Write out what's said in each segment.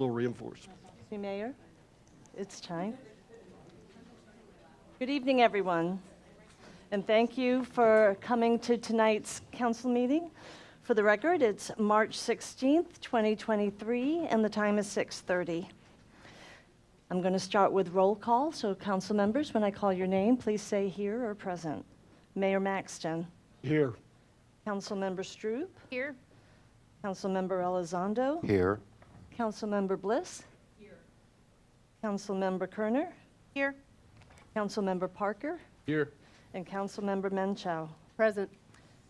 little reinforced. Mr. Mayor, it's time. Good evening, everyone, and thank you for coming to tonight's council meeting. For the record, it's March 16th, 2023, and the time is 6:30. I'm going to start with roll call, so council members, when I call your name, please say here or present. Mayor Maxton. Here. Councilmember Stroop. Here. Councilmember Elizondo. Here. Councilmember Bliss. Here. Councilmember Kerner. Here. Councilmember Parker. Here. And Councilmember Menchow. Present.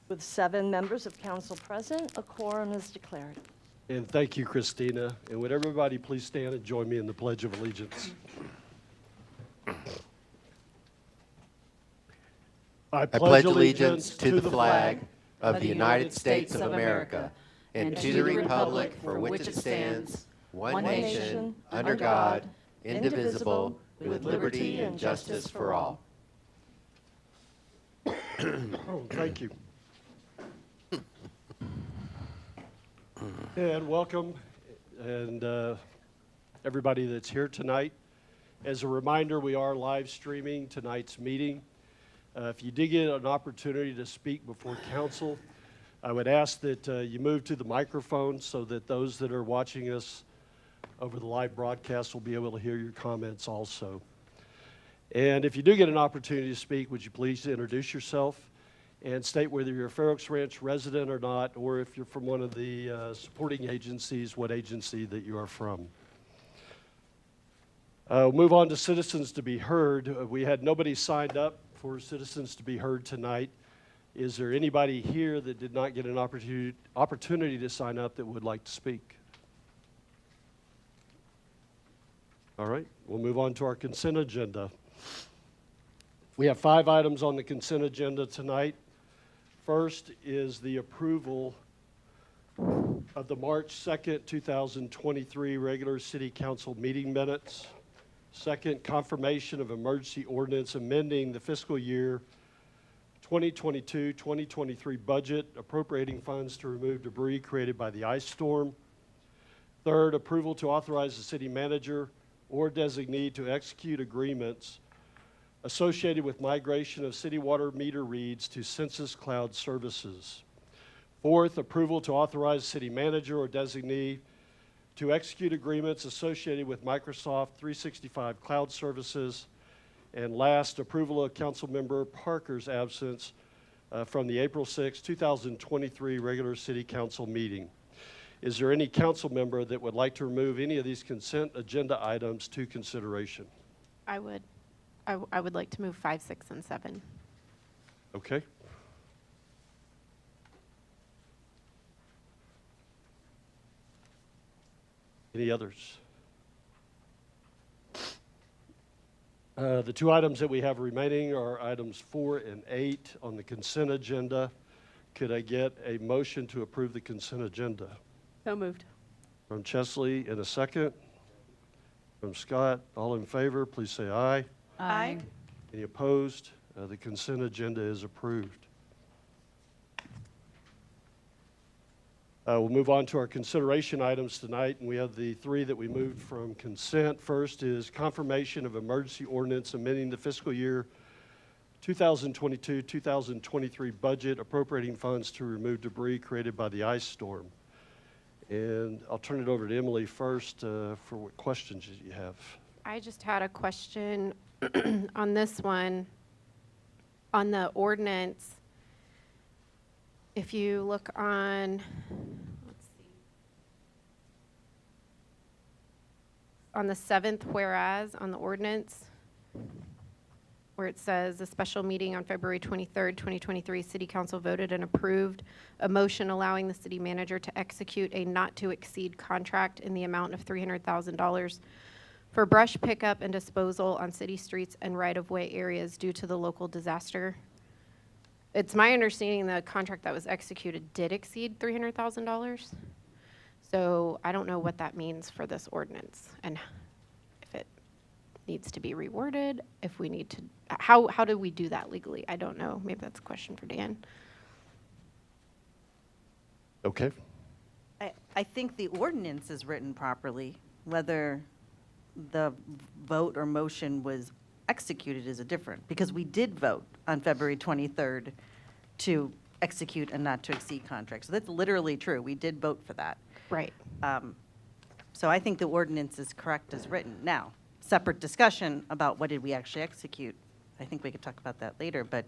With 7 members of council present, a quorum is declared. And thank you, Christina. And would everybody please stand and join me in the Pledge of Allegiance? I pledge allegiance to the flag of the United States of America and to the republic for which it stands, one nation, under God, indivisible, with liberty and justice for all. Oh, thank you. And welcome, and everybody that's here tonight. As a reminder, we are live streaming tonight's meeting. If you did get an opportunity to speak before council, I would ask that you move to the microphone so that those that are watching us over the live broadcast will be able to hear your comments also. And if you do get an opportunity to speak, would you please introduce yourself and state whether you're a Fair Oaks Ranch resident or not, or if you're from one of the supporting agencies, what agency that you are from. We'll move on to citizens to be heard. We had nobody signed up for citizens to be heard tonight. Is there anybody here that did not get an opportunity to sign up that would like to speak? All right, we'll move on to our consent agenda. We have 5 items on the consent agenda tonight. First is the approval of the March 2nd, 2023 regular city council meeting minutes. Second, confirmation of emergency ordinance amending the fiscal year 2022-2023 budget, appropriating funds to remove debris created by the ice storm. Third, approval to authorize the city manager or designee to execute agreements associated with migration of city water meter reads to Census Cloud Services. Fourth, approval to authorize the city manager or designee to execute agreements associated with Microsoft 365 Cloud Services. And last, approval of Councilmember Parker's absence from the April 6, 2023 regular city council meeting. Is there any council member that would like to remove any of these consent agenda items to consideration? I would like to move 5, 6, and 7. Okay. Any others? The 2 items that we have remaining are items 4 and 8 on the consent agenda. Could I get a motion to approve the consent agenda? So moved. From Chesley, in a second. From Scott, all in favor, please say aye. Aye. Any opposed? The consent agenda is approved. We'll move on to our consideration items tonight, and we have the 3 that we moved from consent. First is confirmation of emergency ordinance amending the fiscal year 2022-2023 budget, appropriating funds to remove debris created by the ice storm. And I'll turn it over to Emily first for what questions you have. I just had a question on this one. On the ordinance, if you look on, let's see, on the 7th whereas on the ordinance, where it says a special meeting on February 23rd, 2023, City Council voted and approved a motion allowing the city manager to execute a not-to-exceed contract in the amount of $300,000 for brush pickup and disposal on city streets and right-of-way areas due to the local disaster. It's my understanding the contract that was executed did exceed $300,000. So I don't know what that means for this ordinance and if it needs to be reworded, if we need to, how do we do that legally? I don't know. Maybe that's a question for Dan. Okay. I think the ordinance is written properly. Whether the vote or motion was executed is a different, because we did vote on February 23rd to execute a not-to-exceed contract. So that's literally true. We did vote for that. Right. So I think the ordinance is correct as written. Now, separate discussion about what did we actually execute. I think we could talk about that later, but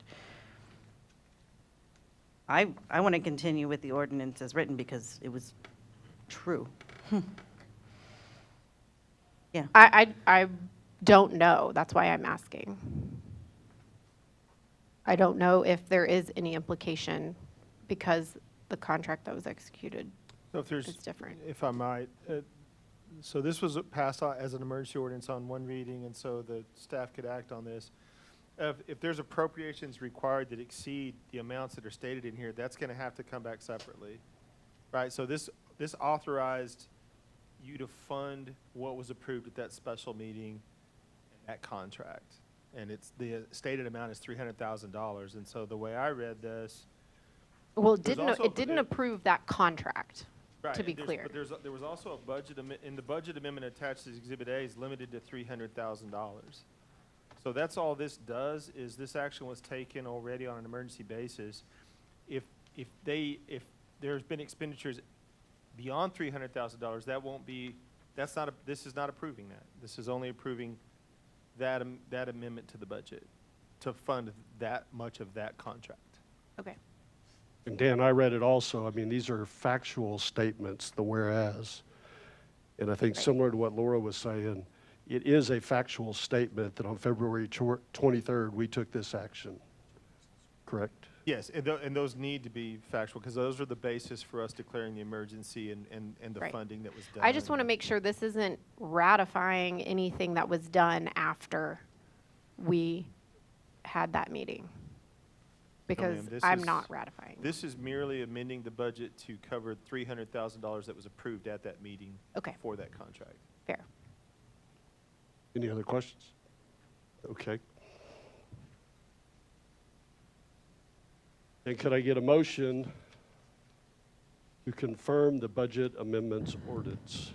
I want to continue with the ordinance as written because it was true. Yeah. I don't know. That's why I'm asking. I don't know if there is any implication because the contract that was executed So if there's, is different. if I might, so this was passed out as an emergency ordinance on one reading, and so the staff could act on this. If there's appropriations required that exceed the amounts that are stated in here, that's going to have to come back separately, right? So this authorized you to fund what was approved at that special meeting, that contract, and it's the stated amount is $300,000. And so the way I read this, Well, There's also- it didn't approve that contract, right, to be and clear. but there was also a budget in the budget amendment attached to Exhibit A is limited to $300,000. So that's all this does, is this action was taken already on an emergency basis. If there's been expenditures beyond $300,000, that won't be, this is not approving that. This is only approving that amendment to the budget to fund that much of that contract. Okay. And Dan, I read it also. I mean, these are factual statements, the whereas. And I think Right. similar to what Laura was saying, it is a factual statement that on February 23rd, we took this action. Correct? Yes, and those need to be factual, because those are the basis for us declaring the emergency and the Right. funding that was done. I just want to make sure this isn't ratifying anything that was done after we had that meeting. Because this I'm is- not ratifying. This is merely amending the budget to cover $300,000 that was approved at that meeting Okay, for that contract. fair. Any other questions? Okay. And could I get a motion to confirm the budget amendments ordinance?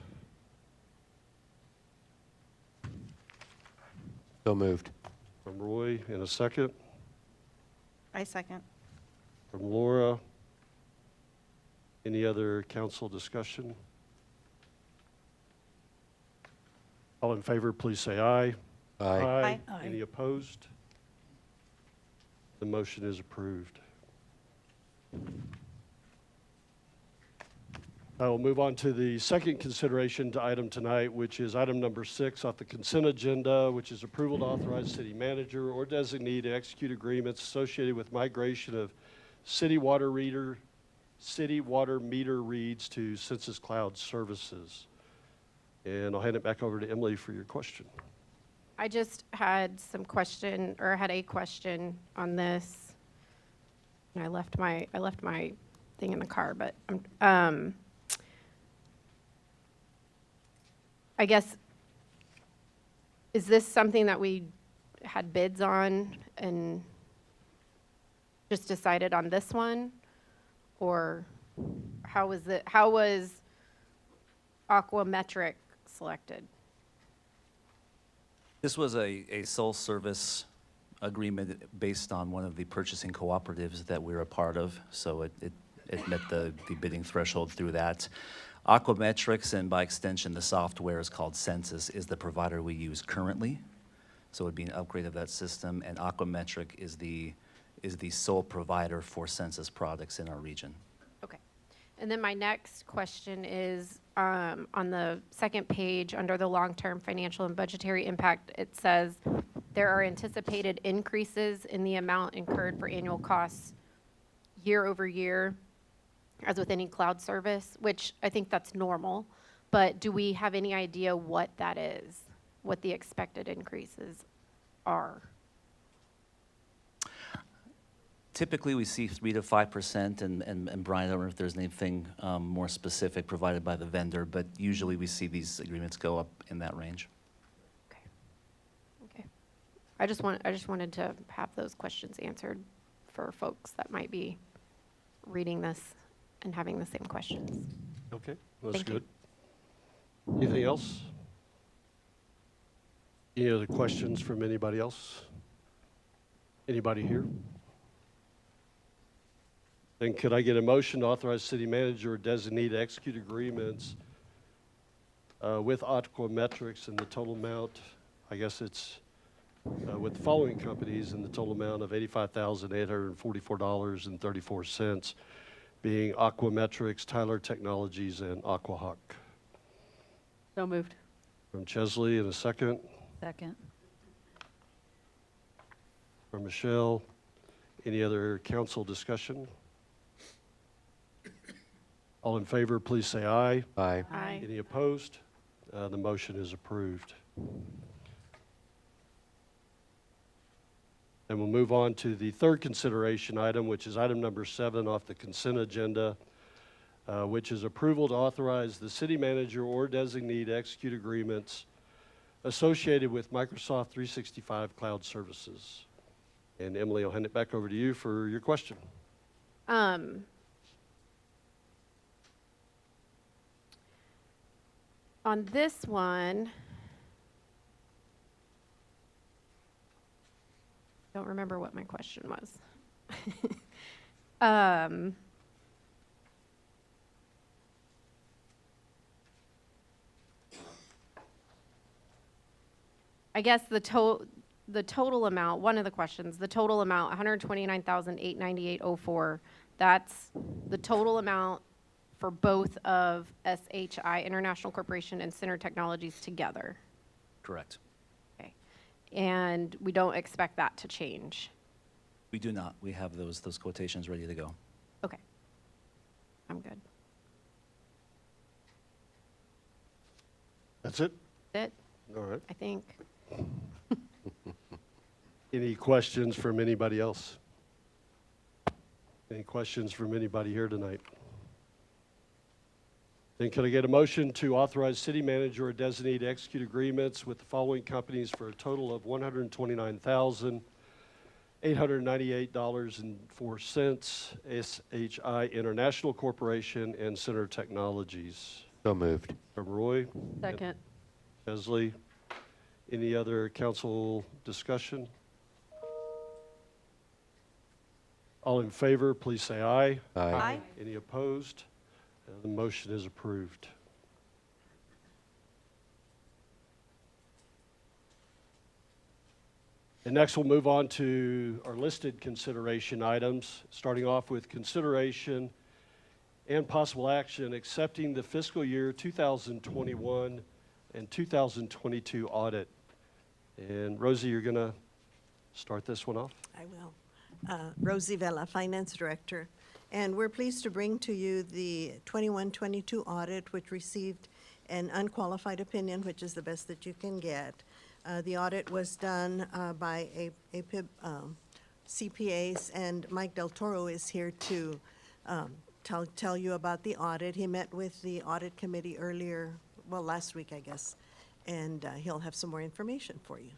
So moved. From Roy, in a second. I second. From Laura. Any other council discussion? All in favor, please say aye. Aye. Aye. Any opposed? The motion is approved. I will move on to the second consideration to item tonight, which is item number 6 off the consent agenda, which is approval to authorize city manager or designee to execute agreements associated with migration of city water meter reads to Census Cloud Services. And I'll hand it back over to Emily for your question. I just had had a question on this. And I left my thing in the car, but I guess, is this something that we had bids on and just decided on this one? Or how was Aquametric selected? This was a sole service agreement based on one of the purchasing cooperatives that we're a part of, so it met the bidding threshold through that. Aquametrics, and by extension, the software is called Census, is the provider we use currently. So it would be an upgrade of that system, and Aquametric is the sole provider for Census products in our region. Okay. And then my next question is, on the second page, under the long-term financial and budgetary impact, it says there are anticipated increases in the amount incurred for annual costs year over year, as with any cloud service, which I think that's normal. But do we have any idea what that is, what the expected increases are? Typically, we see 3 to 5%, and Brian, I don't know if there's anything more specific provided by the vendor, but usually we see these agreements go up in that range. Okay. Okay. I just wanted to have those questions answered for folks that might be reading this and having the same questions. Okay, that's Thank you. good. Anything else? Any other questions from anybody else? Anybody here? Then could I get a motion to authorize city manager or designee to execute agreements with Aquametrics in the total amount, I guess it's with the following companies in the total amount of $85,844.34, being Aquametrics, Tyler Technologies, and Aquahawk. So moved. From Chesley, in a second. Second. From Michelle. Any other council discussion? All in favor, please say aye. Aye. Aye. Any opposed? The motion is approved. And we'll move on to the third consideration item, which is item number 7 off the consent agenda, which is approval to authorize the city manager or designee to execute agreements associated with Microsoft 365 Cloud Services. And Emily, I'll hand it back over to you for your question. On this one, don't remember what my question was. I guess the total amount, one of the questions, the total amount, $129,898.04, that's the total amount for both of SHI International Corporation and Center Technologies together. Correct. Okay. And we don't expect that to change. We do not. We have those quotations ready to go. Okay. I'm good. That's it? That's it, All right. I think. Any questions from anybody else? Any questions from anybody here tonight? Then could I get a motion to authorize city manager or designee to execute agreements with the following companies for a total of $129,898.04, SHI International Corporation and Center Technologies? So moved. From Roy, Second. Chesley. Any other council discussion? All in favor, please say aye. Aye. Any opposed? The motion is approved. And next, we'll move on to our listed consideration items, starting off with consideration and possible action accepting the fiscal year 2021 and 2022 audit. And Rosie, you're going to start this one off? I will. Rosie Vela, Finance Director. And we're pleased to bring to you the 21-22 audit, which received an unqualified opinion, which is the best that you can get. The audit was done by APIB CPAs, and Mike Del Toro is here to tell you about the audit. He met with the audit committee earlier, well, last week, I guess, and he'll have some more information for you.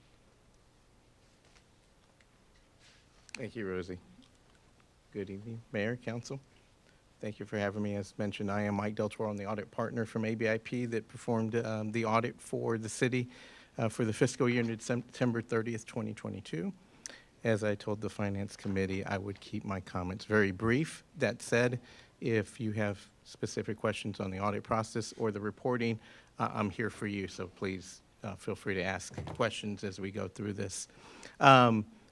Thank you, Rosie. Good evening, Mayor, Council. Thank you for having me. As mentioned, I am Mike Del Toro, I'm the audit partner from ABIP that performed the audit for the city for the fiscal year ended September 30th, 2022. As I told the Finance Committee, I would keep my comments very brief. That said, if you have specific questions on the audit process or the reporting, I'm here for you, so please feel free to ask questions as we go through this.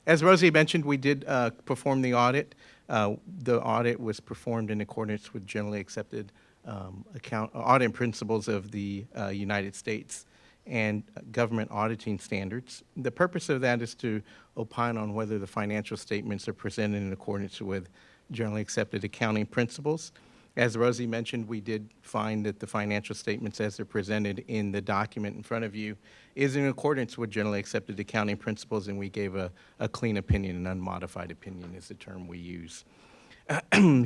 As Rosie mentioned, we did perform the audit. The audit was performed in accordance with generally accepted audit principles of the United States and government auditing standards. The purpose of that is to opine on whether the financial statements are presented in accordance with generally accepted accounting principles. As Rosie mentioned, we did find that the financial statements as they're presented in the document in front of you is in accordance with generally accepted accounting principles, and we gave a clean opinion, an unmodified opinion is the term we use. A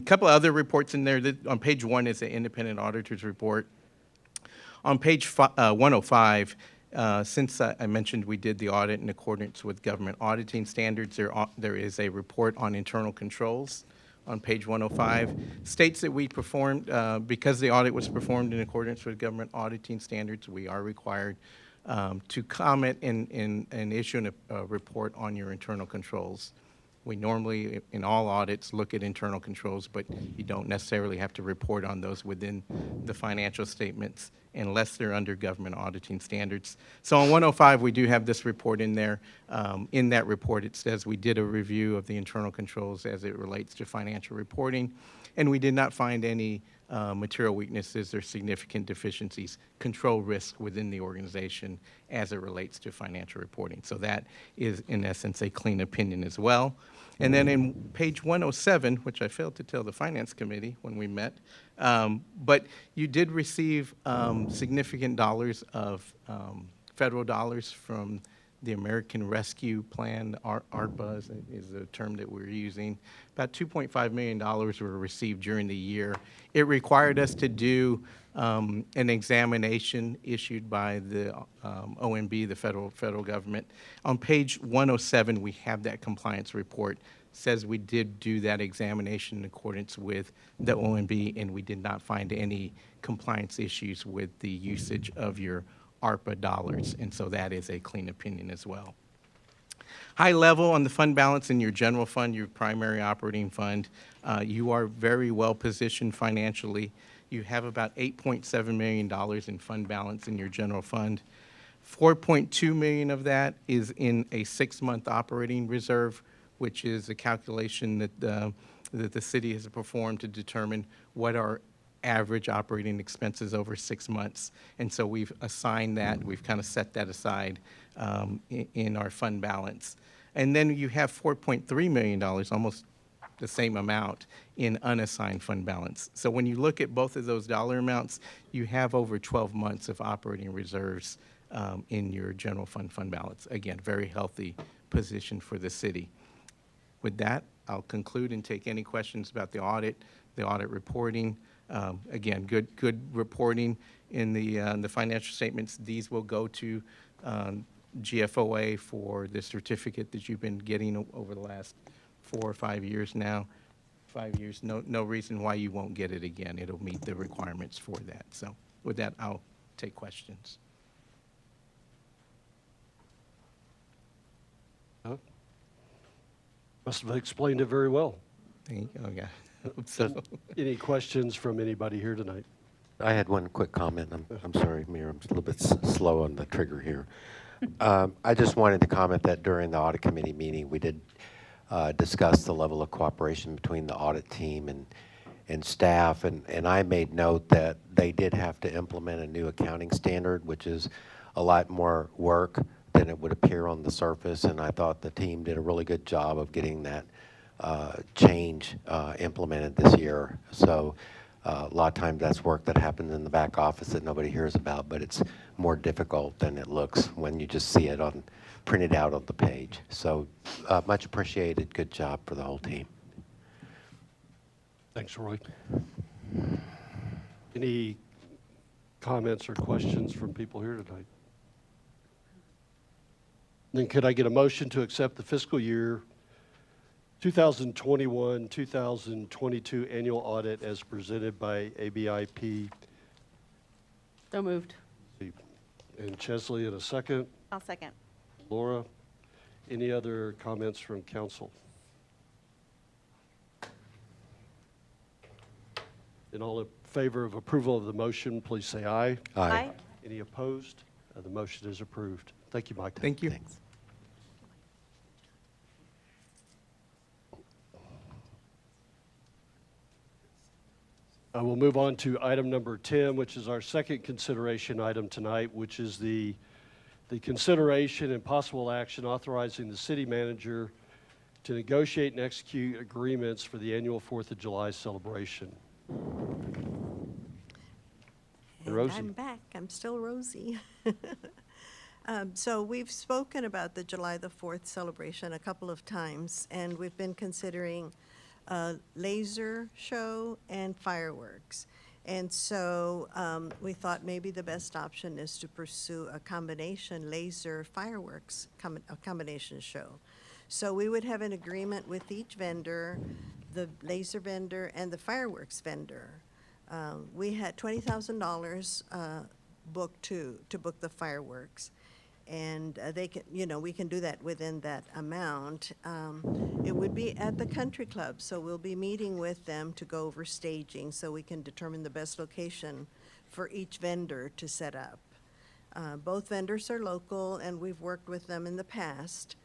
couple of other reports in there. On page 1 is the independent auditor's report. On page 105, since I mentioned we did the audit in accordance with government auditing standards, there is a report on internal controls on page 105. States that we performed, because the audit was performed in accordance with government auditing standards, we are required to comment and issue a report on your internal controls. We normally, in all audits, look at internal controls, but you don't necessarily have to report on those within the financial statements unless they're under government auditing standards. So on 105, we do have this report in there. In that report, it says we did a review of the internal controls as it relates to financial reporting, and we did not find any material weaknesses or significant deficiencies, control risk within the organization as it relates to financial reporting. So that is, in essence, a clean opinion as well. And then in page 107, which I failed to tell the Finance Committee when we met, but you did receive significant dollars of federal dollars from the American Rescue Plan, ARPA is the term that we're using. About $2.5 million were received during the year. It required us to do an examination issued by the OMB, the federal government. On page 107, we have that compliance report. Says we did do that examination in accordance with the OMB, and we did not find any compliance issues with the usage of your ARPA dollars, and so that is a clean opinion as well. High level on the fund balance in your general fund, your primary operating fund, you are very well positioned financially. You have about $8.7 million in fund balance in your general fund. $4.2 million of that is in a 6-month operating reserve, which is a calculation that the city has performed to determine what our average operating expenses over 6 months. And so we've assigned that, we've kind of set that aside in our fund balance. And then you have $4.3 million, almost the same amount, in unassigned fund balance. So when you look at both of those dollar amounts, you have over 12 months of operating reserves in your general fund balance. Again, very healthy position for the city. With that, I'll conclude and take any questions about the audit reporting. Again, good reporting in the financial statements. These will go to GFOA for the certificate that you've been getting over the last 4 or 5 years now. 5 years, no reason why you won't get it again. It'll meet the requirements for that. So with that, I'll take questions. Must have explained it very well. Thank you. Oh, yeah. Hope so. Any questions from anybody here tonight? I had one quick comment. I'm sorry, Mayor, I'm a little bit slow on the trigger here. I just wanted to comment that during the audit committee meeting, we did discuss the level of cooperation between the audit team and staff, and I made note that they did have to implement a new accounting standard, which is a lot more work than it would appear on the surface, and I thought the team did a really good job of getting that change implemented this year. So a lot of times that's work that happens in the back office that nobody hears about, but it's more difficult than it looks when you just see it printed out on the page. So much appreciated. Good job for the whole team. Thanks, Roy. Any comments or questions from people here tonight? Then could I get a motion to accept the fiscal year 2021-2022 annual audit as presented by ABIP So moved. and Chesley in a second? I'll second. Laura, any other comments from council? And all in favor of approval of the motion, please say aye. Aye. Any opposed? The motion is approved. Thank you, Mike. Thank you. Thanks. We'll move on to item number 10, which is our second consideration item tonight, which is the consideration and possible action authorizing the city manager to negotiate and execute agreements for the annual 4th of July celebration. And Rosie. I'm back. I'm still Rosie. So we've spoken about the July the 4th celebration a couple of times, and we've been considering a laser show and fireworks. And so we thought maybe the best option is to pursue a combination laser fireworks, a combination show. So we would have an agreement with each vendor, the laser vendor and the fireworks vendor. We had $20,000 book to book the fireworks. And they can, we can do that within that amount. It would be at the country club, so we'll be meeting with them to go over staging so we can determine the best location for each vendor to set up. Both vendors are local, and we've worked with them in the past.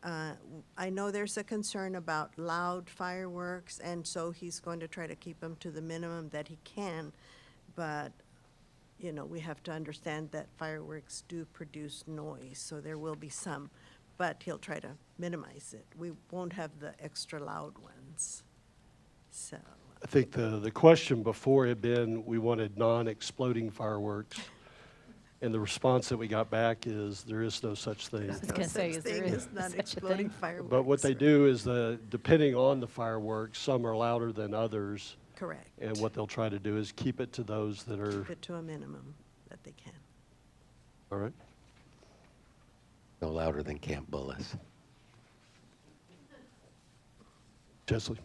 I know there's a concern about loud fireworks, and so he's going to try to keep them to the minimum that he can. But, we have to understand that fireworks do produce noise, so there will be some. But he'll try to minimize it. We won't have the extra loud ones. So, I think the question before had been, we wanted non-exploding fireworks. And the response that we got back is, there is no such thing. I was going to say, is there is not such a exploding thing? fireworks. But what they do is, depending on the fireworks, some are louder than others. Correct. And what they'll try to do is keep it to those that are, Keep it to a minimum that they can. all right? No louder than Camp Bullis. Chesley?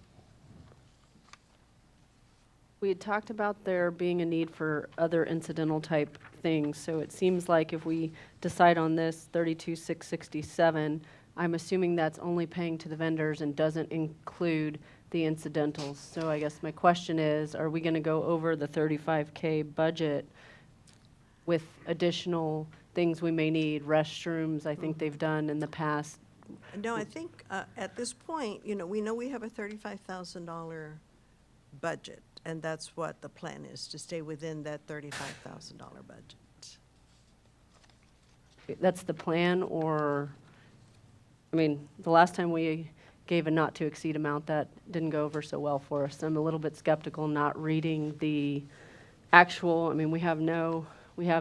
We had talked about there being a need for other incidental type things, so it seems like if we decide on this 32,667, I'm assuming that's only paying to the vendors and doesn't include the incidentals. So I guess my question is, are we going to go over the 35K budget with additional things we may need, restrooms, I think they've done in the past? No, I think at this point, we know we have a $35,000 budget, and that's what the plan is, to stay within that $35,000 budget. That's the plan, or, I mean, the last time we gave a not-to-exceed amount, that didn't go over so well for us. I'm a little bit skeptical not reading the actual, I mean, we have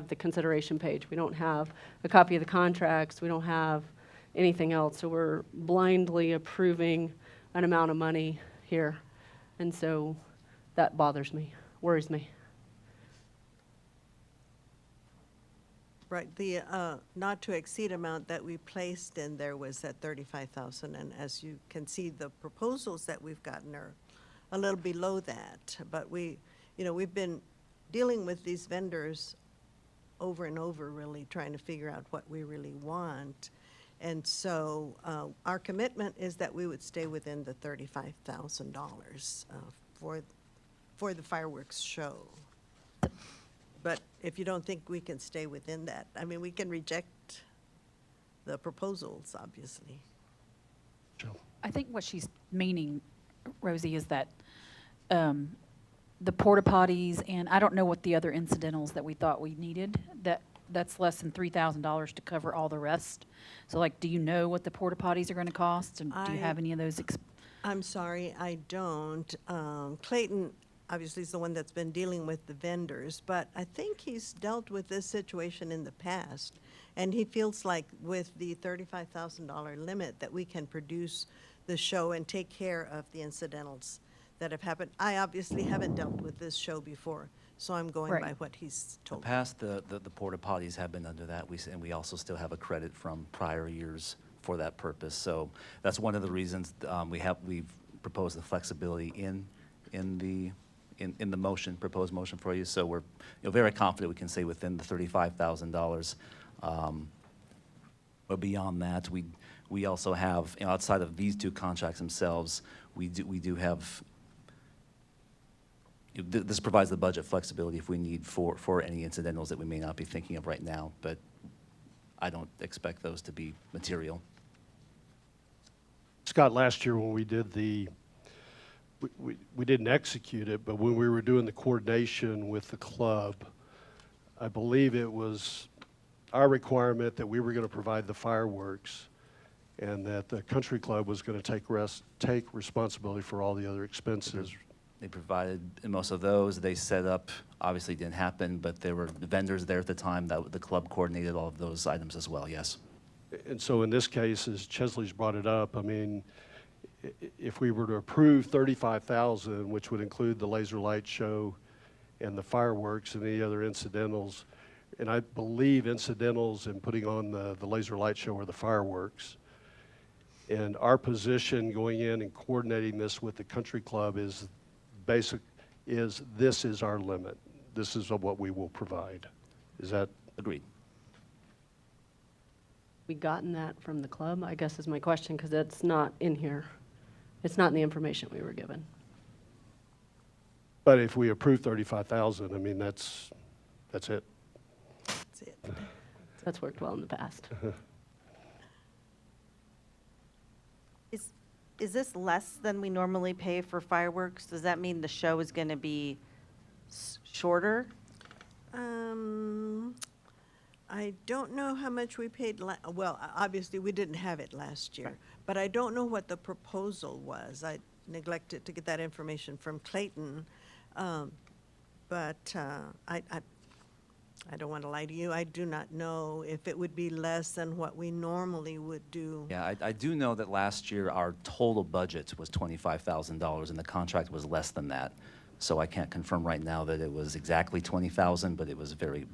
the consideration page. We don't have a copy of the contracts. We don't have anything else. So we're blindly approving an amount of money here. And so that bothers me, worries me. Right, the not-to-exceed amount that we placed in there was at $35,000, and as you can see, the proposals that we've gotten are a little below that. But we've been dealing with these vendors over and over, really trying to figure out what we really want. And so our commitment is that we would stay within the $35,000 for the fireworks show. But if you don't think we can stay within that, I mean, we can reject the proposals, obviously. Joe? I think what she's meaning, Rosie, is that the porta potties, and I don't know what the other incidentals that we thought we needed, that's less than $3,000 to cover all the rest. So like, do you know what the porta potties are going to cost? And do you have any of those? I'm sorry, I don't. Clayton obviously is the one that's been dealing with the vendors, but I think he's dealt with this situation in the past. And he feels like with the $35,000 limit that we can produce the show and take care of the incidentals that have happened. I obviously haven't dealt with this show before, so I'm going Right. by what he's In told the me. past, the porta potties have been under that, and we also still have a credit from prior years for that purpose. So that's one of the reasons we've proposed the flexibility in the motion, proposed motion for you. So we're very confident we can stay within the $35,000. But beyond that, we also have, outside of these two contracts themselves, we do have. This provides the budget flexibility if we need for any incidentals that we may not be thinking of right now, but I don't expect those to be material. Scott, last year when we did we didn't execute it, but when we were doing the coordination with the club, I believe it was our requirement that we were going to provide the fireworks and that the country club was going to take responsibility for all the other expenses. They provided most of those. They set up, obviously didn't happen, but there were vendors there at the time that the club coordinated all of those items as well, yes. And so in this case, as Chesley's brought it up, I mean, if we were to approve $35,000, which would include the laser light show and the fireworks and any other incidentals, and I believe incidentals and putting on the laser light show are the fireworks. And our position going in and coordinating this with the country club is this is our limit. This is what we will provide. Is that, Agreed. We gotten that from the club, I guess is my question, because it's not in here. It's not in the information we were given. but if we approve 35,000, I mean, that's it. That's it. That's worked well in the past. Is this less than we normally pay for fireworks? Does that mean the show is going to be shorter? I don't know how much we paid, well, obviously, we didn't have it last year, but I don't know what the proposal was. I neglected to get that information from Clayton. But I don't want to lie to you. I do not know if it would be less than what we normally would do. Yeah, I do know that last year our total budget was $25,000 and the contract was less than that. So I can't confirm right now that it was exactly 20,000, but it was very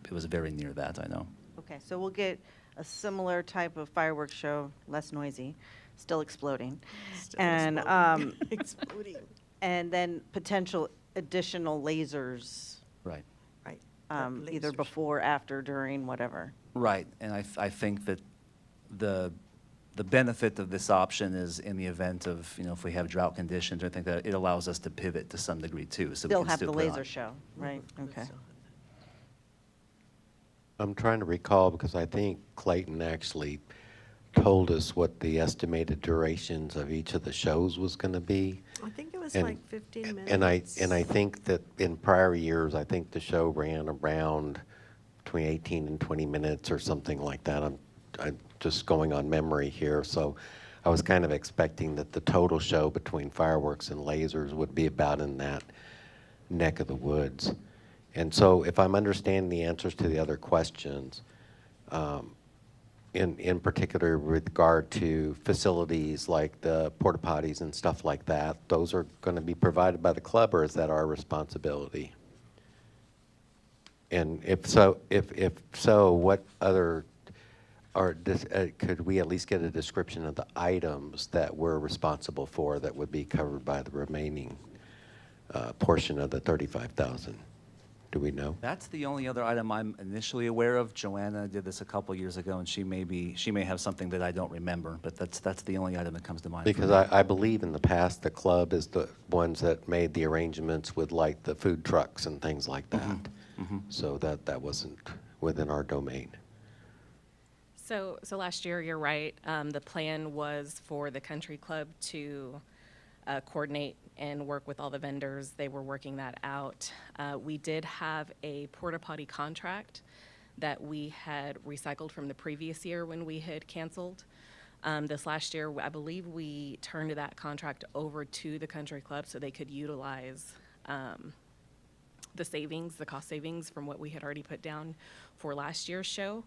near that, I know. Okay, so we'll get a similar type of fireworks show, less noisy, still exploding. Still And, exploding. Exploding, and then potential additional lasers, Right. right. either Lasers. before, after, during, whatever. Right, and I think that the benefit of this option is in the event of, if we have drought conditions, I think that it allows us to pivot to some degree too. So we Still can have the put it on. laser show, right? Okay. I'm trying to recall because I think Clayton actually told us what the estimated durations of each of the shows was going to be. I think it was And- like 15 minutes. And I think that in prior years, I think the show ran around between 18 and 20 minutes or something like that. I'm just going on memory here. So I was kind of expecting that the total show between fireworks and lasers would be about in that neck of the woods. And so if I'm understanding the answers to the other questions, in particular with regard to facilities like the porta potties and stuff like that, those are going to be provided by the club, or is that our responsibility? And if so, what other, could we at least get a description of the items that we're responsible for that would be covered by the remaining portion of the 35,000? Do we know? That's the only other item I'm initially aware of. Joanna did this a couple years ago, and she may have something that I don't remember, but that's the only item that comes to mind. for Because me. I believe in the past, the club is the ones that made the arrangements with like the food trucks and things like that. So that wasn't within our domain. So last year, you're right, the plan was for the country club to coordinate and work with all the vendors. They were working that out. We did have a porta potty contract that we had recycled from the previous year when we had canceled. This last year, I believe we turned that contract over to the country club so they could utilize the cost savings from what we had already put down for last year's show.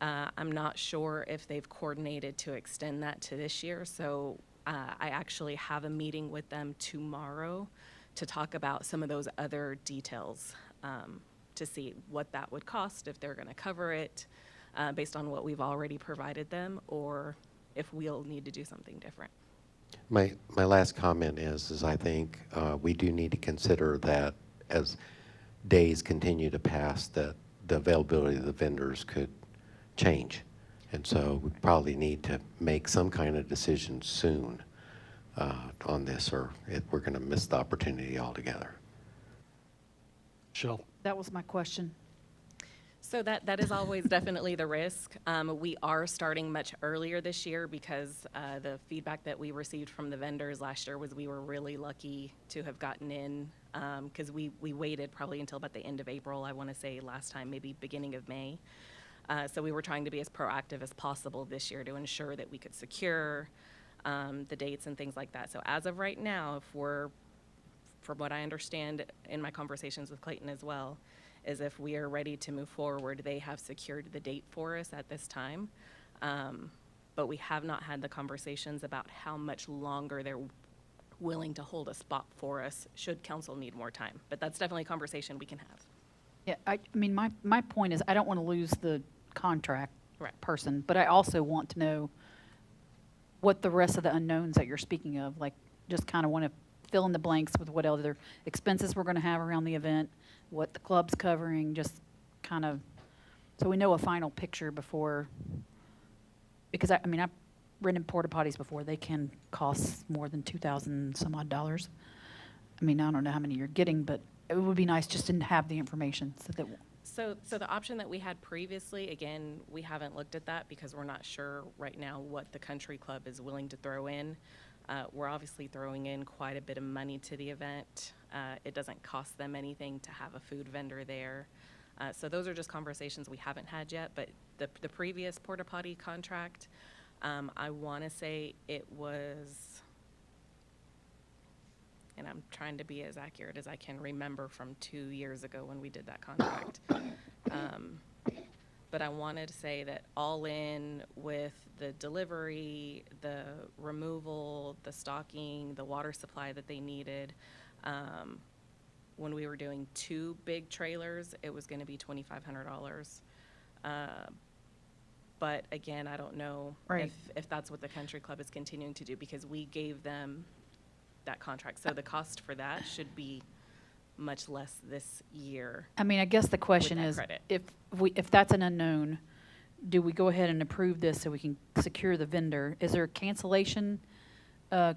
I'm not sure if they've coordinated to extend that to this year, so I actually have a meeting with them tomorrow to talk about some of those other details, to see what that would cost, if they're going to cover it based on what we've already provided them, or if we'll need to do something different. My last comment is I think we do need to consider that as days continue to pass, that the availability of the vendors could change. And so we probably need to make some kind of decision soon on this, or we're going to miss the opportunity altogether. Michelle? That was my question. So that is always definitely the risk. We are starting much earlier this year because the feedback that we received from the vendors last year was we were really lucky to have gotten in, because we waited probably until about the end of April, I want to say last time, maybe beginning of May. So we were trying to be as proactive as possible this year to ensure that we could secure the dates and things like that. So as of right now, from what I understand in my conversations with Clayton as well, is if we are ready to move forward, they have secured the date for us at this time. But we have not had the conversations about how much longer they're willing to hold a spot for us should council need more time. But that's definitely a conversation we can have. Yeah, I mean, my point is, I don't want to lose the contract Right. person, but I also want to know what the rest of the unknowns that you're speaking of, like, just kind of want to fill in the blanks with what other expenses we're going to have around the event, what the club's covering, just kind of So we know a final picture before, because I mean, I've rented porta potties before. They can cost more than 2,000 some odd dollars. I mean, I don't know how many you're getting, but it would be nice just to have the information so that, So the option that we had previously, again, we haven't looked at that because we're not sure right now what the country club is willing to throw in. We're obviously throwing in quite a bit of money to the event. It doesn't cost them anything to have a food vendor there. So those are just conversations we haven't had yet, but the previous porta potty contract, I want to say it was, and I'm trying to be as accurate as I can remember from 2 years ago when we did that contract. But I wanted to say that all in with the delivery, the removal, the stocking, the water supply that they needed, when we were doing 2 big trailers, it was going to be $2,500. But again, I don't know Right. if that's what the country club is continuing to do because we gave them that contract. So the cost for that should be much less this year. I mean, I guess the question that is, credit. if that's an unknown, do we go ahead and approve this so we can secure the vendor? Is there a cancellation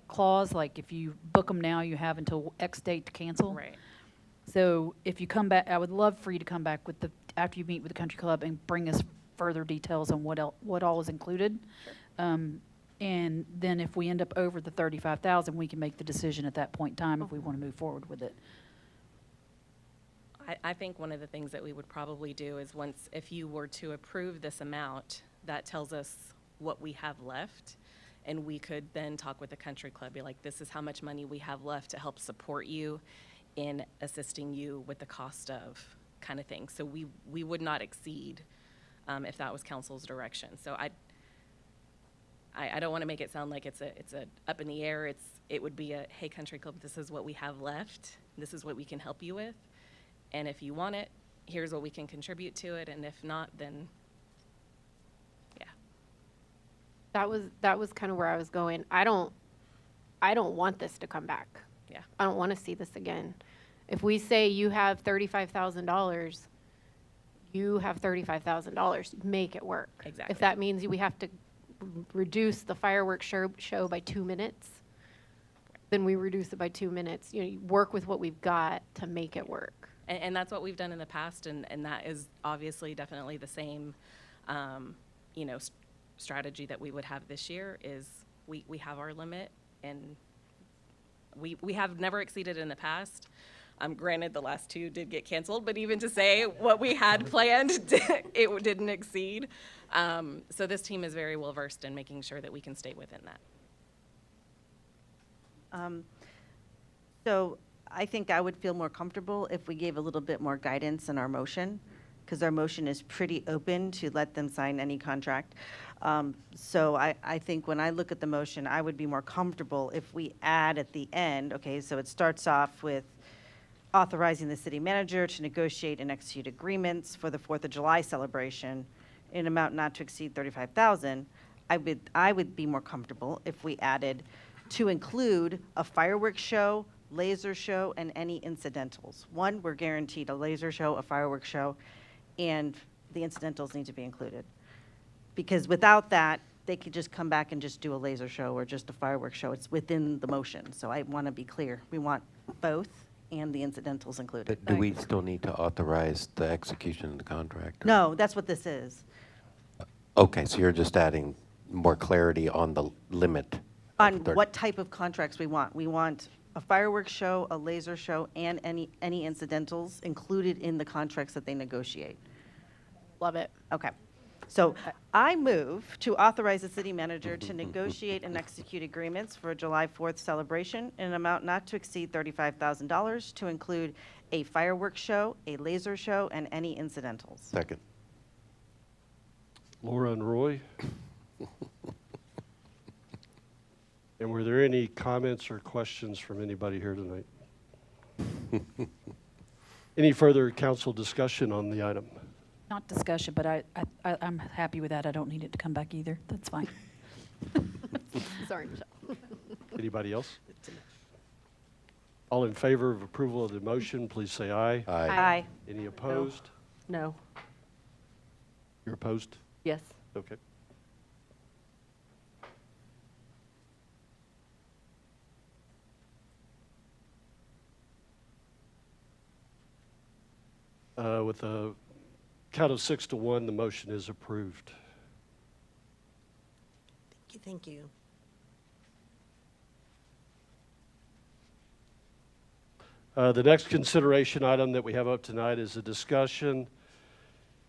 clause, like if you book them now, you have until X date to cancel? Right. So if you come back, I would love for you to come back with after you meet with the country club and bring us further details on what all is included. And then if we end up over the 35,000, we can make the decision at that point in time if we want to move forward with it. I think one of the things that we would probably do is if you were to approve this amount, that tells us what we have left. And we could then talk with the country club, be like, this is how much money we have left to help support you in assisting you with the cost of kind of thing. So we would not exceed if that was council's direction. So I don't want to make it sound like it's a up in the air. It would be a, hey, country club, this is what we have left. This is what we can help you with. And if you want it, here's what we can contribute to it. And if not, then, yeah. That was kind of where I was going. I don't want this to come back. Yeah. I don't want to see this again. If we say you have $35,000, you have $35,000. Make it work. Exactly. If that means we have to reduce the fireworks show by 2 minutes, then we reduce it by 2 minutes. You work with what we've got to make it work. And that's what we've done in the past, and that is obviously definitely the same, strategy that we would have this year is we have our limit, and we have never exceeded in the past. Granted, the last 2 did get canceled, but even to say what we had planned, it didn't exceed. So this team is very well versed in making sure that we can stay within that. So I think I would feel more comfortable if we gave a little bit more guidance in our motion, because our motion is pretty open to let them sign any contract. So I think when I look at the motion, I would be more comfortable if we add at the end, okay, so it starts off with authorizing the city manager to negotiate and execute agreements for the 4th of July celebration in an amount not to exceed 35,000. I would be more comfortable if we added to include a fireworks show, laser show, and any incidentals. One, we're guaranteed a laser show, a fireworks show, and the incidentals need to be included. Because without that, they could just come back and just do a laser show or just a fireworks show. It's within the motion, so I want to be clear. We want both and the incidentals included. But do we still need to authorize the execution of the contract? or- No, that's what this is. Okay, so you're just adding more clarity on the limit. of On 30 what type of contracts we want. We want a fireworks show, a laser show, and any incidentals included in the contracts that they negotiate. Love it. Okay. So I move to authorize the city manager to negotiate and execute agreements for a July 4th celebration in an amount not to exceed $35,000 to include a fireworks show, a laser show, and any incidentals. Second. Laura and Roy? And were there any comments or questions from anybody here tonight? Any further council discussion on the item? Not discussion, but I'm happy with that. I don't need it to come back either. That's fine. Sorry, Michelle. Anybody else? All in favor of approval of the motion, please say aye. Aye. Aye. Any opposed? No. You're opposed? Yes. Okay. With a count of 6-1, the motion is approved. Thank you. The next consideration item that we have up tonight is a discussion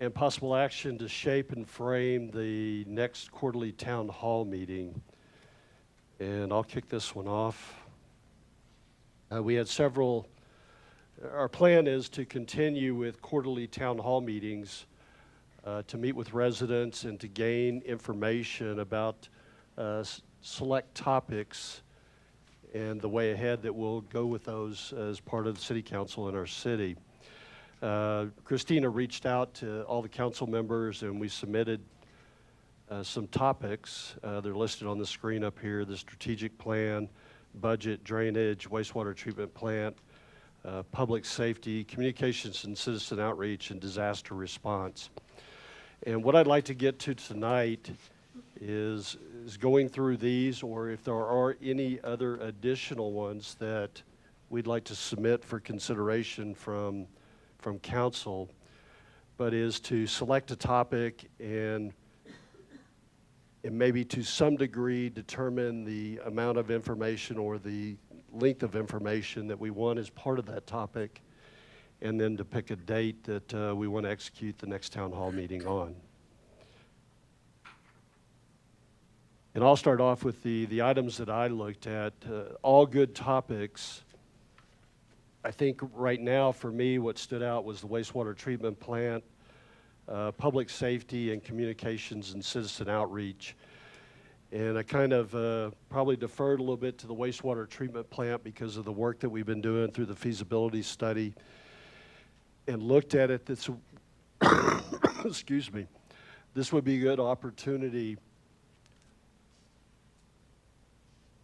and possible action to shape and frame the next quarterly town hall meeting. And I'll kick this one off. We had several, our plan is to continue with quarterly town hall meetings to meet with residents and to gain information about select topics and the way ahead that we'll go with those as part of the city council in our city. Christina reached out to all the council members and we submitted some topics. They're listed on the screen up here: the strategic plan, budget, drainage, wastewater treatment plant, public safety, communications and citizen outreach, and disaster response. And what I'd like to get to tonight is going through these, or if there are any other additional ones that we'd like to submit for consideration from council, but is to select a topic and maybe to some degree determine the amount of information or the length of information that we want as part of that topic, and then to pick a date that we want to execute the next town hall meeting on. And I'll start off with the items that I looked at, all good topics. I think right now for me what stood out was the wastewater treatment plant, public safety and communications and citizen outreach. And I kind of probably deferred a little bit to the wastewater treatment plant because of the work that we've been doing through the feasibility study, and looked at it this, excuse me, this would be a good opportunity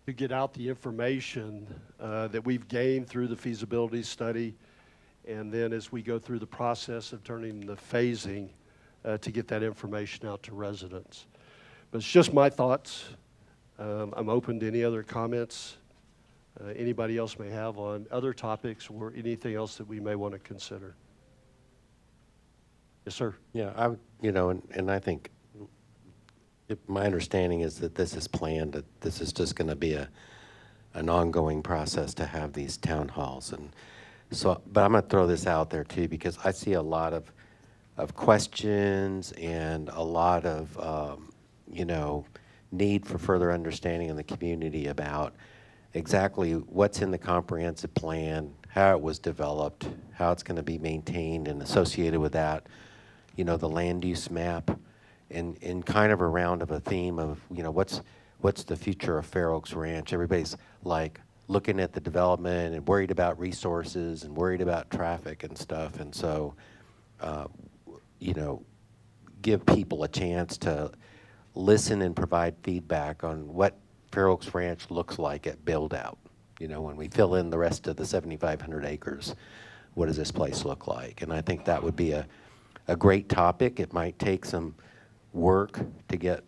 to get out the information that we've gained through the feasibility study, and then as we go through the process of turning the phasing to get that information out to residents. But it's just my thoughts. I'm open to any other comments anybody else may have on other topics or anything else that we may want to consider. Yes, sir. Yeah, and I think my understanding is that this is planned, that this is just going to be an ongoing process to have these town halls. And so, but I'm going to throw this out there too, because I see a lot of questions and a lot of, need for further understanding in the community about exactly what's in the comprehensive plan, how it was developed, how it's going to be maintained, and associated with that, the land use map. In kind of around of a theme of, what's the future of Fair Oaks Ranch? Everybody's like looking at the development and worried about resources and worried about traffic and stuff. And so, give people a chance to listen and provide feedback on what Fair Oaks Ranch looks like at build out. When we fill in the rest of the 7,500 acres, what does this place look like? And I think that would be a great topic. It might take some work to get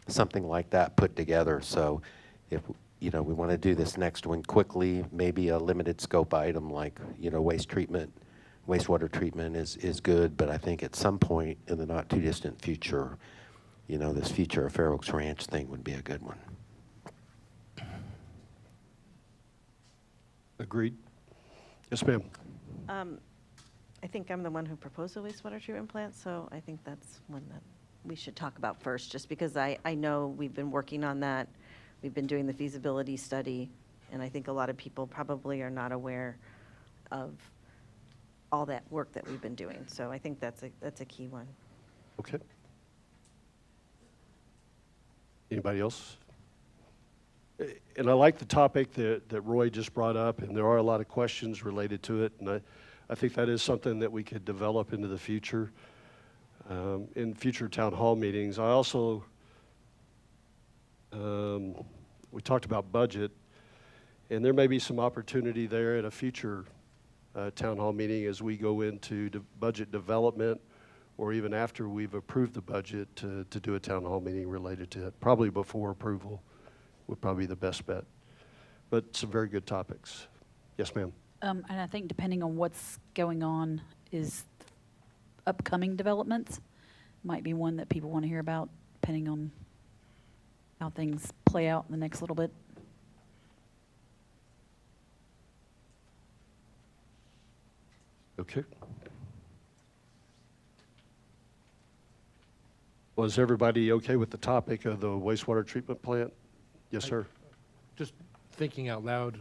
something like that put together. So if we want to do this next one quickly, maybe a limited scope item like wastewater treatment is good, but I think at some point in the not too distant future, this future of Fair Oaks Ranch thing would be a good one. Agreed. Yes, ma'am. I think I'm the one who proposed the wastewater treatment plant, so I think that's one that we should talk about first, just because I know we've been working on that. We've been doing the feasibility study, and I think a lot of people probably are not aware of all that work that we've been doing. So I think that's a key one. Okay. Anybody else? And I like the topic that Roy just brought up, and there are a lot of questions related to it, and I think that is something that we could develop into the future in future town hall meetings. I also, we talked about budget, and there may be some opportunity there at a future town hall meeting as we go into budget development or even after we've approved the budget to do a town hall meeting related to it. Probably before approval would probably be the best bet. But some very good topics. Yes, ma'am. And I think depending on what's going on is upcoming developments might be one that people want to hear about, depending on how things play out in the next little bit. Okay. Was everybody okay with the topic of the wastewater treatment plant? Yes, sir. Just thinking out loud,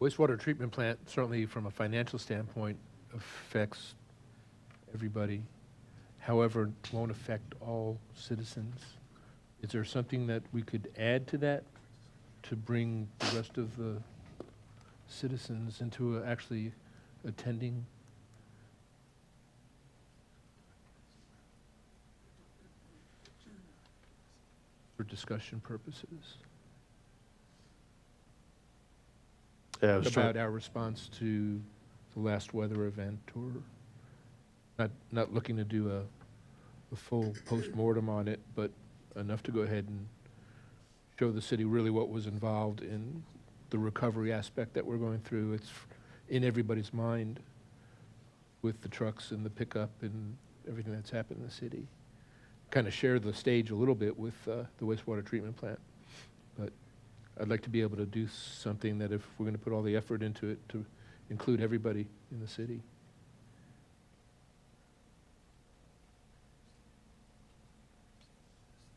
wastewater treatment plant, certainly from a financial standpoint, affects everybody. However, it won't affect all citizens. Is there something that we could add to that to bring the rest of the citizens into actually attending? For discussion purposes? Yeah, I was trying- About our response to the last weather event, or not looking to do a full postmortem on it, but enough to go ahead and show the city really what was involved in the recovery aspect that we're going through. It's in everybody's mind with the trucks and the pickup and everything that's happened in the city. Kind of share the stage a little bit with the wastewater treatment plant. But I'd like to be able to do something that if we're going to put all the effort into it, to include everybody in the city.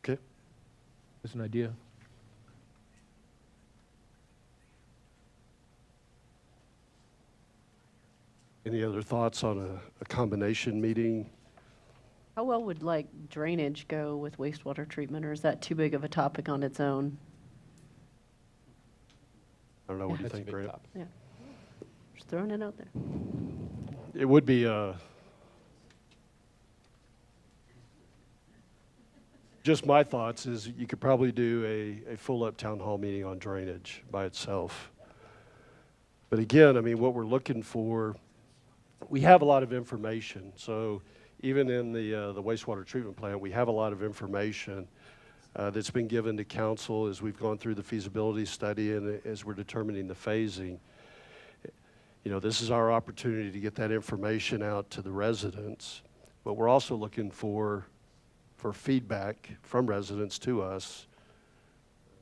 Okay. As an idea. Any other thoughts on a combination meeting? How well would like drainage go with wastewater treatment, or is that too big of a topic on its own? I don't know, what do you That's a think, big Grant? topic. Yeah. Just throwing it out there. It would be just my thoughts is you could probably do a full-up town hall meeting on drainage by itself. But again, I mean, what we're looking for, we have a lot of information. So even in the wastewater treatment plant, we have a lot of information that's been given to council as we've gone through the feasibility study and as we're determining the phasing. You know, this is our opportunity to get that information out to the residents, but we're also looking for feedback from residents to us.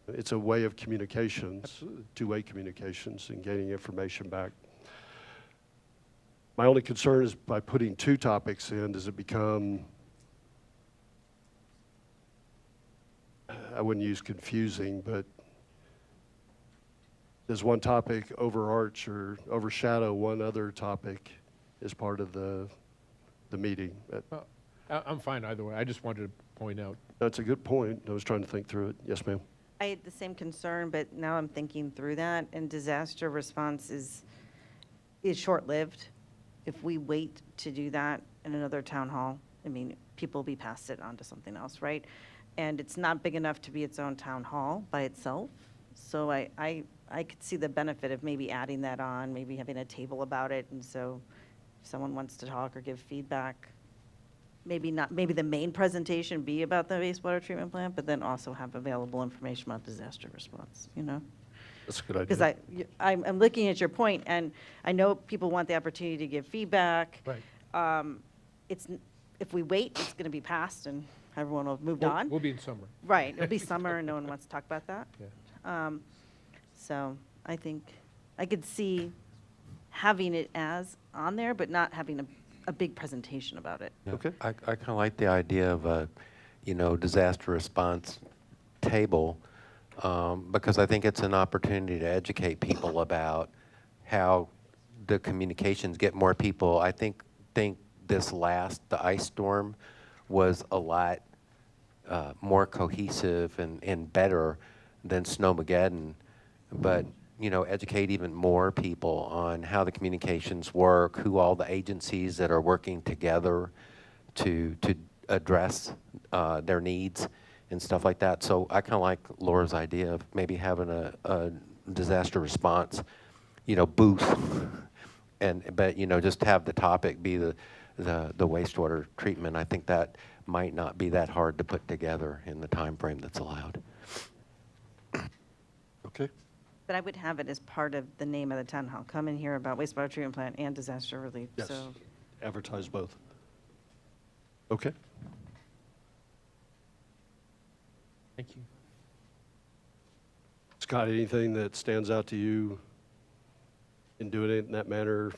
It's a way of communications, two-way communications and getting information back. My only concern is by putting two topics in, does it become, I wouldn't use confusing, but does one topic overarch or overshadow one other topic as part of the meeting? Well, I'm fine either way. I just wanted to point out. That's a good point. I was trying to think through it. Yes, ma'am. I had the same concern, but now I'm thinking through that, and disaster response is short-lived. If we wait to do that in another town hall, I mean, people will be passed it on to something else, right? And it's not big enough to be its own town hall by itself. So I could see the benefit of maybe adding that on, maybe having a table about it, and so if someone wants to talk or give feedback, maybe the main presentation be about the wastewater treatment plant, but then also have available information about disaster response, you know? That's a good idea. Because I'm looking at your point, and I know people want the opportunity to give feedback. Right. If we wait, it's going to be passed, and everyone will have moved on. We'll be in summer. Right, it'll be summer, and no one wants to talk about that. Yeah. So I think I could see having it as on there, but not having a big presentation about it. Yeah. Okay. I kind of like the idea of a, disaster response table, because I think it's an opportunity to educate people about how the communications get more people. I think the ice storm was a lot more cohesive and better than Snowmageddon, but educate even more people on how the communications work, who all the agencies that are working together to address their needs and stuff like that. So I kind of like Laura's idea of maybe having a disaster response, booth, but just have the topic be the wastewater treatment. I think that might not be that hard to put together in the time frame that's allowed. Okay. But I would have it as part of the name of the town hall. Come and hear about wastewater treatment plant and disaster relief. Yes. So Advertise both. Okay. Thank you. Scott, anything that stands out to you in doing it in that manner?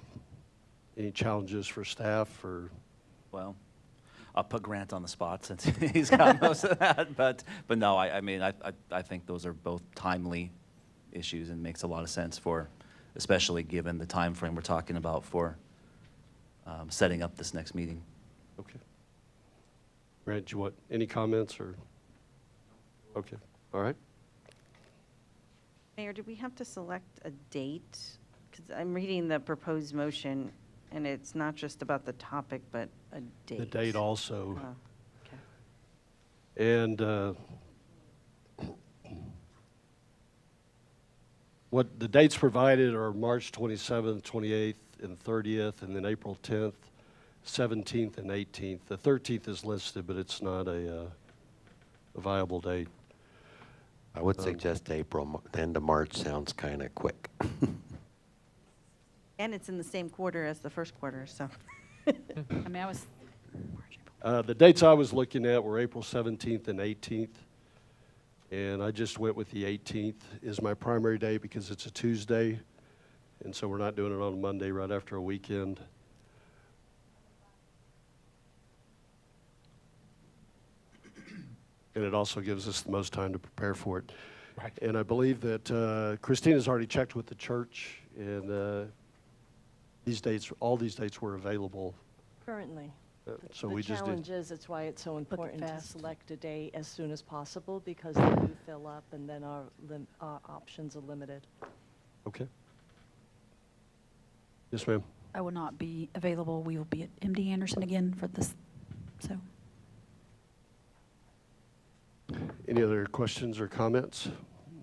Any challenges for staff or? Well, I'll put Grant on the spot since he's got most of that, but no, I mean, I think those are both timely issues and makes a lot of sense for, especially given the time frame we're talking about for setting up this next meeting. Okay. Grant, you want any comments or? Okay, all right. Mayor, do we have to select a date? Because I'm reading the proposed motion, and it's not just about the topic, but a date. The date also. Oh, okay. And what the dates provided are March 27th, 28th, and 30th, and then April 10th, 17th, and 18th. The 13th is listed, but it's not a viable date. I would suggest April. The end of March sounds kind of quick. And it's in the same quarter as the first quarter, so. I mean, I was, The dates I was looking at were April 17th and 18th, and I just went with the 18th is my primary day because it's a Tuesday, and so we're not doing it on a Monday right after a weekend. And it also gives us the most time to prepare for it. Right. And I believe that Christina's already checked with the church, and these dates, all these dates were available. Currently. So we just The did. challenge is, it's why it's so important to fast. select a day as soon as possible, because they do fill up, and then our options are limited. Okay. Yes, ma'am. I will not be available. We will be at MD Anderson again for this, so. Any other questions or comments?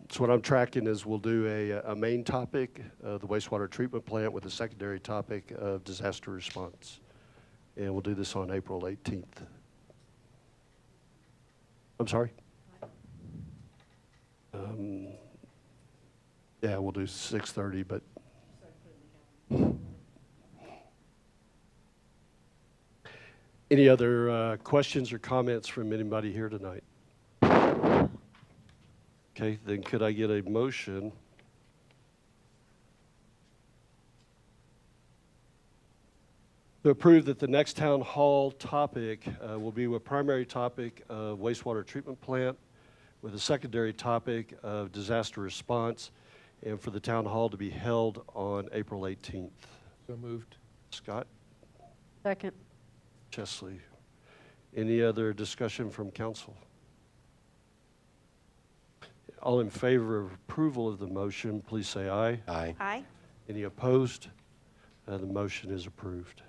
So what I'm tracking is we'll do a main topic, the wastewater treatment plant, with a secondary topic of disaster response. And we'll do this on April 18th. I'm sorry? Yeah, we'll do 6:30, but. Any other questions or comments from anybody here tonight? Okay, then could I get a motion to approve that the next town hall topic will be a primary topic of wastewater treatment plant with a secondary topic of disaster response, and for the town hall to be held on April 18th. So moved. Scott? Second. Chesley? Any other discussion from council? All in favor of approval of the motion, please say aye. Aye. Aye. Any opposed? The motion is approved.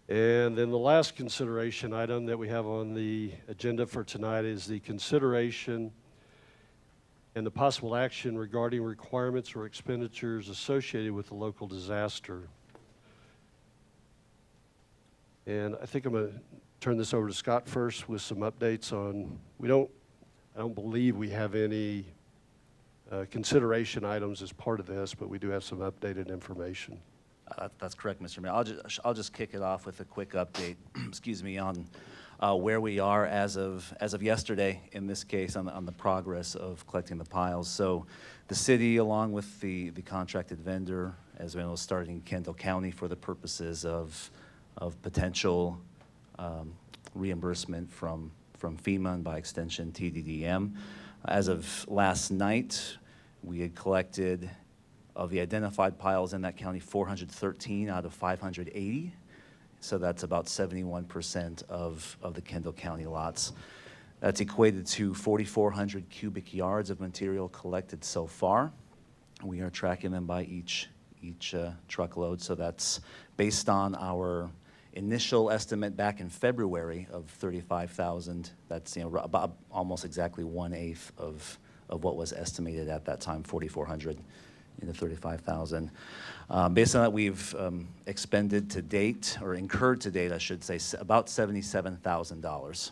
And then the last consideration item that we have on the agenda for tonight is the consideration and the possible action regarding requirements or expenditures associated with the local disaster. And I think I'm going to turn this over to Scott first with some updates on, I don't believe we have any consideration items as part of this, but we do have some updated information. That's correct, Mr. Mayor. I'll just kick it off with a quick update, excuse me, on where we are as of yesterday, in this case, on the progress of collecting the piles. So the city, along with the contracted vendor, as well as starting Kendall County for the purposes of potential reimbursement from FEMA and by extension TDDM. As of last night, we had collected, of the identified piles in that county, 413 out of 580. So that's about 71% of the Kendall County lots. That's equated to 4,400 cubic yards of material collected so far. We are tracking them by each truckload. So that's based on our initial estimate back in February of 35,000. That's about almost exactly 1/8 of what was estimated at that time, 4,400 in the 35,000. Based on that, we've expended to date, or incurred to date, I should say, about $77,000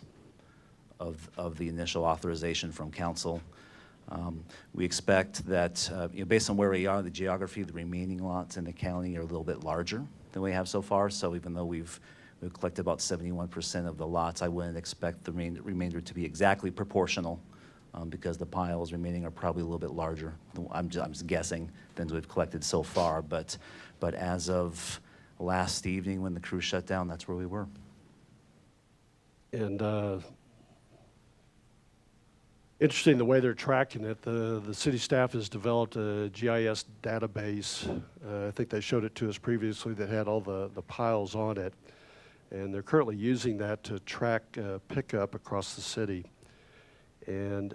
of the initial authorization from council. We expect that, based on where we are, the geography, the remaining lots in the county are a little bit larger than we have so far. So even though we've collected about 71% of the lots, I wouldn't expect the remainder to be exactly proportional, because the piles remaining are probably a little bit larger. I'm just guessing than we've collected so far. But as of last evening when the crew shut down, that's where we were. And interesting the way they're tracking it. The city staff has developed a GIS database. I think they showed it to us previously that had all the piles on it. And they're currently using that to track pickup across the city. And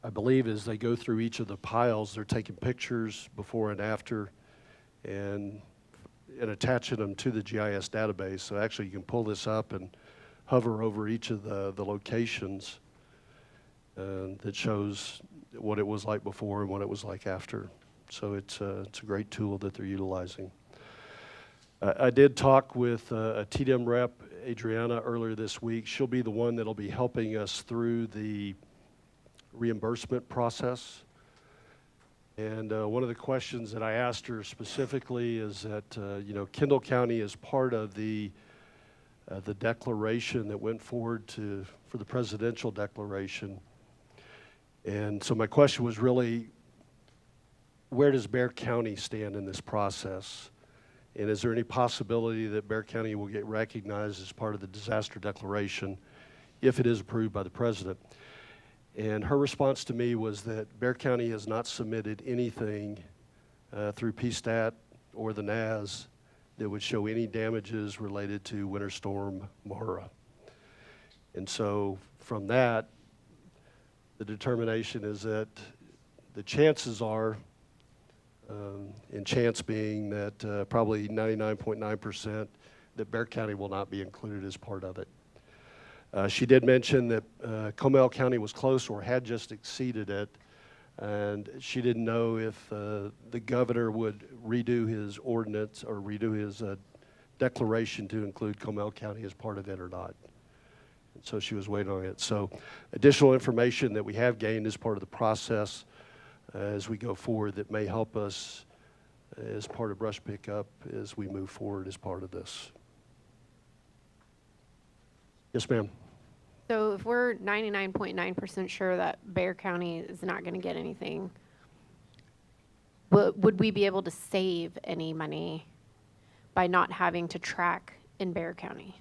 I believe as they go through each of the piles, they're taking pictures before and after and attaching them to the GIS database. So actually you can pull this up and hover over each of the locations that shows what it was like before and what it was like after. So it's a great tool that they're utilizing. I did talk with a TDM rep, Adriana, earlier this week. She'll be the one that'll be helping us through the reimbursement process. And one of the questions that I asked her specifically is that, Kendall County is part of the declaration that went forward for the presidential declaration. And so my question was really, where does Bexar County stand in this process? And is there any possibility that Bexar County will get recognized as part of the disaster declaration if it is approved by the president? And her response to me was that Bexar County has not submitted anything through PSTAT or the NAS that would show any damages related to Winter Storm Mara. And so from that, the determination is that the chances are, and chance being that probably 99.9% that Bexar County will not be included as part of it. She did mention that Comal County was close or had just exceeded it, and she didn't know if the governor would redo his ordinance or redo his declaration to include Comal County as part of it or not. And so she was waiting on it. So additional information that we have gained as part of the process as we go forward that may help us as part of brush pickup as we move forward as part of this. Yes, ma'am. So if we're 99.9% sure that Bexar County is not going to get anything, would we be able to save any money by not having to track in Bexar County?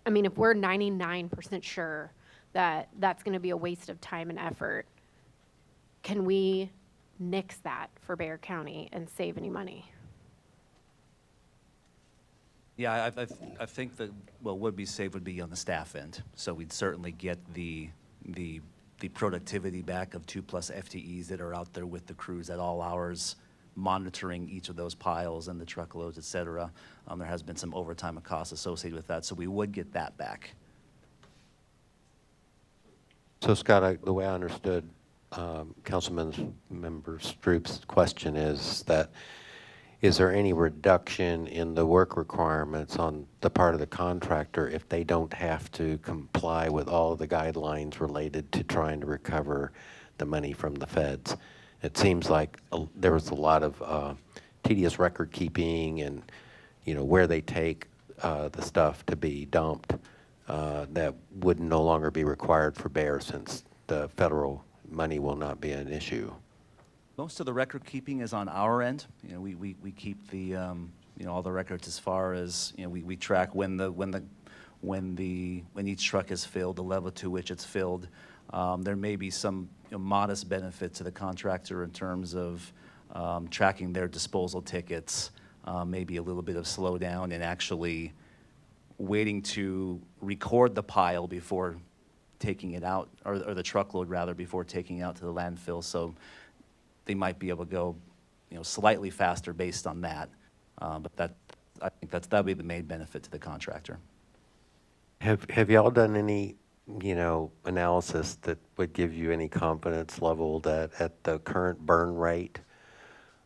I mean, if we're 99% sure that that's going to be a waste of time and effort, can we nix that for Bexar County and save any money? Yeah, I think that what would be saved would be on the staff end. So we'd certainly get the productivity back of 2+ FTEs that are out there with the crews at all hours, monitoring each of those piles and the truckloads, et cetera. There has been some overtime costs associated with that, so we would get that back. So Scott, the way I understood Councilmember Stroop's question is that, is there any reduction in the work requirements on the part of the contractor if they don't have to comply with all of the guidelines related to trying to recover the money from the feds? It seems like there was a lot of tedious record keeping and, where they take the stuff to be dumped that would no longer be required for Bexar since the federal money will not be an issue. Most of the record keeping is on our end. We keep the all the records as far as we track when each truck is filled, the level to which it's filled. There may be some modest benefit to the contractor in terms of tracking their disposal tickets. Maybe a little bit of slowdown in actually waiting to record the pile before taking it out, or the truckload rather, before taking it out to the landfill. So they might be able to go, slightly faster based on that. But I think that would be the main benefit to the contractor. Have y'all done any analysis that would give you any confidence level that at the current burn rate,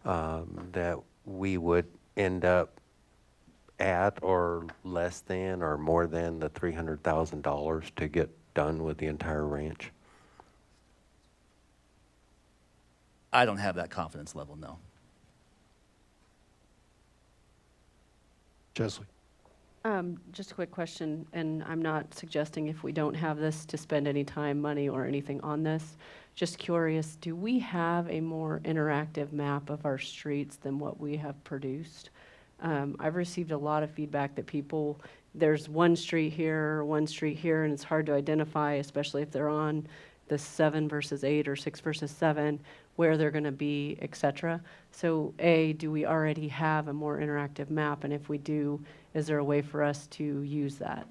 that we would end up at or less than or more than the $300,000 to get done with the entire ranch? I don't have that confidence level, no. Chesley? Just a quick question, and I'm not suggesting if we don't have this to spend any time, money, or anything on this. Just curious, do we have a more interactive map of our streets than what we have produced? I've received a lot of feedback that there's one street here, and it's hard to identify, especially if they're on the 7 versus 8 or 6 versus 7, where they're going to be, et cetera. So A, do we already have a more interactive map? And if we do, is there a way for us to use that?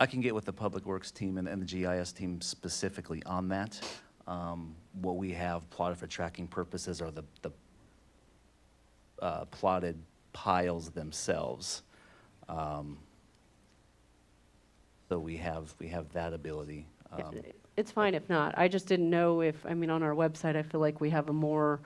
I can get with the Public Works team and the GIS team specifically on that. What we have plotted for tracking purposes are the plotted piles themselves. So we have that ability. It's fine if not. I just didn't know on our website, I feel like we have a more,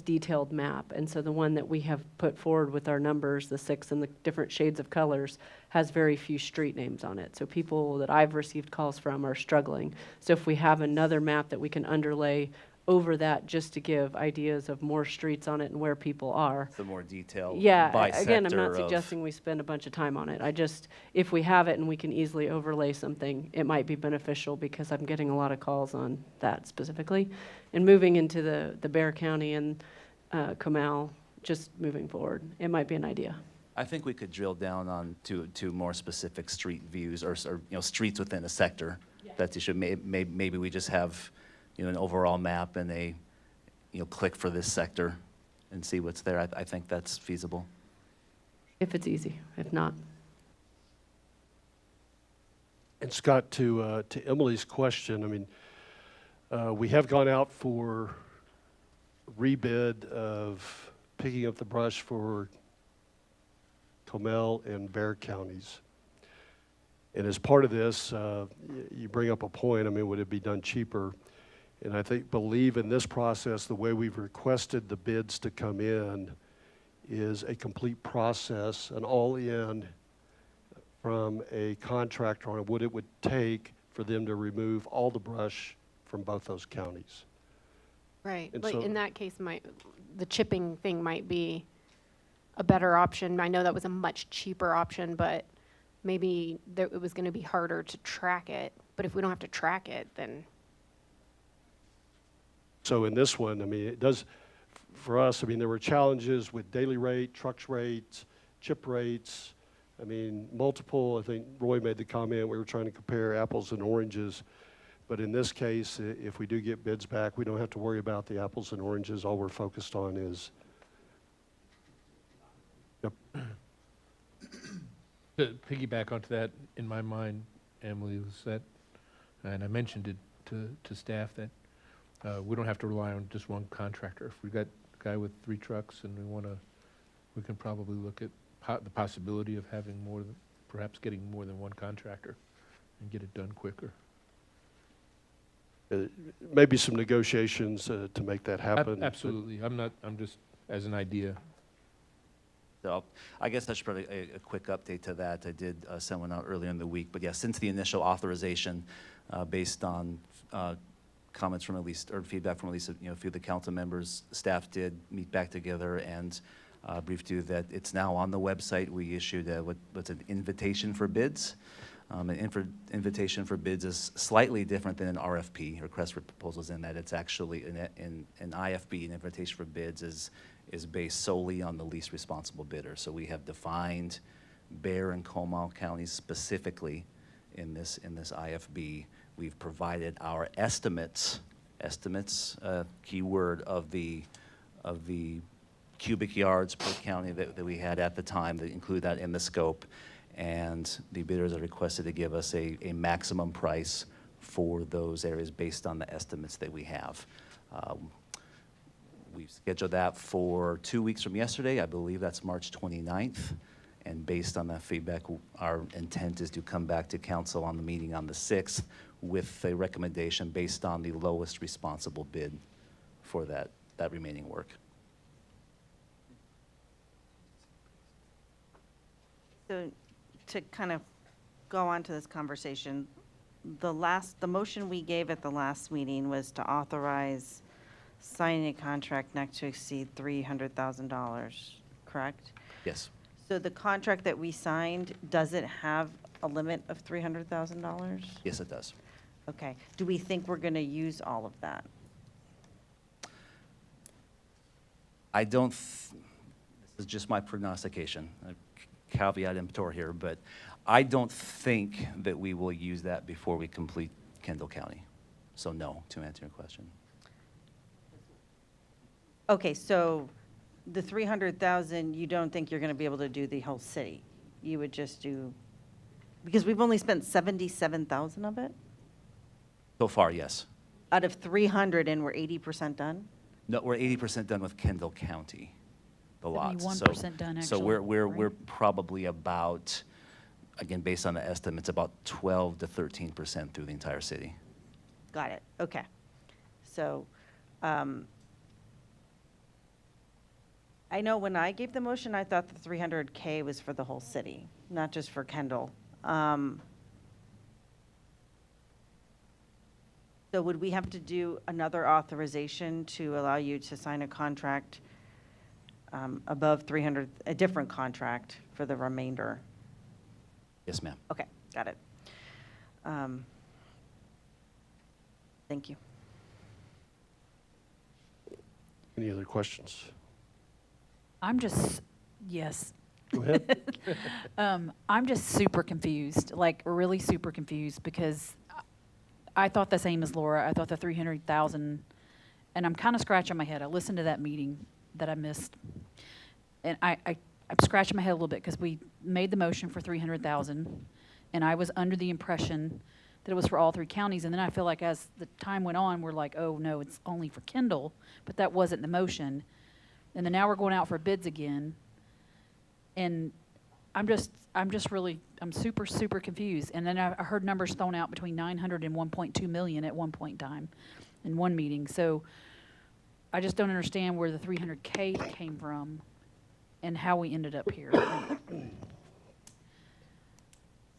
detailed map. And so the one that we have put forward with our numbers, the 6 and the different shades of colors, has very few street names on it. So people that I've received calls from are struggling. So if we have another map that we can underlay over that just to give ideas of more streets on it and where people are. The more detailed Yeah, by again, I'm sector not of- suggesting we spend a bunch of time on it. If we have it and we can easily overlay something, it might be beneficial because I'm getting a lot of calls on that specifically. And moving into the Bexar County and Comal, just moving forward, it might be an idea. I think we could drill down on to more specific street views or streets within a sector. That you should, maybe we just have, an overall map and a, click for this sector and see what's there. I think that's feasible. If it's easy, if not. And Scott, to Emily's question, we have gone out for rebid of picking up the brush for Comal and Bexar counties. And as part of this, you bring up a point, would it be done cheaper? And I believe in this process, the way we've requested the bids to come in is a complete process, an all-in from a contractor on what it would take for them to remove all the brush from both those counties. Right, And like so- in that case, the chipping thing might be a better option. I know that was a much cheaper option, but maybe it was gonna be harder to track it. But if we don't have to track it, then, So in this one, it does, for us, there were challenges with daily rate, trucks rates, chip rates. Multiple, I think Roy made the comment, we were trying to compare apples and oranges. But in this case, if we do get bids back, we don't have to worry about the apples and oranges. All we're focused on is, yep. To piggyback onto that, in my mind, Emily, was that, and I mentioned it to staff, that we don't have to rely on just one contractor. If we've got a guy with 3 trucks and we can probably look at the possibility of having perhaps getting more than one contractor and get it done quicker. Maybe some negotiations to make that happen. Absolutely. I'm just, as an idea. So I guess that's probably a quick update to that. I did send one out earlier in the week. But yeah, since the initial authorization, based on comments from at least, or feedback from at least a few of the council members, staff did meet back together and briefed you that it's now on the website. We issued what's an invitation for bids. An invitation for bids is slightly different than an RFP, request for proposals, in that it's actually an IFB, an invitation for bids, is based solely on the least responsible bidder. So we have defined Bexar and Comal counties specifically in this IFB. We've provided our estimates, keyword of the cubic yards per county that we had at the time, that include that in the scope. And the bidders are requested to give us a maximum price for those areas based on the estimates that we have. We've scheduled that for 2 weeks from yesterday. I believe that's March 29th. And based on that feedback, our intent is to come back to council on the meeting on the 6th with a recommendation based on the lowest responsible bid for that remaining work. So to kind of go on to this conversation, the motion we gave at the last meeting was to authorize signing a contract not to exceed $300,000, correct? Yes. So the contract that we signed, does it have a limit of $300,000? Yes, it does. Okay. Do we think we're going to use all of that? I don't, this is just my prognostication, a caveat emptor here, but I don't think that we will use that before we complete Kendall County. So no, to answer your question. Okay, so the 300,000, you don't think you're going to be able to do the whole city? You would just do, because we've only spent 77,000 of it? So far, yes. Out of 300 and we're 80% done? No, we're 80% done with Kendall County, the lots. So- 71% done, So actually, we're right? probably about, again, based on the estimates, about 12 to 13% through the entire city. Got it, okay. So, I know when I gave the motion, I thought the 300K was for the whole city, not just for Kendall. So would we have to do another authorization to allow you to sign a contract above 300, a different contract for the remainder? Yes, ma'am. Okay, got it. Thank you. Any other questions? I'm just, yes. Go ahead. I'm just super confused, like really super confused, because I thought the same as Laura. I thought the 300,000, and I'm kind of scratching my head. I listened to that meeting that I missed, and I'm scratching my head a little bit because we made the motion for 300,000, and I was under the impression that it was for all three counties, and then I feel like as the time went on, we're like, oh no, it's only for Kendall, but that wasn't the motion, and then now we're going out for bids again, and I'm super, super confused. And then I heard numbers thrown out between 900 and 1.2 million at one point in time in one meeting. So I just don't understand where the 300K came from and how we ended up here.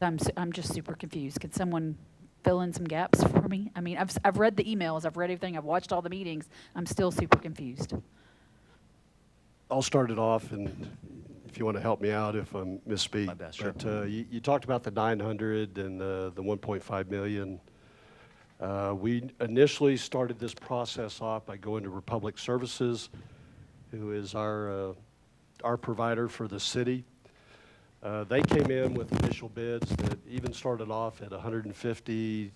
I'm just super confused. Could someone fill in some gaps for me? I mean, I've read the emails, I've read everything, I've watched all the meetings. I'm still super confused. I'll start it off, and if you want to help me out if I'm misspeak. My bad, sure. But you talked about the 900 and the 1.5 million. We initially started this process off by going to Republic Services, who is our provider for the city. They came in with initial bids that even started off at 150,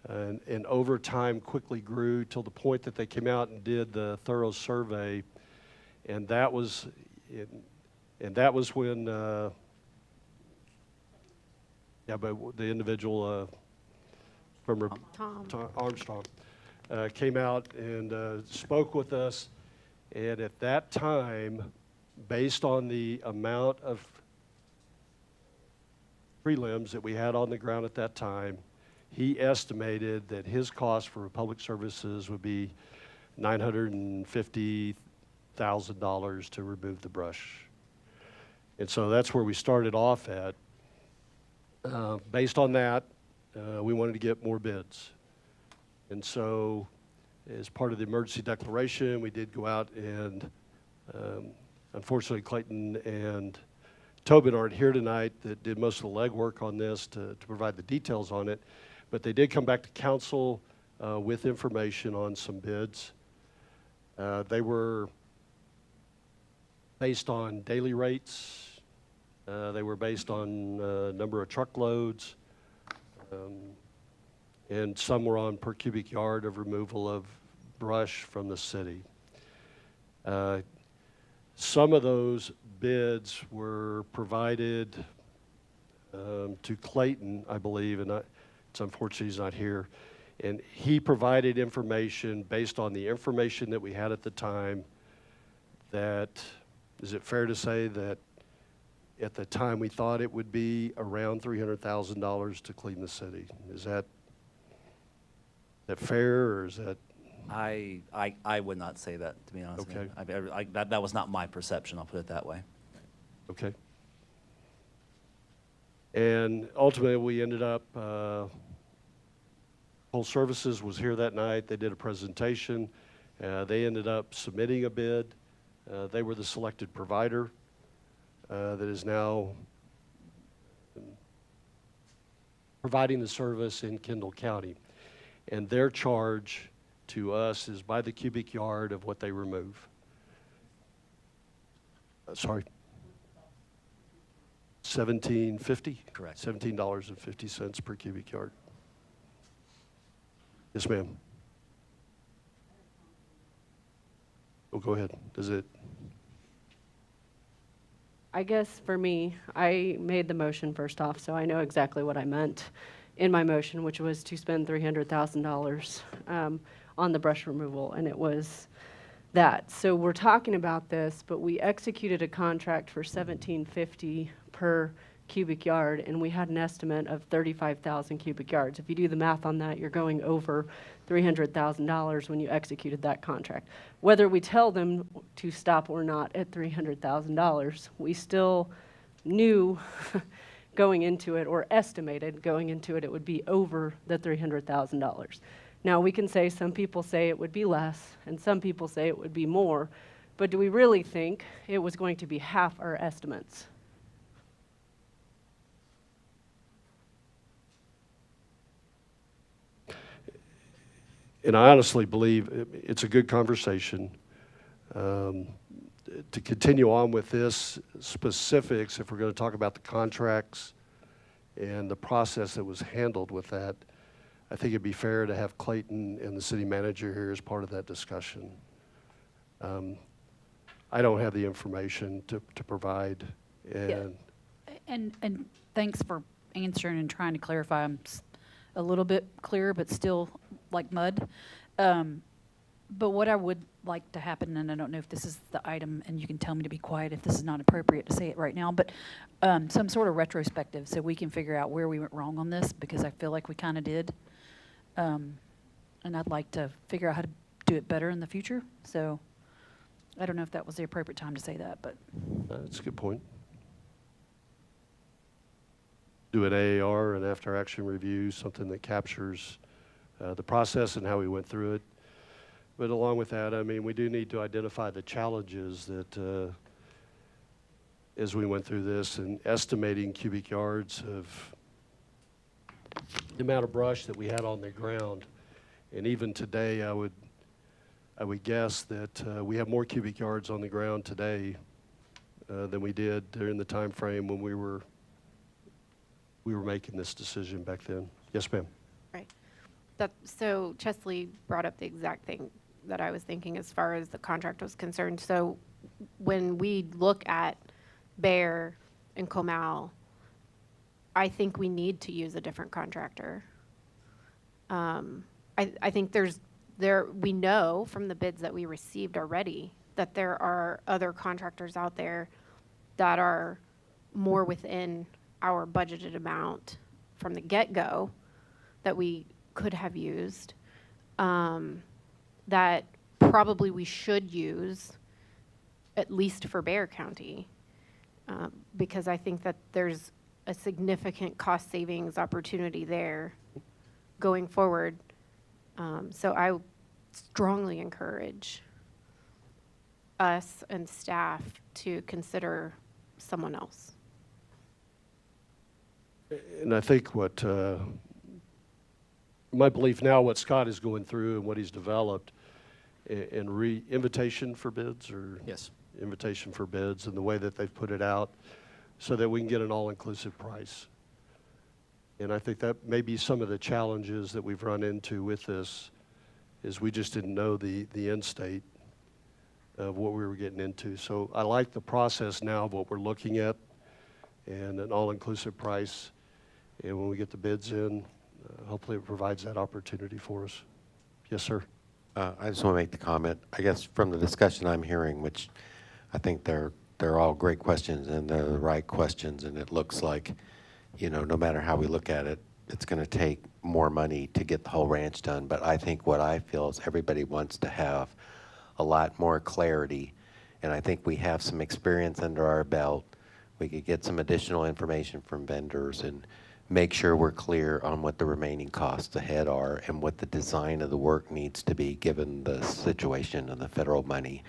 and over time quickly grew till the point that they came out and did the thorough survey, and that was when but the individual from Armstrong came out and spoke with us, and at that time, based on the amount of prelims that we had on the ground at that time, he estimated that his cost for Republic Services would be $950,000 to remove the brush. And so that's where we started off at. Based on that, we wanted to get more bids. And so as part of the emergency declaration, we did go out and unfortunately Clayton and Tobin aren't here tonight that did most of the legwork on this to provide the details on it, but they did come back to council with information on some bids. They were based on daily rates. They were based on number of truckloads, and some were on per cubic yard of removal of brush from the city. Some of those bids were provided to Clayton, I believe, and it's unfortunate he's not here. And he provided information based on the information that we had at the time that, is it fair to say that At the time, we thought it would be around $300,000 to clean the city. Is that fair, or is that? I would not say that, to be honest with you. Okay. That was not my perception, I'll put it that way. Okay. And ultimately, we ended up, Whole Services was here that night. They did a presentation. They ended up submitting a bid. They were the selected provider that is now providing the service in Kendall County. And their charge to us is by the cubic yard of what they remove. Sorry. $17.50? Correct. $17.50 per cubic yard. Yes, ma'am. Oh, go ahead. Does it? I guess for me, I made the motion first off, so I know exactly what I meant in my motion, which was to spend $300,000 on the brush removal, and it was that. So we're talking about this, but we executed a contract for $17.50 per cubic yard, and we had an estimate of 35,000 cubic yards. If you do the math on that, you're going over $300,000 when you executed that contract. Whether we tell them to stop or not at $300,000, we still knew going into it, or estimated going into it, it would be over the $300,000. Now, we can say, some people say it would be less, and some people say it would be more, but do we really think it was going to be half our estimates? And I honestly believe it's a good conversation. To continue on with this specifics, if we're going to talk about the contracts and the process that was handled with that, I think it'd be fair to have Clayton and the city manager here as part of that discussion. I don't have the information to provide, and And thanks for answering and trying to clarify. I'm a little bit clearer, but still like mud. But what I would like to happen, and I don't know if this is the item, and you can tell me to be quiet if this is not appropriate to say it right now, but some sort of retrospective so we can figure out where we went wrong on this, because I feel like we kind of did. And I'd like to figure out how to do it better in the future. So I don't know if that was the appropriate time to say that, but. that's a good point. Do an AAR, an after-action review, something that captures the process and how we went through it. But along with that, I mean, we do need to identify the challenges that, as we went through this, and estimating cubic yards of the amount of brush that we had on the ground. And even today, I would guess that we have more cubic yards on the ground today than we did during the time frame when we were making this decision back then. Yes, ma'am. Right. So Chesley brought up the exact thing that I was thinking as far as the contract was concerned. So when we look at Bear and Comal, I think we need to use a different contractor. I think we know from the bids that we received already that there are other contractors out there that are more within our budgeted amount from the get-go that we could have used, that probably we should use, at least for Bear County, because I think that there's a significant cost savings opportunity there going forward. So I strongly encourage us and staff to consider someone else. And I think what my belief now, what Scott is going through and what he's developed, and invitation for bids, or Yes. invitation for bids, and the way that they've put it out, so that we can get an all-inclusive price. And I think that may be some of the challenges that we've run into with this, is we just didn't know the end state of what we were getting into. So I like the process now of what we're looking at, and an all-inclusive price. And when we get the bids in, hopefully it provides that opportunity for us. Yes, sir. I just want to make the comment, I guess from the discussion I'm hearing, which I think there they're all great questions, and they're the right questions, and it looks like, no matter how we look at it, it's going to take more money to get the whole ranch done. But I think what I feel is everybody wants to have a lot more clarity, and I think we have some experience under our belt. We could get some additional information from vendors and make sure we're clear on what the remaining costs ahead are and what the design of the work needs to be given the situation and the federal money.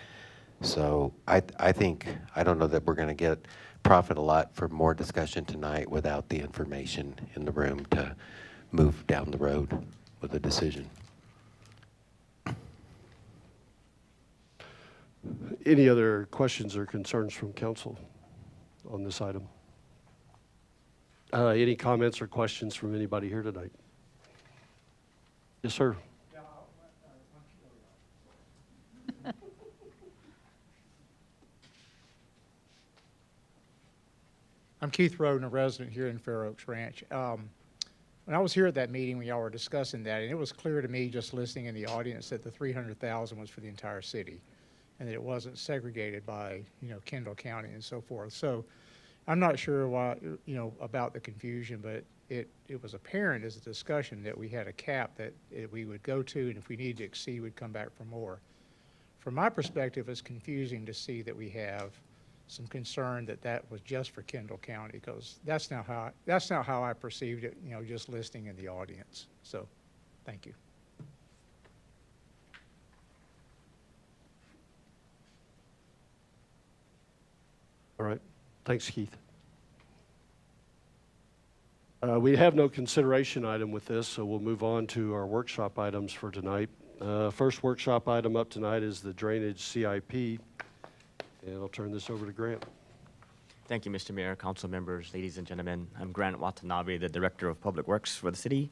So I don't know that we're going to profit a lot from more discussion tonight without the information in the room to move down the road with a decision. Any other questions or concerns from council on this item? Any comments or questions from anybody here tonight? Yes, sir. I'm Keith Roden, a resident here in Fair Oaks Ranch. When I was here at that meeting when y'all were discussing that, and it was clear to me just listening in the audience that the $300,000 was for the entire city, and that it wasn't segregated by, Kendall County and so forth. So I'm not sure why, about the confusion, but it was apparent as a discussion that we had a cap that we would go to, and if we needed to exceed, we'd come back for more. From my perspective, it's confusing to see that we have some concern that was just for Kendall County, because that's not how I perceived it, just listening in the audience. So, thank you. All right. Thanks, Keith. We have no consideration item with this, so we'll move on to our workshop items for tonight. First workshop item up tonight is the drainage CIP, and I'll turn this over to Grant. Thank you, Mr. Mayor, council members, ladies and gentlemen. I'm Grant Watanabe, the Director of Public Works for the city.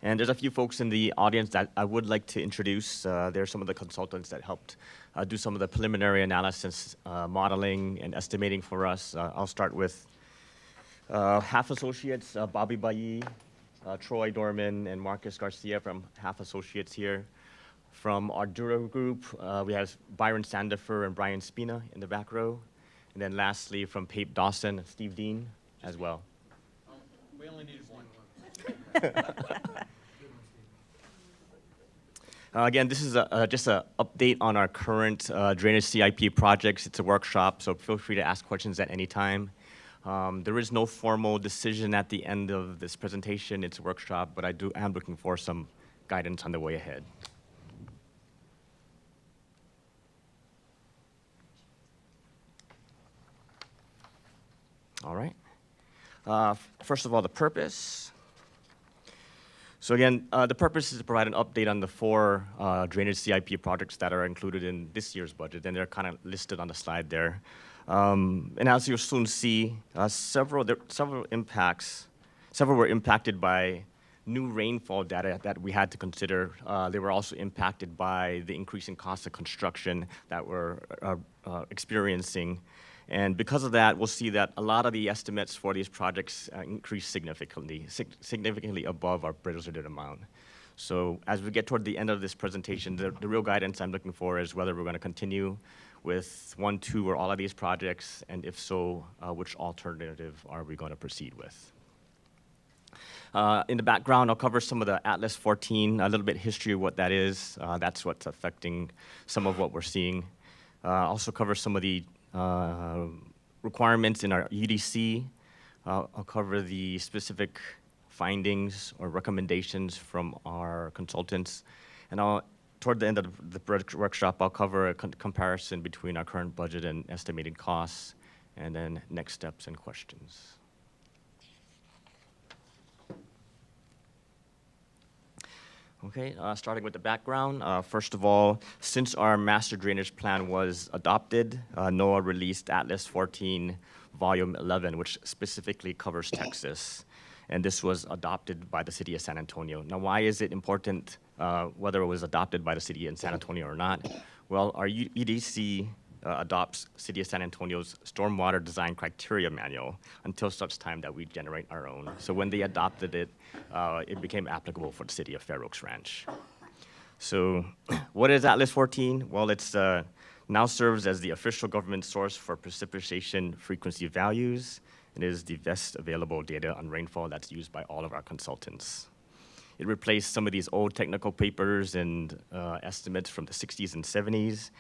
And there's a few folks in the audience that I would like to introduce. They're some of the consultants that helped do some of the preliminary analysis, modeling, and estimating for us. I'll start with Half Associates, Bobby Bailly, Troy Dorman, and Marcus Garcia from Half Associates here. From our Dura group, we have Byron Sandifer and Brian Spina in the back row. And then lastly, from Pape Dawson, Steve Dean as well. We only needed one. Again, this is just an update on our current drainage CIP projects. It's a workshop, so feel free to ask questions at any time. There is no formal decision at the end of this presentation. It's a workshop, but I am looking for some guidance on the way ahead. All right. First of all, the purpose. So again, the purpose is to provide an update on the 4 drainage CIP projects that are included in this year's budget, and they're kind of listed on the slide there. And as you'll soon see, several were impacted by new rainfall data that we had to consider. They were also impacted by the increasing cost of construction that we're experiencing. And because of that, we'll see that a lot of the estimates for these projects increase significantly above our budgeted amount. So as we get toward the end of this presentation, the real guidance I'm looking for is whether we're going to continue with 1, 2, or all of these projects, and if so, which alternative are we going to proceed with. In the background, I'll cover some of the Atlas 14, a little bit history of what that is. That's what's affecting some of what we're seeing. Also cover some of the requirements in our UDC. I'll cover the specific findings or recommendations from our consultants. And toward the end of the workshop, I'll cover a comparison between our current budget and estimated costs, and then next steps and questions. Okay, starting with the background. First of all, since our master drainage plan was adopted, NOAA released Atlas 14 Volume 11, which specifically covers Texas. And this was adopted by the city of San Antonio. Now, why is it important whether it was adopted by the city of San Antonio or not? Well, our EDC adopts City of San Antonio's Stormwater Design Criteria Manual until such time that we generate our own. So when they adopted it, it became applicable for the city of Fair Oaks Ranch. So what is Atlas 14? Well, it's now serves as the official government source for precipitation frequency values and is the best available data on rainfall that's used by all of our consultants. It replaced some of these old technical papers and estimates from the 60s and 70s,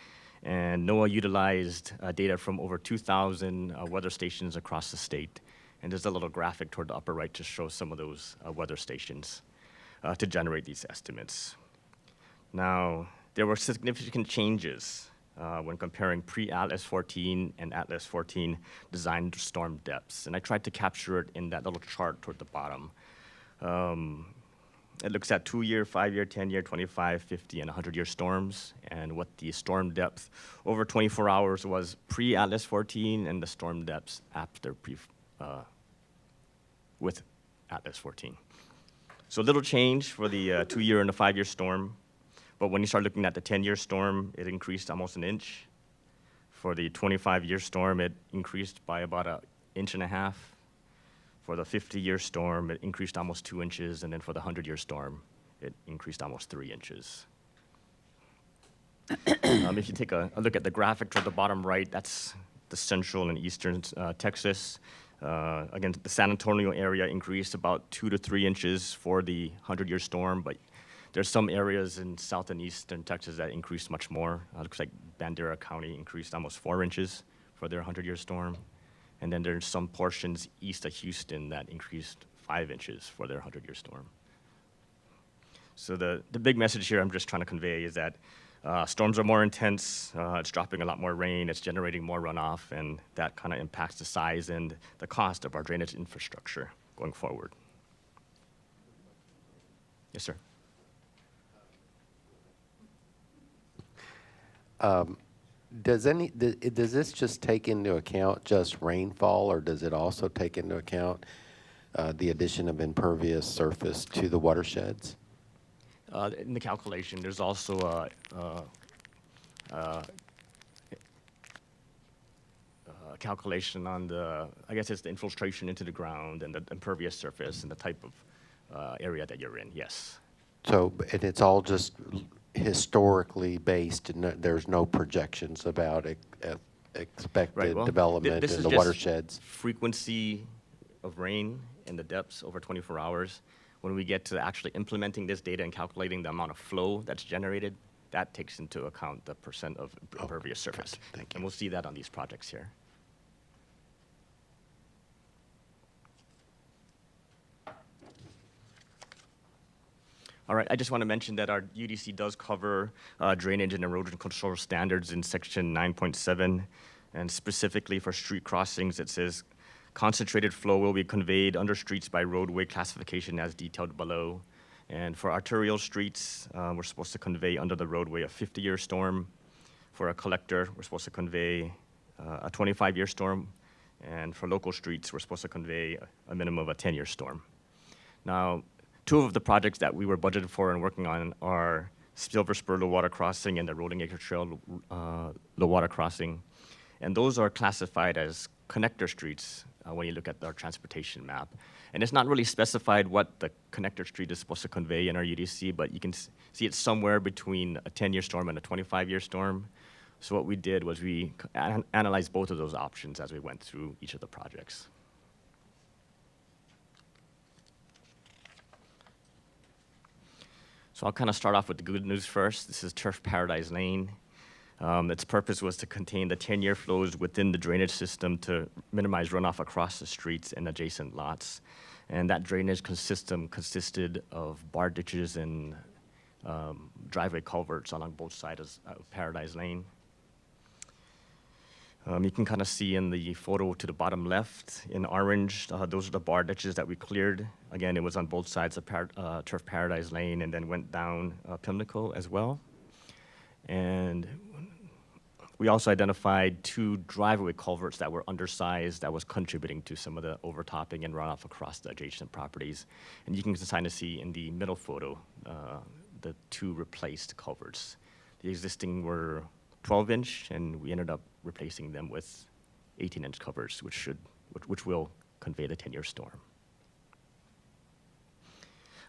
and NOAA utilized data from over 2,000 weather stations across the state. And there's a little graphic toward the upper right to show some of those weather stations to generate these estimates. Now, there were significant changes when comparing pre-Atlas 14 and Atlas 14 designed storm depths. And I tried to capture it in that little chart toward the bottom. It looks at 2-year, 5-year, 10-year, 25, 50, and 100-year storms, and what the storm depth over 24 hours was pre-Atlas 14 and the storm depths after with Atlas 14. So a little change for the 2-year and the 5-year storm. But when you start looking at the 10-year storm, it increased almost an inch. For the 25-year storm, it increased by about 1.5 inches. For the 50-year storm, it increased almost 2 inches. And then for the 100-year storm, it increased almost 3 inches. If you take a look at the graphic toward the bottom right, that's the central and eastern Texas. Again, the San Antonio area increased about 2 to 3 inches for the 100-year storm, but there's some areas in south and eastern Texas that increased much more. Looks like Bandera County increased almost 4 inches for their 100-year storm. And then there's some portions east of Houston that increased 5 inches for their 100-year storm. So the big message here I'm just trying to convey is that storms are more intense, it's dropping a lot more rain, it's generating more runoff, and that kind of impacts the size and the cost of our drainage infrastructure going forward. Yes, sir. Does this just take into account just rainfall, or does it also take into account the addition of impervious surface to the watersheds? In the calculation, there's also a calculation on the, I guess it's the infiltration into the ground and the impervious surface and the type of area that you're in, yes. So, and it's all just historically based, and there's no projections about expected development this in is the just watersheds? Frequency of rain and the depths over 24 hours. When we get to actually implementing this data and calculating the amount of flow that's generated, that takes into account the percent of impervious surface. Gotcha. Thank you. And we'll see that on these projects here. All right, I just want to mention that our UDC does cover drainage and erosion control standards in section 9.7, and specifically for street crossings, it says concentrated flow will be conveyed under streets by roadway classification as detailed below. And for arterial streets, we're supposed to convey under the roadway a 50-year storm. For a collector, we're supposed to convey a 25-year storm. And for local streets, we're supposed to convey a minimum of a 10-year storm. Now, two of the projects that we were budgeted for and working on are Silver Spur Low Water Crossing and the Rolling Acre Trail Low Water Crossing. And those are classified as connector streets when you look at our transportation map. And it's not really specified what the connector street is supposed to convey in our UDC, but you can see it's somewhere between a 10-year storm and a 25-year storm. So what we did was we analyzed both of those options as we went through each of the projects. So I'll kind of start off with the good news first. This is Turf Paradise Lane. Its purpose was to contain the 10-year flows within the drainage system to minimize runoff across the streets and adjacent lots. And that drainage system consisted of bar ditches and driveway culverts along both sides of Paradise Lane. You can kind of see in the photo to the bottom left in orange, those are the bar ditches that we cleared. Again, it was on both sides of Turf Paradise Lane and then went down Pimlico as well. And we also identified 2 driveway culverts that were undersized that was contributing to some of the overtopping and runoff across the adjacent properties. And you can kind of see in the middle photo the 2 replaced culverts. The existing were 12-inch, and we ended up replacing them with 18-inch covers, which will convey the 10-year storm.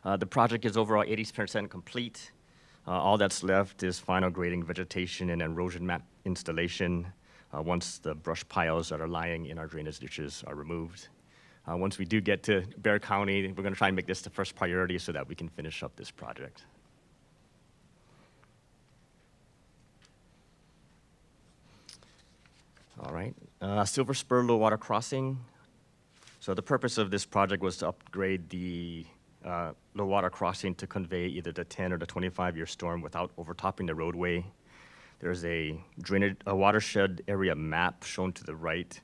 The project is overall 80% complete. All that's left is final grading, vegetation, and erosion mat installation once the brush piles that are lying in our drainage ditches are removed. Once we do get to Bexar County, we're going to try and make this the first priority so that we can finish up this project. All right, Silver Spur Low Water Crossing. So the purpose of this project was to upgrade the low water crossing to convey either the 10 or the 25-year storm without overtopping the roadway. There's a watershed area map shown to the right,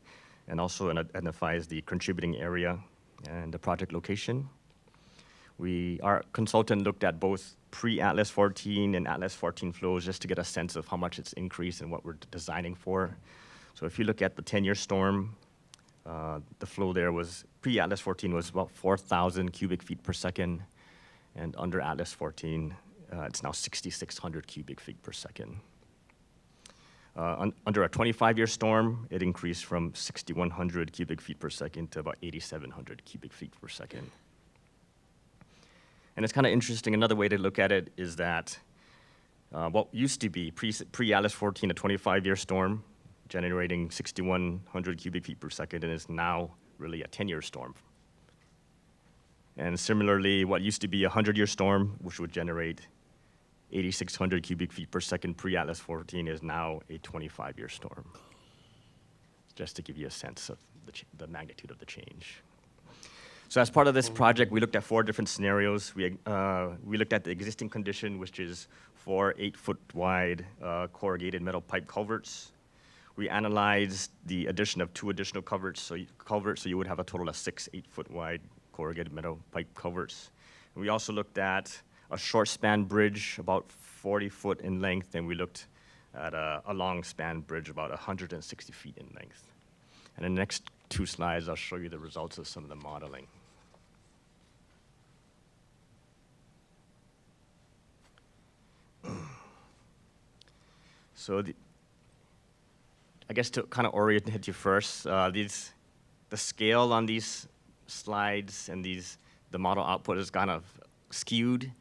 and also identifies the contributing area and the project location. Our consultant looked at both pre-Atlas 14 and Atlas 14 flows just to get a sense of how much it's increased and what we're designing for. So if you look at the 10-year storm, the flow there was, pre-Atlas 14 was about 4,000 cubic feet per second, and under Atlas 14, it's now 6,600 cubic feet per second. Under a 25-year storm, it increased from 6,100 cubic feet per second to about 8,700 cubic feet per second. And it's kind of interesting, another way to look at it is that what used to be pre-Atlas 14, a 25-year storm, generating 6,100 cubic feet per second, and is now really a 10-year storm. And similarly, what used to be a 100-year storm, which would generate 8,600 cubic feet per second pre-Atlas 14, is now a 25-year storm. Just to give you a sense of the magnitude of the change. So as part of this project, we looked at 4 different scenarios. We looked at the existing condition, which is 4 8-foot wide corrugated metal pipe culverts. We analyzed the addition of 2 additional culverts, so you would have a total of 6 8-foot wide corrugated metal pipe culverts. And we also looked at a short span bridge, about 40 foot in length, and we looked at a long span bridge, about 160 feet in length. And in the next 2 slides, I'll show you the results of some of the modeling. So I guess to kind of orient you first, the scale on these slides and the model output is kind of skewed.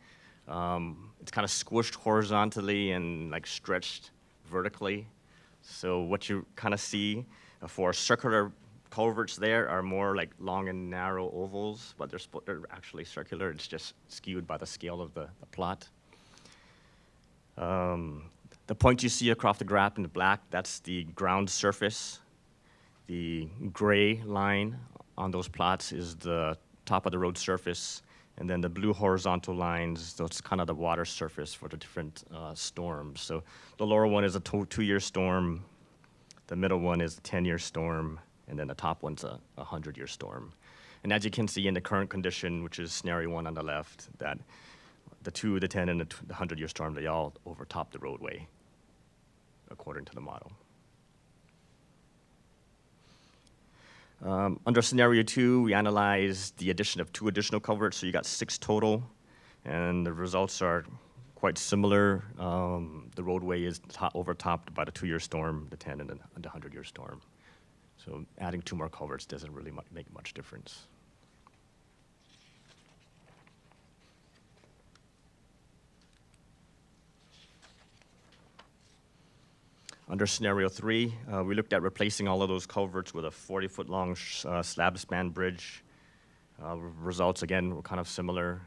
It's kind of squished horizontally and like stretched vertically. So what you kind of see for circular culverts there are more like long and narrow ovals, but they're actually circular. It's just skewed by the scale of the plot. The point you see across the graph in the black, that's the ground surface. The gray line on those plots is the top of the road surface, and then the blue horizontal lines, that's kind of the water surface for the different storms. So the lower one is a 2-year storm, the middle one is a 10-year storm, and then the top one's a 100-year storm. And as you can see in the current condition, which is scenario 1 on the left, that the 2, the 10, and the 100-year storm, they all overtop the roadway, according to the model. Under scenario 2, we analyzed the addition of 2 additional culverts, so you got 6 total, and the results are quite similar. The roadway is overtopped by the 2-year storm, the 10, and the 100-year storm. So adding 2 more culverts doesn't really make much difference. Under scenario 3, we looked at replacing all of those culverts with a 40-foot long slab span bridge. Results, again, were kind of similar.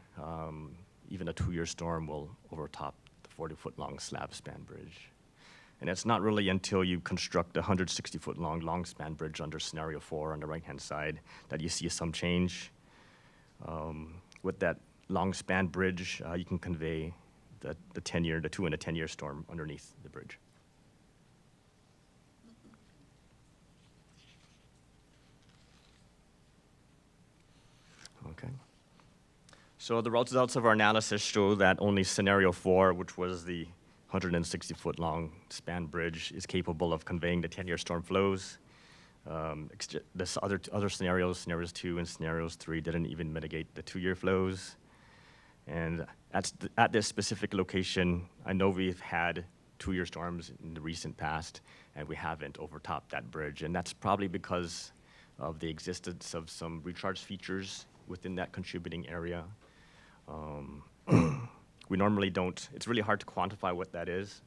Even a 2-year storm will overtop the 40-foot long slab span bridge. And it's not really until you construct a 160-foot long span bridge under scenario 4 on the right-hand side that you see some change. With that long span bridge, you can convey the 10-year, the 2 and the 10-year storm underneath the bridge. Okay. So the results of our analysis show that only scenario 4, which was the 160-foot long span bridge, is capable of conveying the 10-year storm flows. This other scenarios 2 and scenarios 3 didn't even mitigate the 2-year flows. And at this specific location, I know we've had 2-year storms in the recent past, and we haven't overtopped that bridge. And that's probably because of the existence of some recharge features within that contributing area. We normally don't, it's really hard to quantify what that is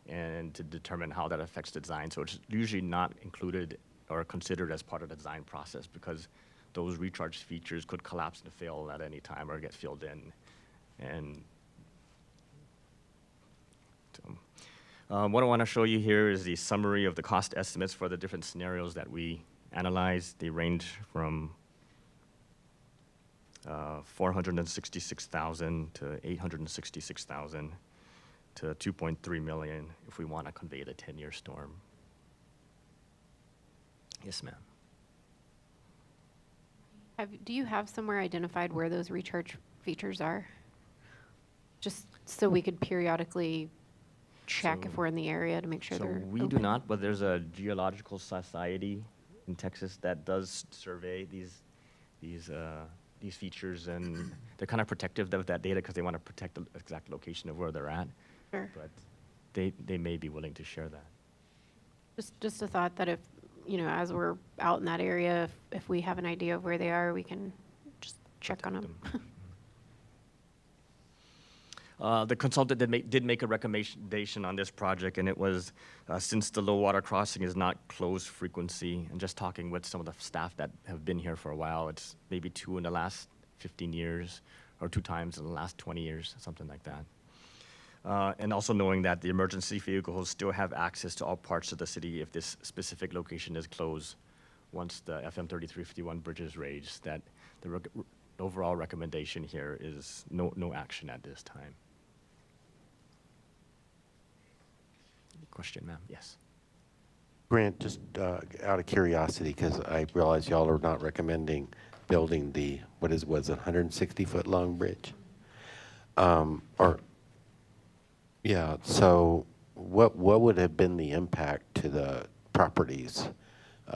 and to determine how that affects the design. So it's usually not included or considered as part of the design process because those recharge features could collapse and fail at any time or get filled in. And what I want to show you here is the summary of the cost estimates for the different scenarios that we analyzed. They range from $466,000 to $866,000 to $2.3 million if we want to convey the 10-year storm. Yes, ma'am. Do you have somewhere identified where those recharge features are? Just so we could periodically check if So- we're in the area to make sure So they're we do open? not, but there's a geological society in Texas that does survey these features, and they're kind of protective of that data because they want to protect the exact location of where they're at. Sure. But they may be willing to share that. Just a thought that if, as we're out in that area, if we have an idea of where they are, we can just check on them. The consultant did make a recommendation on this project, and it was since the low water crossing is not closed frequency, and just talking with some of the staff that have been here for a while, it's maybe 2 in the last 15 years or 2 times in the last 20 years, something like that. And also knowing that the emergency vehicles still have access to all parts of the city if this specific location is closed once the FM 3351 bridge is raised, that the overall recommendation here is no action at this time. Question, ma'am? Yes. Grant, just out of curiosity, because I realize y'all are not recommending building the, was it 160-foot long bridge? Yeah, so what would have been the impact to the properties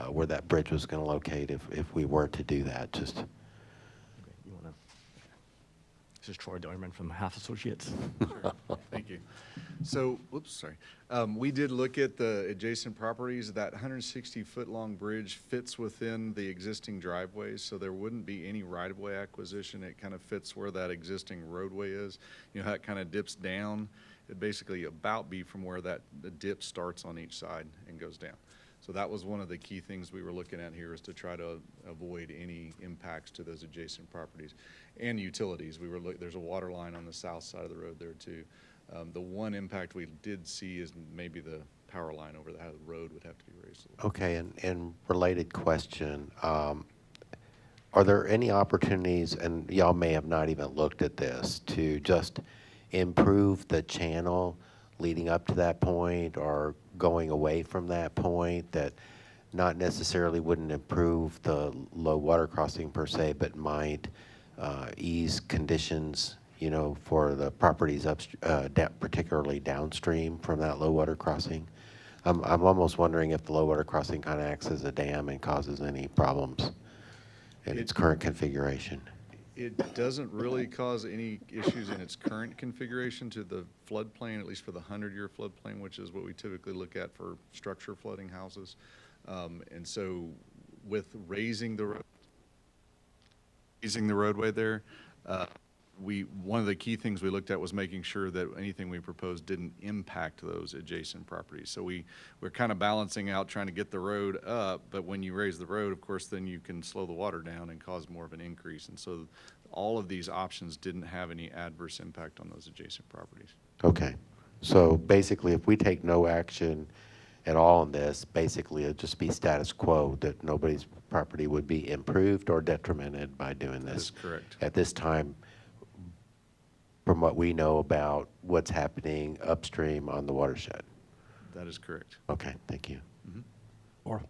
where that bridge was going to locate if we were to do that? Just You wanna? This is Troy Dorman from Half Associates. Thank you. So, we did look at the adjacent properties. That 160-foot-long bridge fits within the existing driveways, so there wouldn't be any right-of-way acquisition. It kind of fits where that existing roadway is. You know how it kind of dips down? It'd basically about be from where the dip starts on each side and goes down. So that was one of the key things we were looking at here, is to try to avoid any impacts to those adjacent properties and utilities. There's a water line on the south side of the road there too. The one impact we did see is maybe the power line over the road would have to be raised a little. okay, and related question, are there any opportunities, and y'all may have not even looked at this, to just improve the channel leading up to that point or going away from that point that not necessarily wouldn't improve the low water crossing per se, but might ease conditions, for the properties particularly downstream from that low water crossing? I'm almost wondering if the low water crossing kind of acts as a dam and causes any problems in its current configuration. It doesn't really cause any issues in its current configuration to the floodplain, at least for the 100-year floodplain, which is what we typically look at for structure flooding houses. And so with raising the roadway there, one of the key things we looked at was making sure that anything we proposed didn't impact those adjacent properties. So we're kind of balancing out trying to get the road up, but when you raise the road, of course, then you can slow the water down and cause more of an increase. And so all of these options didn't have any adverse impact on those adjacent properties. Okay, so basically if we take no action at all on this, basically it'd just be status quo, that nobody's property would be improved or detrimented by doing this. That is correct. At this time, from what we know about what's happening upstream on the watershed. That is correct. Okay, thank you. Or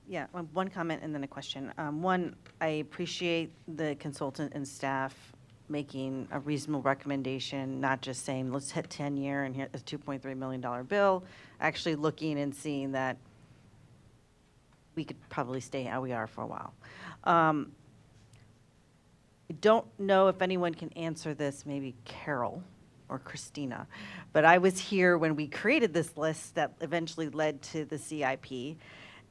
Yeah, one comment and then a question. One, I appreciate the consultant and staff making a reasonable recommendation, not just saying, let's hit 10-year and here's a $2.3 million bill, actually looking and seeing that we could probably stay how we are for a while. I don't know if anyone can answer this, maybe Carol or Christina, but I was here when we created this list that eventually led to the CIP,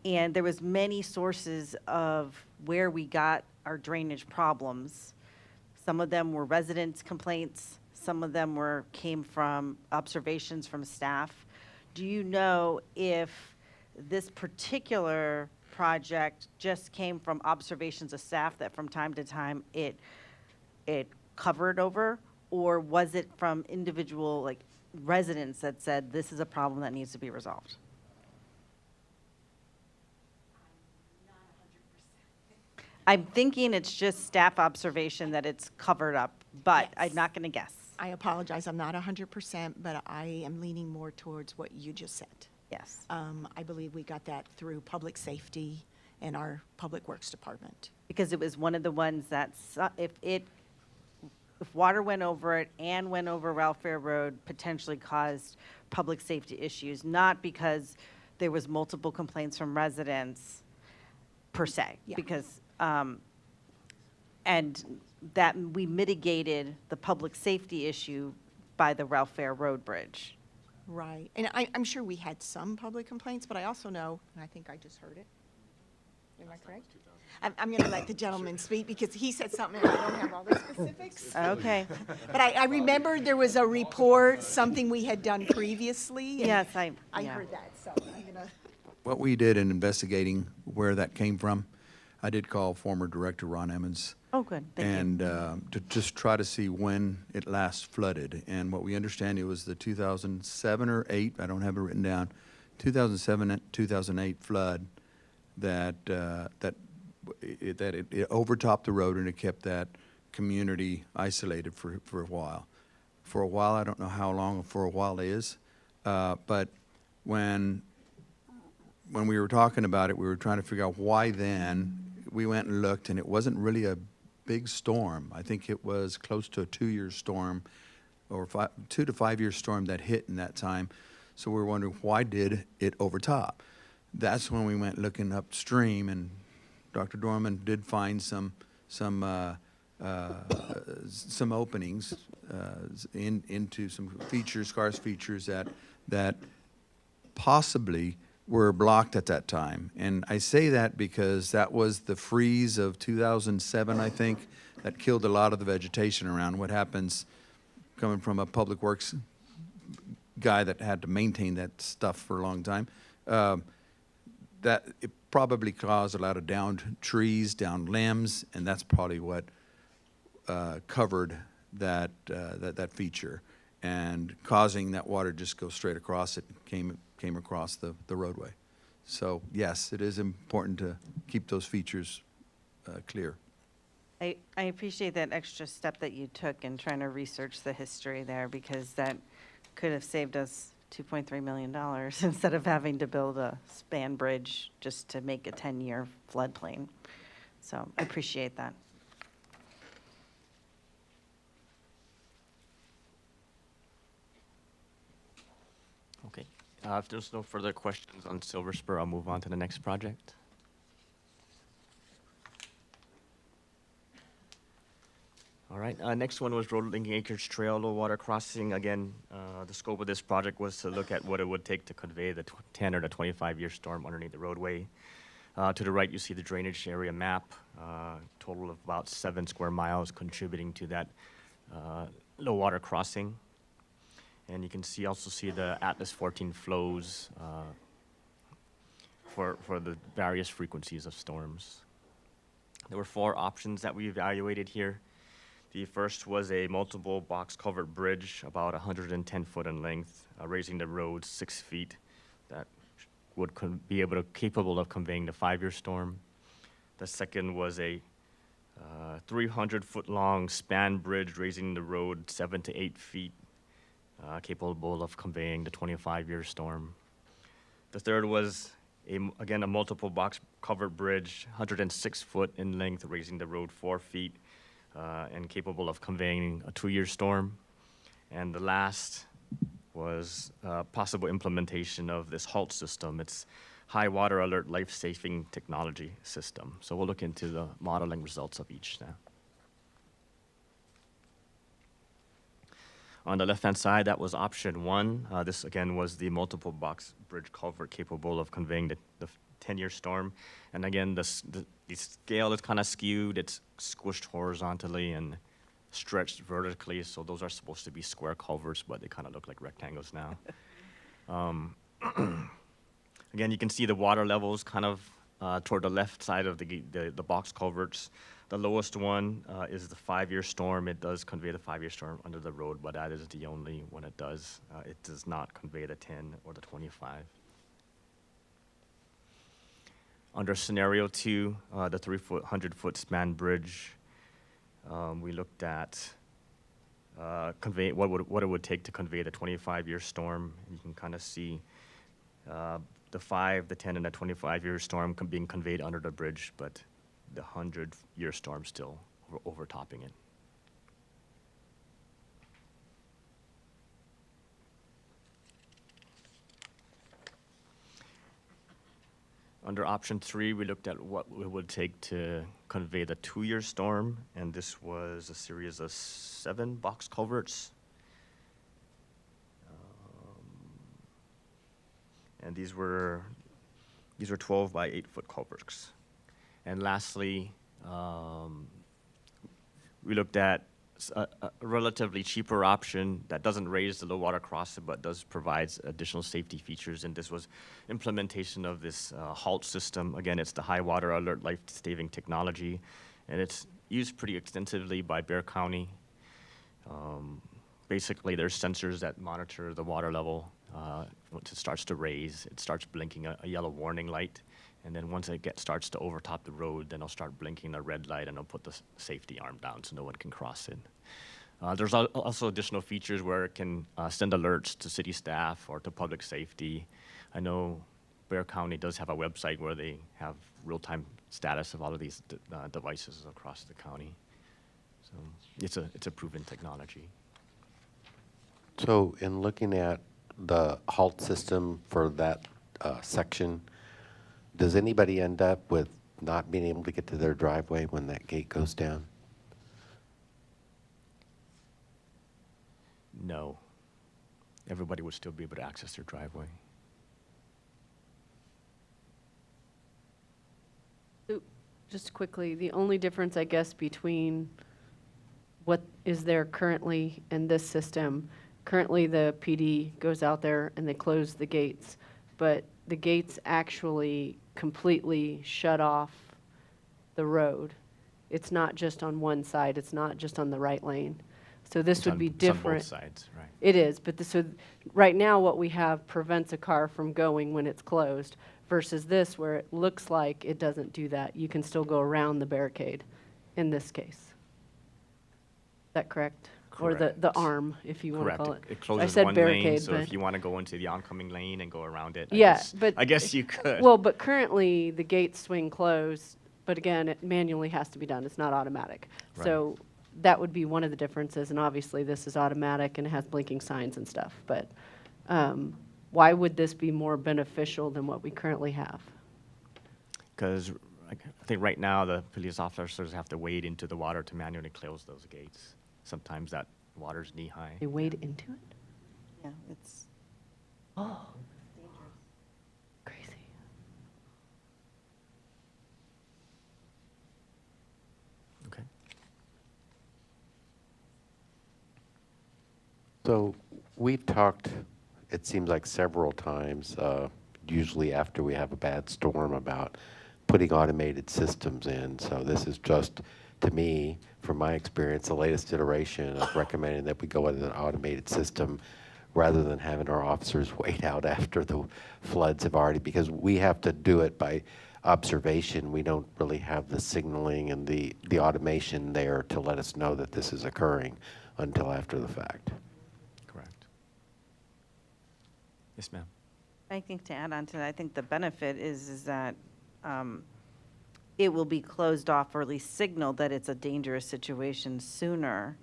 and there was many sources of where we got our drainage problems. Some of them were residents' complaints, Some of them came from observations from staff. Do you know if this particular project just came from observations of staff that from time to time it covered over? Or was it from individual, like, residents that said, this is a problem that needs to be resolved? I'm thinking it's just staff observation that it's covered up, but I'm Yes. not going to guess. I apologize, I'm not 100%, but I am leaning more towards what you just said. Yes. I believe we got that through public safety and our Public Works Department. Because it was one of the ones that, if water went over it and went over Ralph Fair Road, potentially caused public safety issues, not because there was multiple complaints from residents per se. Yeah. Because, and that we mitigated the public safety issue by the Ralph Fair Road Bridge. Right. And I'm sure we had some public complaints, but I also know, and I think I just heard it. Am I correct? I'm going to let the gentleman speak because he said something and I don't have all the specifics. Okay. But I remember there was a report, something we had done previously. and Yes, I yeah. heard that, so I'm going to. What we did in investigating where that came from, I did call former Director Ron Emmons. Oh, good. Thank you. And to just try to see when it last flooded. And what we understand, it was the 2007 or 8, I don't have it written down, 2007 and 2008 flood that it overtopped the road and it kept that community isolated for a while. For a while, I don't know how long for a while is, but when we were talking about it, we were trying to figure out why then. We went and looked, and it wasn't really a big storm. I think it was close to a 2-year storm, or 2 to 5 year storm that hit in that time. So we were wondering, why did it overtop? That's when we went looking upstream, and Dr. Dorman did find some openings into some features, scarce features that possibly were blocked at that time. And I say that because that was the freeze of 2007, I think, that killed a lot of the vegetation around. What happens coming from a public works guy that had to maintain that stuff for a long time, that it probably caused a lot of downed trees, downed limbs, and that's probably what covered that feature and causing that water just go straight across it, came across the roadway. So yes, it is important to keep those features clear. I appreciate that extra step that you took in trying to research the history there, because that could have saved us $2.3 million instead of having to build a span bridge just to make a 10-year floodplain. So I appreciate that. Okay. If there's no further questions on Silver Spur, I'll move on to the next project. All right, next one was Road Linking Acres Trail Low Water Crossing. Again, the scope of this project was to look at what it would take to convey the 10 or the 25-year storm underneath the roadway. To the right, you see the drainage area map, total of about 7 square miles contributing to that low water crossing. And you can also see the Atlas 14 flows for the various frequencies of storms. There were 4 options that we evaluated here. The first was a multiple box covered bridge, about 110 foot in length, raising the road 6 feet, that would be capable of conveying the 5-year storm. The second was a 300 foot long span bridge, raising the road 7 to 8 feet, capable of conveying the 25-year storm. The third was, again, a multiple box covered bridge, 106 foot in length, raising the road 4 feet, and capable of conveying a 2-year storm. And the last was possible implementation of this HALT system. It's High Water Alert Life-Saving Technology System. So we'll look into the modeling results of each now. On the left-hand side, that was option 1. This, again, was the multiple box bridge culvert capable of conveying the 10-year storm. And again, the scale is kind of skewed. It's squished horizontally, and stretched vertically, so those are supposed to be square culverts, but they kind of look like rectangles now. Again, you can see the water levels kind of toward the left side of the box culverts. The lowest one is the 5-year storm. It does convey the 5-year storm under the road, but that is the only one it does. It does not convey the 10 or the 25. Under scenario 2, the 100-foot span bridge, we looked at convey what it would take to convey the 25-year storm. You can kind of see the 5, the 10, and the 25-year storm being conveyed under the bridge, but the 100-year storm still overtopping it. Under option 3, we looked at what it would take to convey the 2-year storm, and this was a series of 7 box culverts. And these were 12 by 8-foot culverts. And lastly, we looked at a relatively cheaper option that doesn't raise the low water crossing, but does provides additional safety features. And this was implementation of this HALT system. Again, it's the high water alert life-saving technology, and it's used pretty extensively by Bexar County. Basically, there's sensors that monitor the water level. Once it starts to raise, it starts blinking a yellow warning light. And then once it starts to overtop the road, then it'll start blinking a red light, and it'll put the safety arm down so no one can cross it. There's also additional features where it can send alerts to city staff or to public safety. I know Bexar County does have a website where they have real-time status of all of these devices across the county. So it's a proven technology. So in looking at the HALT system for that section, does anybody end up with not being able to get to their driveway when that gate goes down? No. Everybody would still be able to access their driveway. So, just quickly, the only difference, I guess, between what is there currently and this system, currently the PD goes out there and they close the gates, but the gates actually completely shut off the road. It's not just on one side, it's not just on the right lane. So this would be different. It's on both sides, right. It is, but so right now what we have prevents a car from going when it's closed versus this where it looks like it doesn't do that. You can still go around the barricade in this case. Is that correct? Or the arm, if you want to call it. It closes I said one barricade, lane, so but if you want to go into the oncoming lane and go around it, yeah, I guess you could. Well, but currently the gates swing closed, but again, it manually has to be done. It's not automatic. Right. So that would be one of the differences, and obviously this is automatic and it has blinking signs and stuff. But why would this be more beneficial than what we currently have? Because I think right now the police officers have to wade into the water to manually close those gates. Sometimes that water's knee-high. They wade into it? Yeah, it's. Oh. Crazy. Okay. So we've talked, it seems like several times, usually after we have a bad storm, about putting automated systems in. So this is just, to me, from my experience, the latest iteration of recommending that we go with an automated system rather than having our officers wait out after the floods have already, because we have to do it by observation. We don't really have the signaling and the automation there to let us know that this is occurring until after the fact. Correct. Yes, ma'am. I think to add on to that, I think the benefit is that it will be closed off or at least signaled that it's a dangerous situation sooner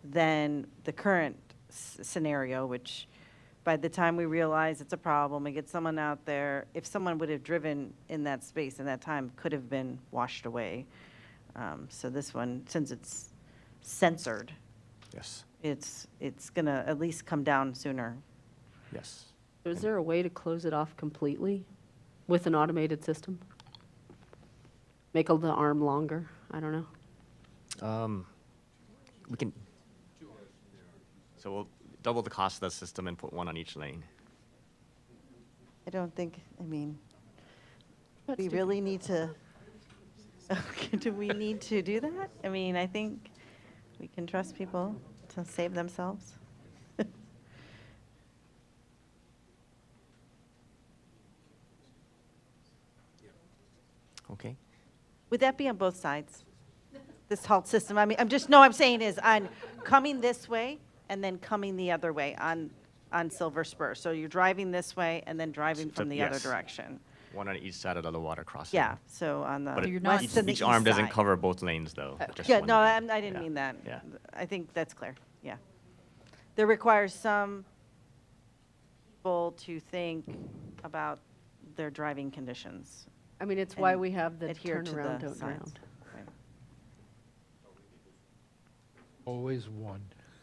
than the current scenario, which by the time we realize it's a problem and get someone out there, if someone would have driven in that space in that time, could have been washed away. So this one, since it's censored, Yes. it's going to at least come down sooner. Yes. Is there a way to close it off completely with an automated system? Make the arm longer? I don't know. We can. So we'll double the cost of the system and put one on each lane. I don't think, I mean, That's we stupid. really need to, do we need to do that? I mean, I think we can trust people to save themselves. Okay. Would that be on both sides? This halt system, I mean, I'm saying is on coming this way and then coming the other way on Silver Spur. So you're driving this way and then driving from the other Yes. direction. One on each side of the water crossing. Yeah, so on the But you're not- west and the each east arm doesn't side. cover both lanes, though. just Yeah, one no, lane. I didn't Yeah. mean that. Yeah. I think that's clear, yeah. There requires some people to think about their driving conditions. I mean, it's why and we have the adhere to turnaround, the don't signs. drown. Right. Always one.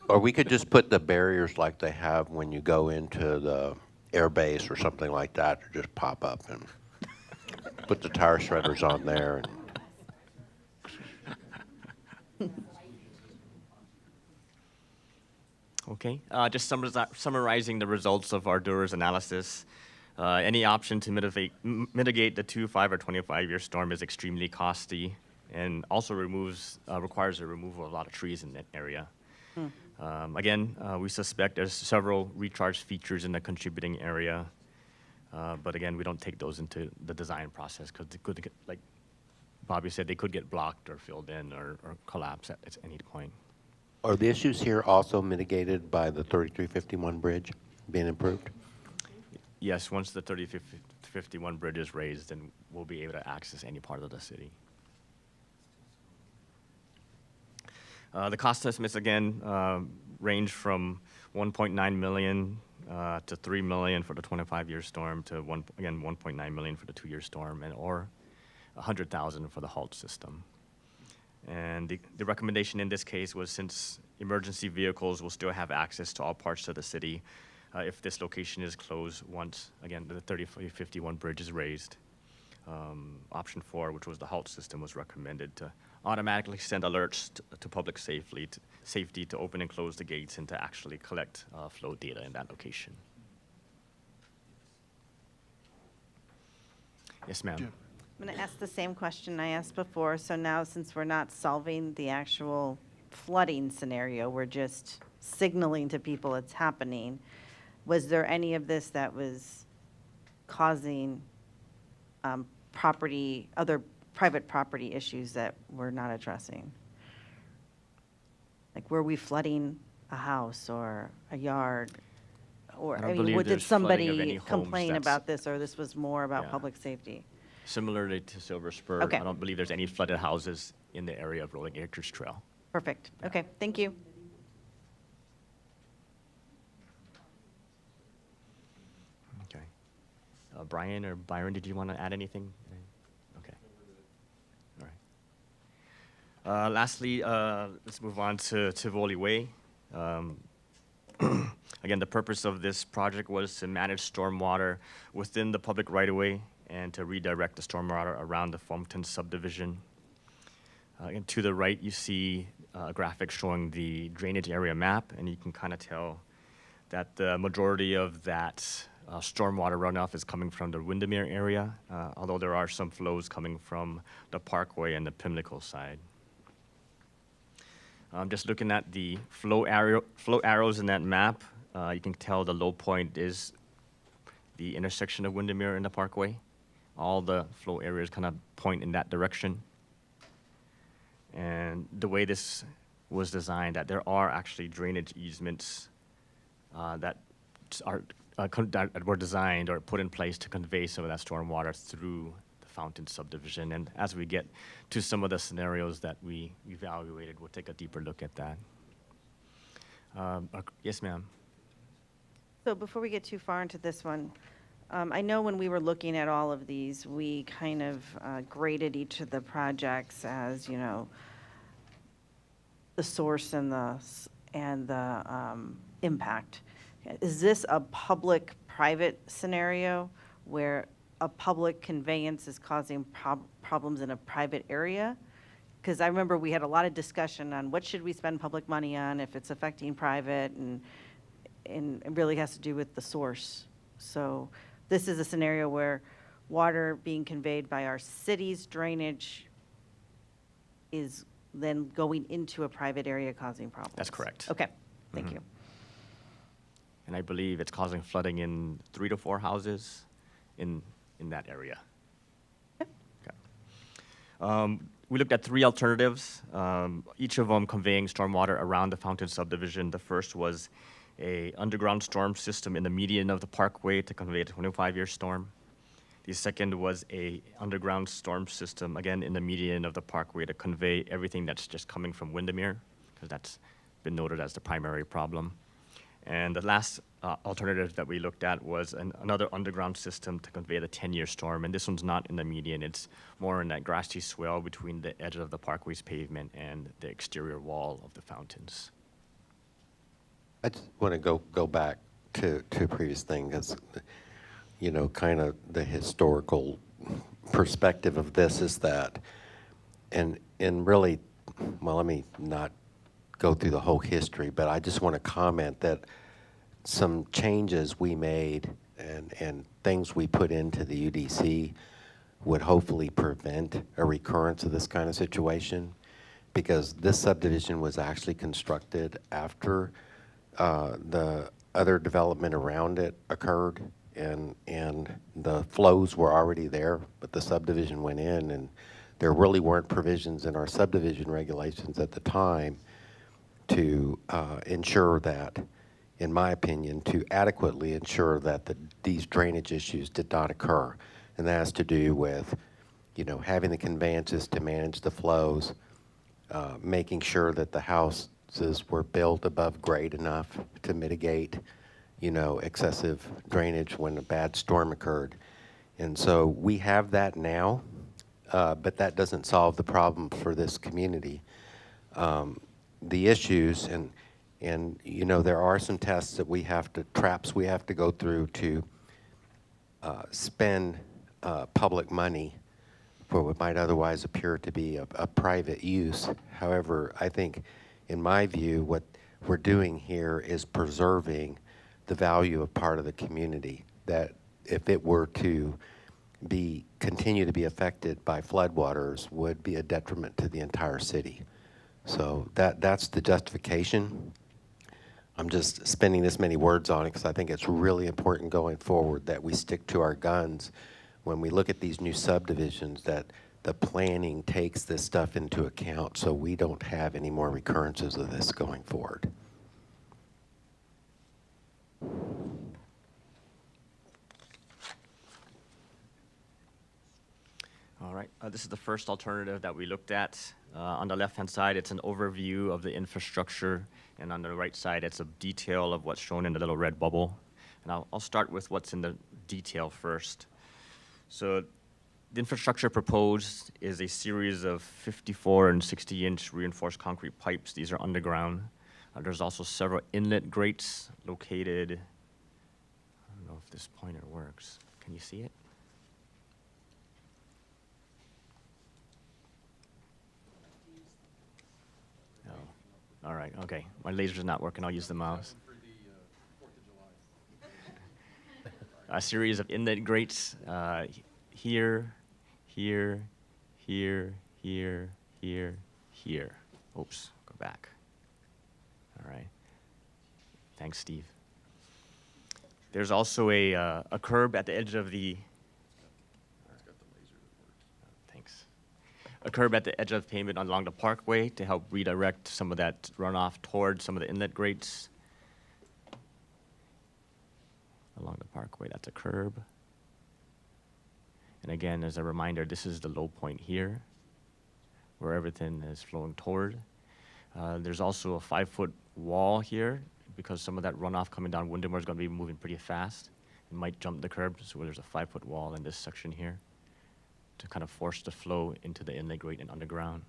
Or we could just put the barriers like they have when you go into the air base or something like that, or just pop up and put the tire shredders on there. And Okay, just summarizing the results of our Doers analysis. Any option to mitigate the 2, 5, or 25-year storm is extremely costly and also requires a removal of a lot of trees in that area. Again, we suspect there's several recharge features in the contributing area, but again, we don't take those into the design process because they could get, like Bobby said, they could get blocked or filled in or collapse at any point. are the issues here also mitigated by the 3351 bridge being improved? Yes, once the 3051 bridge is raised, then we'll be able to access any part of the city. The cost estimates, again, range from 1.9 million to 3 million for the 25-year storm to, 1.9 million for the 2-year storm, or 100,000 for the halt system. And the recommendation in this case was, since emergency vehicles will still have access to all parts of the city, if this location is closed once, again, the 3051 bridge is raised. Option 4, which was the halt system, was recommended to automatically send alerts to public safety to open and close the gates and to actually collect flow data in that location. Yes, ma'am. I'm going to ask the same question I asked before. So now, since we're not solving the actual flooding scenario, we're just signaling to people it's happening. Was there any of this that was causing other private property issues that we're not addressing? Like, were we flooding a house or a yard? Or, I don't I mean, believe did there's flooding of any somebody homes complain that's- about this, or this was more about Yeah. public safety? Similarly to Silver Spur, Okay. I don't believe there's any flooded houses in the area of Rolling Acres Trail. Perfect. Okay, thank you. Okay. Brian or Byron, did you want to add anything? Okay. All right. Lastly, let's move on to Tivoli Way. Again, the purpose of this project was to manage stormwater within the public right-of-way and to redirect the stormwater around the Fulton subdivision. And to the right, you see a graphic showing the drainage area map, and you can kind of tell that the majority of that stormwater runoff is coming from the Windermere area, although there are some flows coming from the Parkway and the Pimlico side. Just looking at the flow arrows in that map, you can tell the low point is the intersection of Windermere and the Parkway. All the flow areas kind of point in that direction. And the way this was designed, that there are actually drainage easements that were designed or put in place to convey some of that stormwater through the Fountain subdivision. And as we get to some of the scenarios that we evaluated, we'll take a deeper look at that. Yes, ma'am. So before we get too far into this one, I know when we were looking at all of these, we kind of graded each of the projects as, you know, the source and the impact. Is this a public-private scenario where a public conveyance is causing problems in a private area? because I remember we had a lot of discussion on what should we spend public money on if it's affecting private, and it really has to do with the source. So this is a scenario where water being conveyed by our city's drainage is then going into a private area causing problems. That's correct. Okay, thank you. And I believe it's causing flooding in 3 to 4 houses in that area. Okay. We looked at 3 alternatives, each of them conveying stormwater around the Fountain subdivision. The first was a underground storm system in the median of the parkway to convey a 25-year storm. The second was a underground storm system, again, in the median of the parkway to convey everything that's just coming from Windermere, because that's been noted as the primary problem. And the last alternative that we looked at was another underground system to convey the 10-year storm. And this one's not in the median. It's more in that grassy swell between the edge of the parkway's pavement and the exterior wall of the fountains. I just want to go back to a previous thing, because, you know, kind of the historical perspective of this is that, and really, well, let me not go through the whole history, but I just want to comment that some changes we made and things we put into the UDC would hopefully prevent a recurrence of this kind of situation, because this subdivision was actually constructed after the other development around it occurred, and the flows were already there, but the subdivision went in, and there really weren't provisions in our subdivision regulations at the time to ensure that, in my opinion, to adequately ensure that these drainage issues did not occur. And that has to do with, you know, having the conveyances to manage the flows, making sure that the houses were built above grade enough to mitigate, you know, excessive drainage when a bad storm occurred. And so we have that now, but that doesn't solve the problem for this community. The issues, and you know, there are some tests that traps we have to go through to spend public money for what might otherwise appear to be a private use. However, I think, in my view, what we're doing here is preserving the value of part of the community, that if it were to continue to be affected by floodwaters, would be a detriment to the entire city. So that's the justification. I'm just spending this many words on it because I think it's really important going forward that we stick to our guns when we look at these new subdivisions, that the planning takes this stuff into account so we don't have any more recurrences of this going forward. All right, this is the first alternative that we looked at. On the left-hand side, it's an overview of the infrastructure, and on the right side, it's a detail of what's shown in the little red bubble. And I'll start with what's in the detail first. So the infrastructure proposed is a series of 54 and 60-inch reinforced concrete pipes. These are underground. There's also several inlet grates located. I don't know if this pointer works. Can you see it? All right, okay. My laser's not working, I'll use the mouse. A series of inlet grates here, here, here, here, here, here. Oops, go back. All right. Thanks, Steve. There's also a curb at the edge of the a curb at the edge of pavement along the parkway to help redirect some of that runoff towards some of the inlet grates. Along the parkway, that's a curb. And again, as a reminder, this is the low point here, where everything is flowing toward. There's also a 5-foot wall here, because some of that runoff coming down Windermere is going to be moving pretty fast. It might jump the curb, so there's a 5-foot wall in this section here to kind of force the flow into the inlet grate and underground.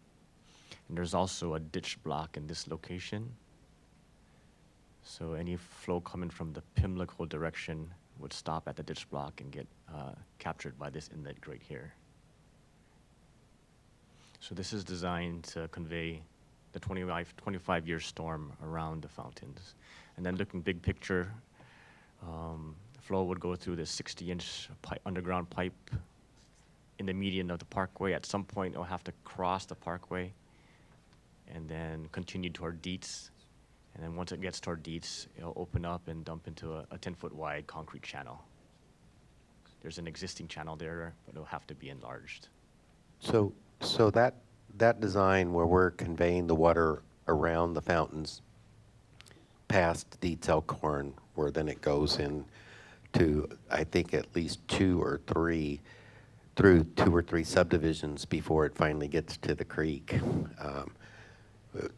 And there's also a ditch block in this location. So any flow coming from the Pimlico direction would stop at the ditch block and get captured by this inlet grate here. So this is designed to convey the 25-year storm around the fountains. And then looking big picture, flow would go through this 60-inch underground pipe in the median of the parkway. At some point, it'll have to cross the parkway and then continue toward Dietz. And then once it gets toward Dietz, it'll open up and dump into a 10-foot wide concrete channel. There's an existing channel there, but it'll have to be enlarged. So that design where we're conveying the water around the fountains past Dietz Elkhorn, where then it goes in to, I think, at least two or three subdivisions before it finally gets to the creek.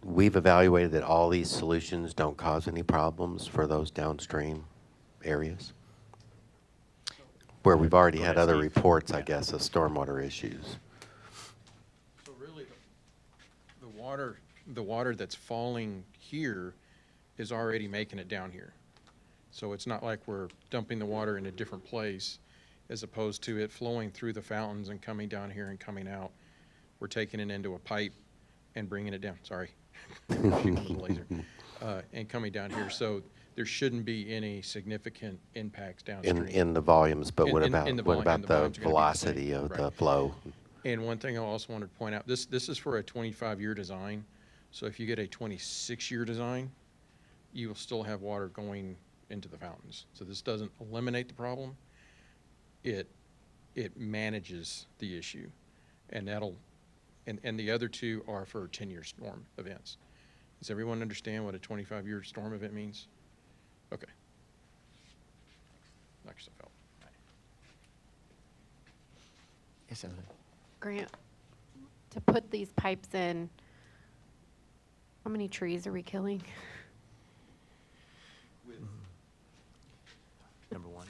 We've evaluated that all these solutions don't cause any problems for those downstream areas, where we've already had other reports, I guess, of stormwater issues. So really, the water that's falling here is already making it down here. So it's not like we're dumping the water in a different place as opposed to it flowing through the fountains and coming down here and coming out. We're taking it into a pipe and bringing it down, sorry. Shooting with a laser. And coming down here. So there shouldn't be any significant impacts downstream. In the volumes, but what In about the the volumes are gonna be the velocity same, of right. the flow? And one thing I also wanted to point out, this is for a 25-year design. So if you get a 26-year design, you will still have water going into the fountains. So this doesn't eliminate the problem. It manages the issue. And and the other two are for 10-year storm events. Does everyone understand what a 25-year storm event means? Okay. Knock yourself out. Yes, Emily. Grant, to put these pipes in, how many trees are we killing? Number one.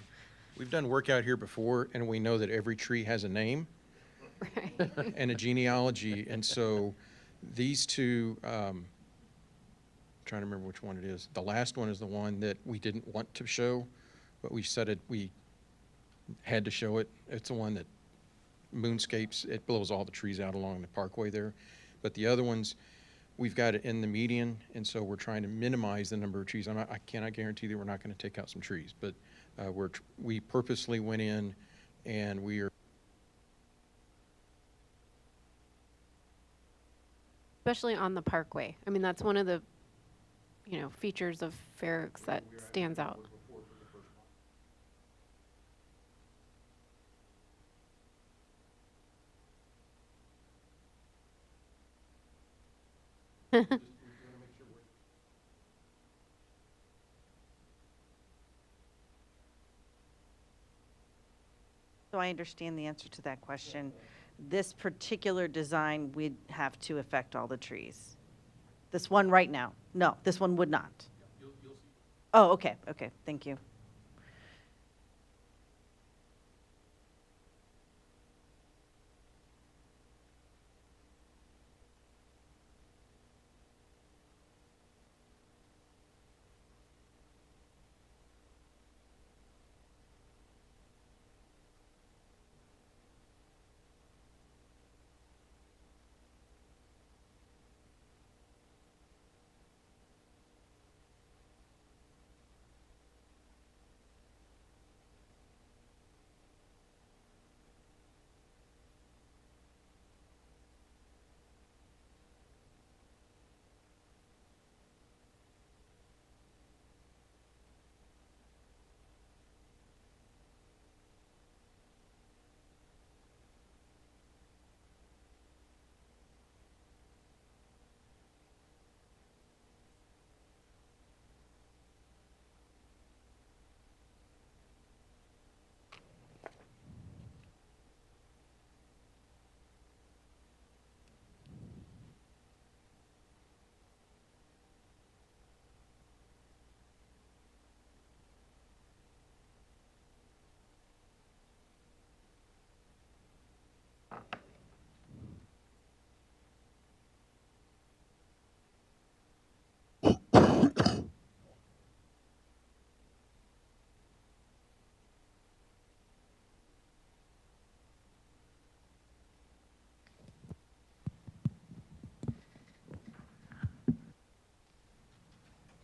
We've done work out here before, and we know that every tree has a name and a genealogy. And so these two, trying to remember which one it is. The last one is the one that we didn't want to show, but we said we had to show it. It's the one that moonscapes, it blows all the trees out along the parkway there. But the other ones, we've got it in the median, and so we're trying to minimize the number of trees. I cannot guarantee that we're not going to take out some trees, but we purposely went in and we are. Especially on the parkway. I mean, that's one of the, features of Fair Oaks that stands out. So I understand the answer to that question. This particular design, we'd have to affect all the trees. This one right now? No, this one would not. Oh, okay, thank you.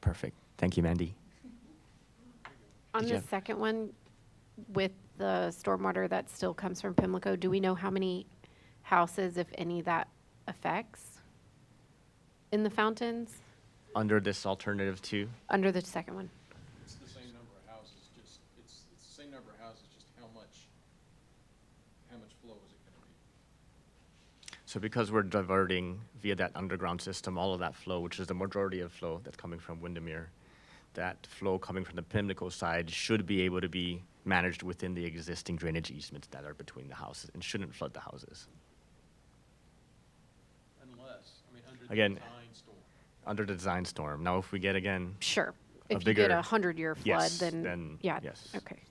Perfect. Thank you, Mandy. On Did you the have- second one, with the stormwater that still comes from Pimlico, do we know how many houses, if any, that affects in the fountains Under this alternative too? under the second one? It's the same number of houses, just, it's the same number of houses, just how much flow is it gonna be? So because we're diverting via that underground system, all of that flow, which is the majority of flow that's coming from Windermere, that flow coming from the Pimlico side should be able to be managed within the existing drainage easements that are between the houses and shouldn't flood the houses. Unless, I mean, under the Again, design storm. under the design storm. Now, if we get again, Sure. A If you get bigger- a 100-year flood, yes, then, then yeah, yes. okay.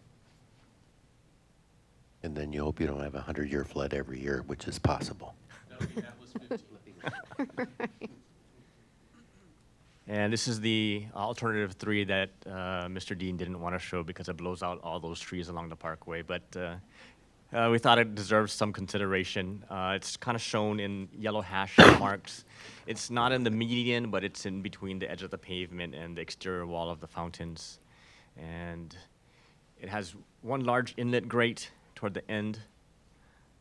And then you hope you don't have a 100-year flood every year, which is possible. That'll be Atlas 15. And this is the alternative 3 that Mr. Dean didn't want to show because it blows out all those trees along the parkway. But we thought it deserves some consideration. It's kind of shown in yellow hash marks. It's not in the median, but it's in between the edge of the pavement and the exterior wall of the fountains. And it has one large inlet grate toward the end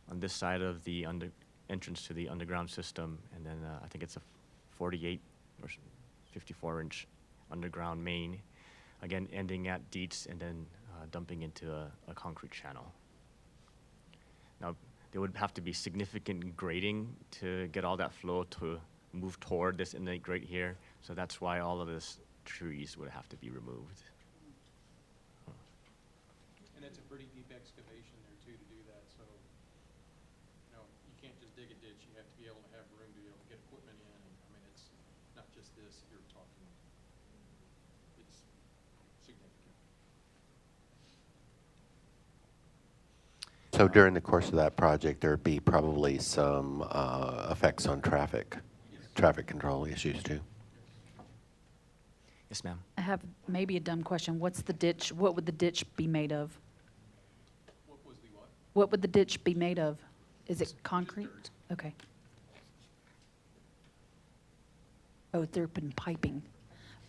on this side of the entrance to the underground system. And then I think it's a 48 or 54-inch underground main, again ending at Dietz and then dumping into a concrete channel. Now, there would have to be significant grading to get all that flow to move toward this inlet grate here, so that's why all of this trees would have to be removed. And it's a pretty deep excavation there too to do that, so, you can't just dig a ditch, you have to be able to have room to be able to get equipment in, and, I mean, it's not just this you're talking, it's significant. So during the course of that project, there'd be probably some effects on traffic control issues too. Yes, ma'am. I have maybe a dumb question. What would the ditch be made of? What was the what? What would the ditch be made of? Is it concrete? Okay. Oh, there'd been piping.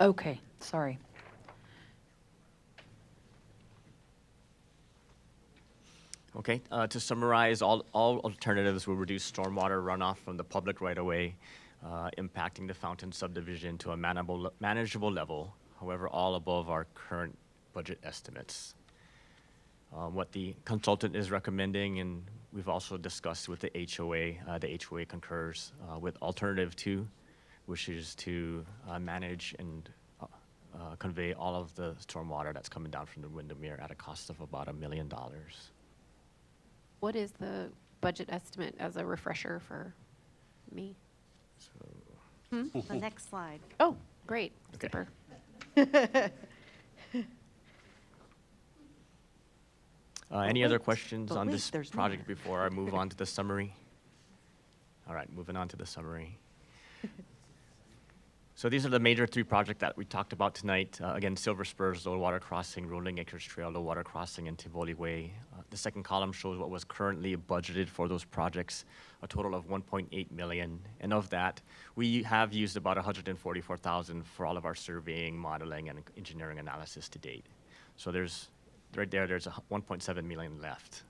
Okay, sorry. Okay, to summarize, all alternatives will reduce stormwater runoff from the public right-of-way, impacting the Fountain subdivision to a manageable level, however, all above our current budget estimates. What the consultant is recommending, and we've also discussed with the HOA concurs with alternative 2, which is to manage and convey all of the stormwater that's coming down from the Windermere at a cost of about $1 million. What is the budget estimate as a refresher for me? The next slide. Oh, great. Okay. Super. Any other questions but on wait, this there's project more. before I move on to the summary? All right, moving on to the summary. So these are the major 3 projects that we talked about tonight. Again, Silver Spurs, Low Water Crossing, Rolling Acres Trail, Low Water Crossing, and Tivoli Way. The second column shows what was currently budgeted for those projects, a total of $1.8 million. And of that, we have used about $144,000 for all of our surveying, modeling, and engineering analysis to date. So there's a $1.7 million left.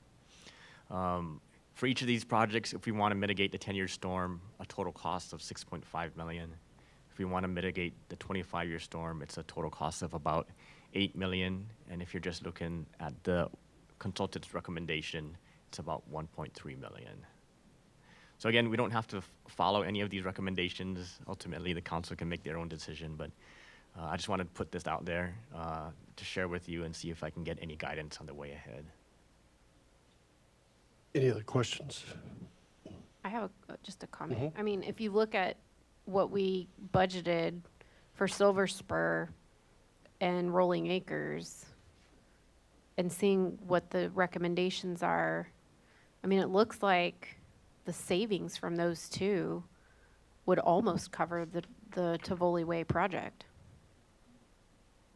For each of these projects, if we want to mitigate the 10-year storm, a total cost of $6.5 million. If we want to mitigate the 25-year storm, it's a total cost of about $8 million. And if you're just looking at the consultant's recommendation, it's about $1.3 million. So again, we don't have to follow any of these recommendations. Ultimately, the council can make their own decision, but I just wanted to put this out there to share with you and see if I can get any guidance on the way ahead. Any other questions? I have just a comment. I mean, if you look at what we budgeted for Silver Spur and Rolling Acres and seeing what the recommendations are, I mean, it looks like the savings from those 2 would almost cover the Tivoli Way project.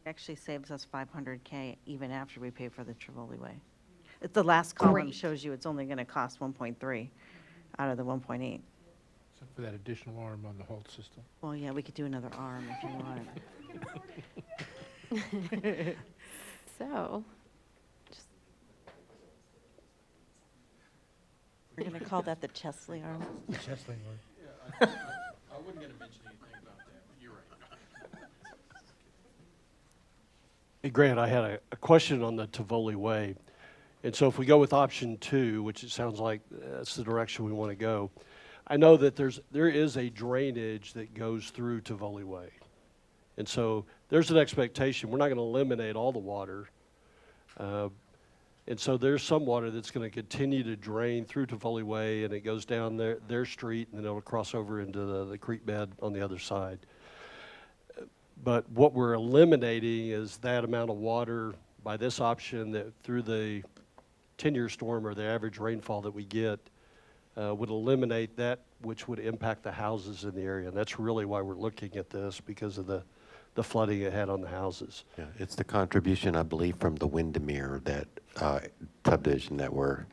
It actually saves us $500K even after we pay for the Tivoli Way. The last column Great. shows you it's only going to cost 1.3 out of the 1.8. Except for that additional arm on the halt system. Well, yeah, we could do another arm if you want. So, We're going to call that the Chesley arm. Chesley I wasn't going to mention anything about that, but you're right. Hey, Grant, I had a question on the Tivoli Way. And so if we go with option 2, which it sounds like that's the direction we want to go, I know that there is a drainage that goes through Tivoli Way. And so there's an expectation, we're not going to eliminate all the water. And so there's some water that's going to continue to drain through Tivoli Way, and it goes down their street, and then it'll cross over into the creek bed on the other side. But what we're eliminating is that amount of water by this option that through the 10-year storm or the average rainfall that we get would eliminate that, which would impact the houses in the area. And that's really why we're looking at this, because of the flooding it had on the houses. Yeah, it's the contribution, I believe, from the Windermere that subdivision that we're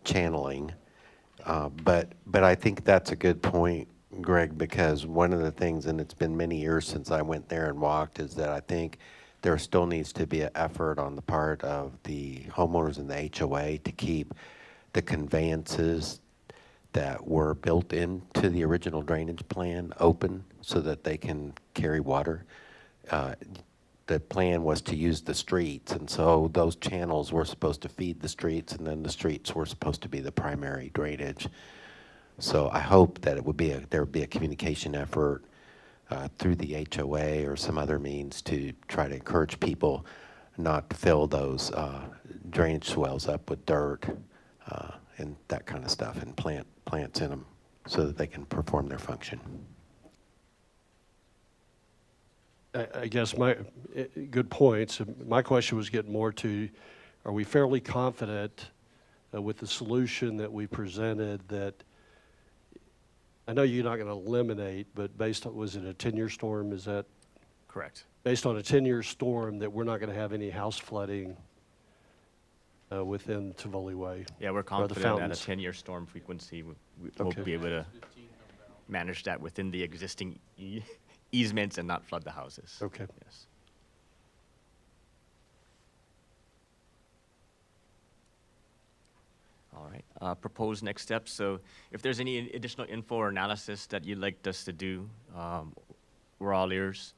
channeling. But I think that's a good point, Greg, because one of the things, and it's been many years since I went there and walked, is that I think there still needs to be an effort on the part of the homeowners and the HOA to keep the conveyances that were built into the original drainage plan open so that they can carry water. The plan was to use the streets, and so those channels were supposed to feed the streets, and then the streets were supposed to be the primary drainage. So I hope that there would be a communication effort through the HOA or some other means to try to encourage people not to fill those drainage swells up with dirt and that kind of stuff, and plant plants in them so that they can perform their function. I guess good points. My question was getting more to, are we fairly confident with the solution that we presented that, I know you're not going to eliminate, but based on, was it a 10-year storm? Is that? Correct. Based on a 10-year storm, that we're not going to have any house flooding within Tivoli Way? Yeah, we're or the confident at a fountains? 10-year storm frequency, we'll Okay. be able to manage that within the existing easements and not flood the houses. Okay. Yes. All right. Proposed next steps. So if there's any additional info or analysis that you'd like us to do, we're all ears.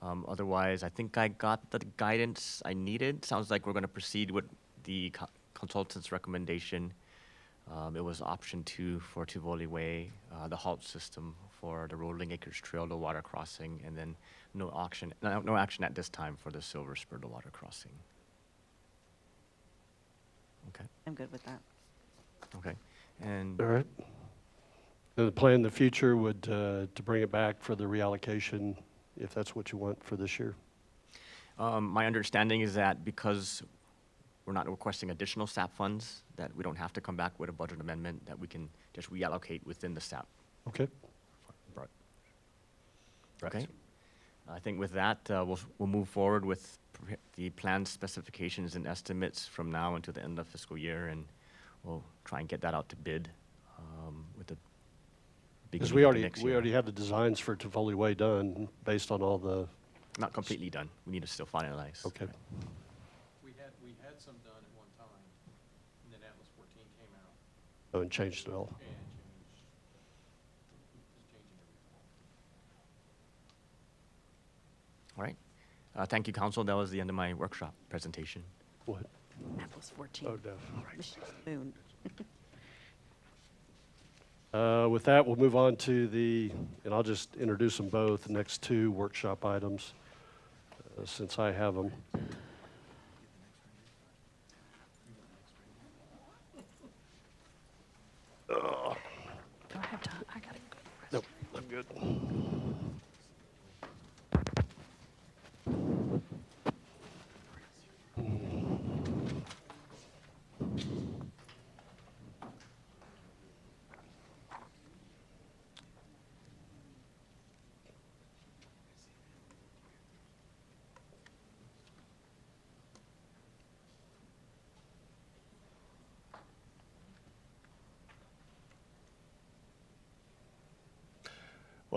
Otherwise, I think I got the guidance I needed. Sounds like we're going to proceed with the consultant's recommendation. It was option 2 for Tivoli Way, the halt system for the Rolling Acres Trail, the water crossing, and then no action at this time for the Silver Spur, the water crossing. Okay. I'm good with that. Okay. And All right. The plan in the future would to bring it back for the reallocation, if that's what you want for this year. my understanding is that because we're not requesting additional SAP funds, that we don't have to come back with a budget amendment, that we can just reallocate within the SAP. Okay. Okay. I think with that, we'll move forward with the plan specifications and estimates from now until the end of fiscal year, and we'll try and get that out to bid with the Because beginning of the we next year. already have the designs for Tivoli Way done based on all the. Not completely done. We need to still finalize. Okay. We had some done at one time, and then Atlas 14 came out Oh, and changed it all. and changed, is changing everything. All right. Thank you, council. That was the end of my workshop presentation. What? Apple's 14. Oh, no. Moon. With that, we'll move on to and I'll just introduce them both, the next two workshop items, since I have them. Do I have time? I gotta go. Nope, I'm good.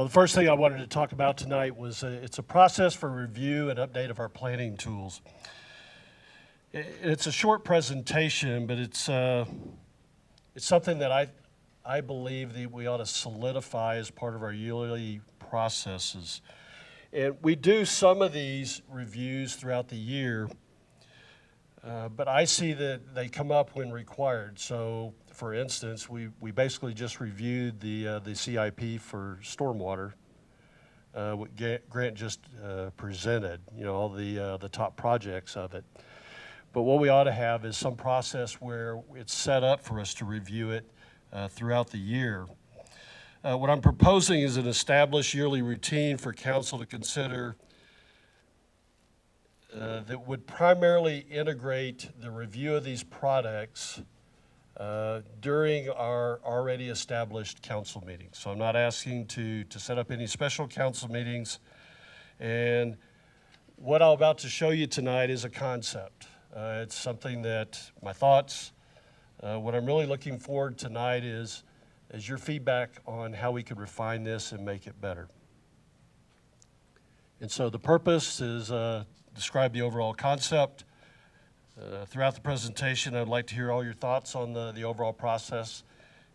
Well, the first thing I wanted to talk about tonight was it's a process for review and update of our planning tools. It's a short presentation, but it's something that I believe that we ought to solidify as part of our yearly processes. And we do some of these reviews throughout the year, but I see that they come up when required. So, for instance, we basically just reviewed the CIP for stormwater. What Grant just presented, all the top projects of it. But what we ought to have is some process where it's set up for us to review it throughout the year. What I'm proposing is an established yearly routine for council to consider that would primarily integrate the review of these products during our already established council meetings. So I'm not asking to set up any special council meetings. And what I'm about to show you tonight is a concept. It's something that my thoughts, what I'm really looking forward tonight is your feedback on how we could refine this and make it better. And so the purpose is describe the overall concept. Throughout the presentation, I'd like to hear all your thoughts on the overall process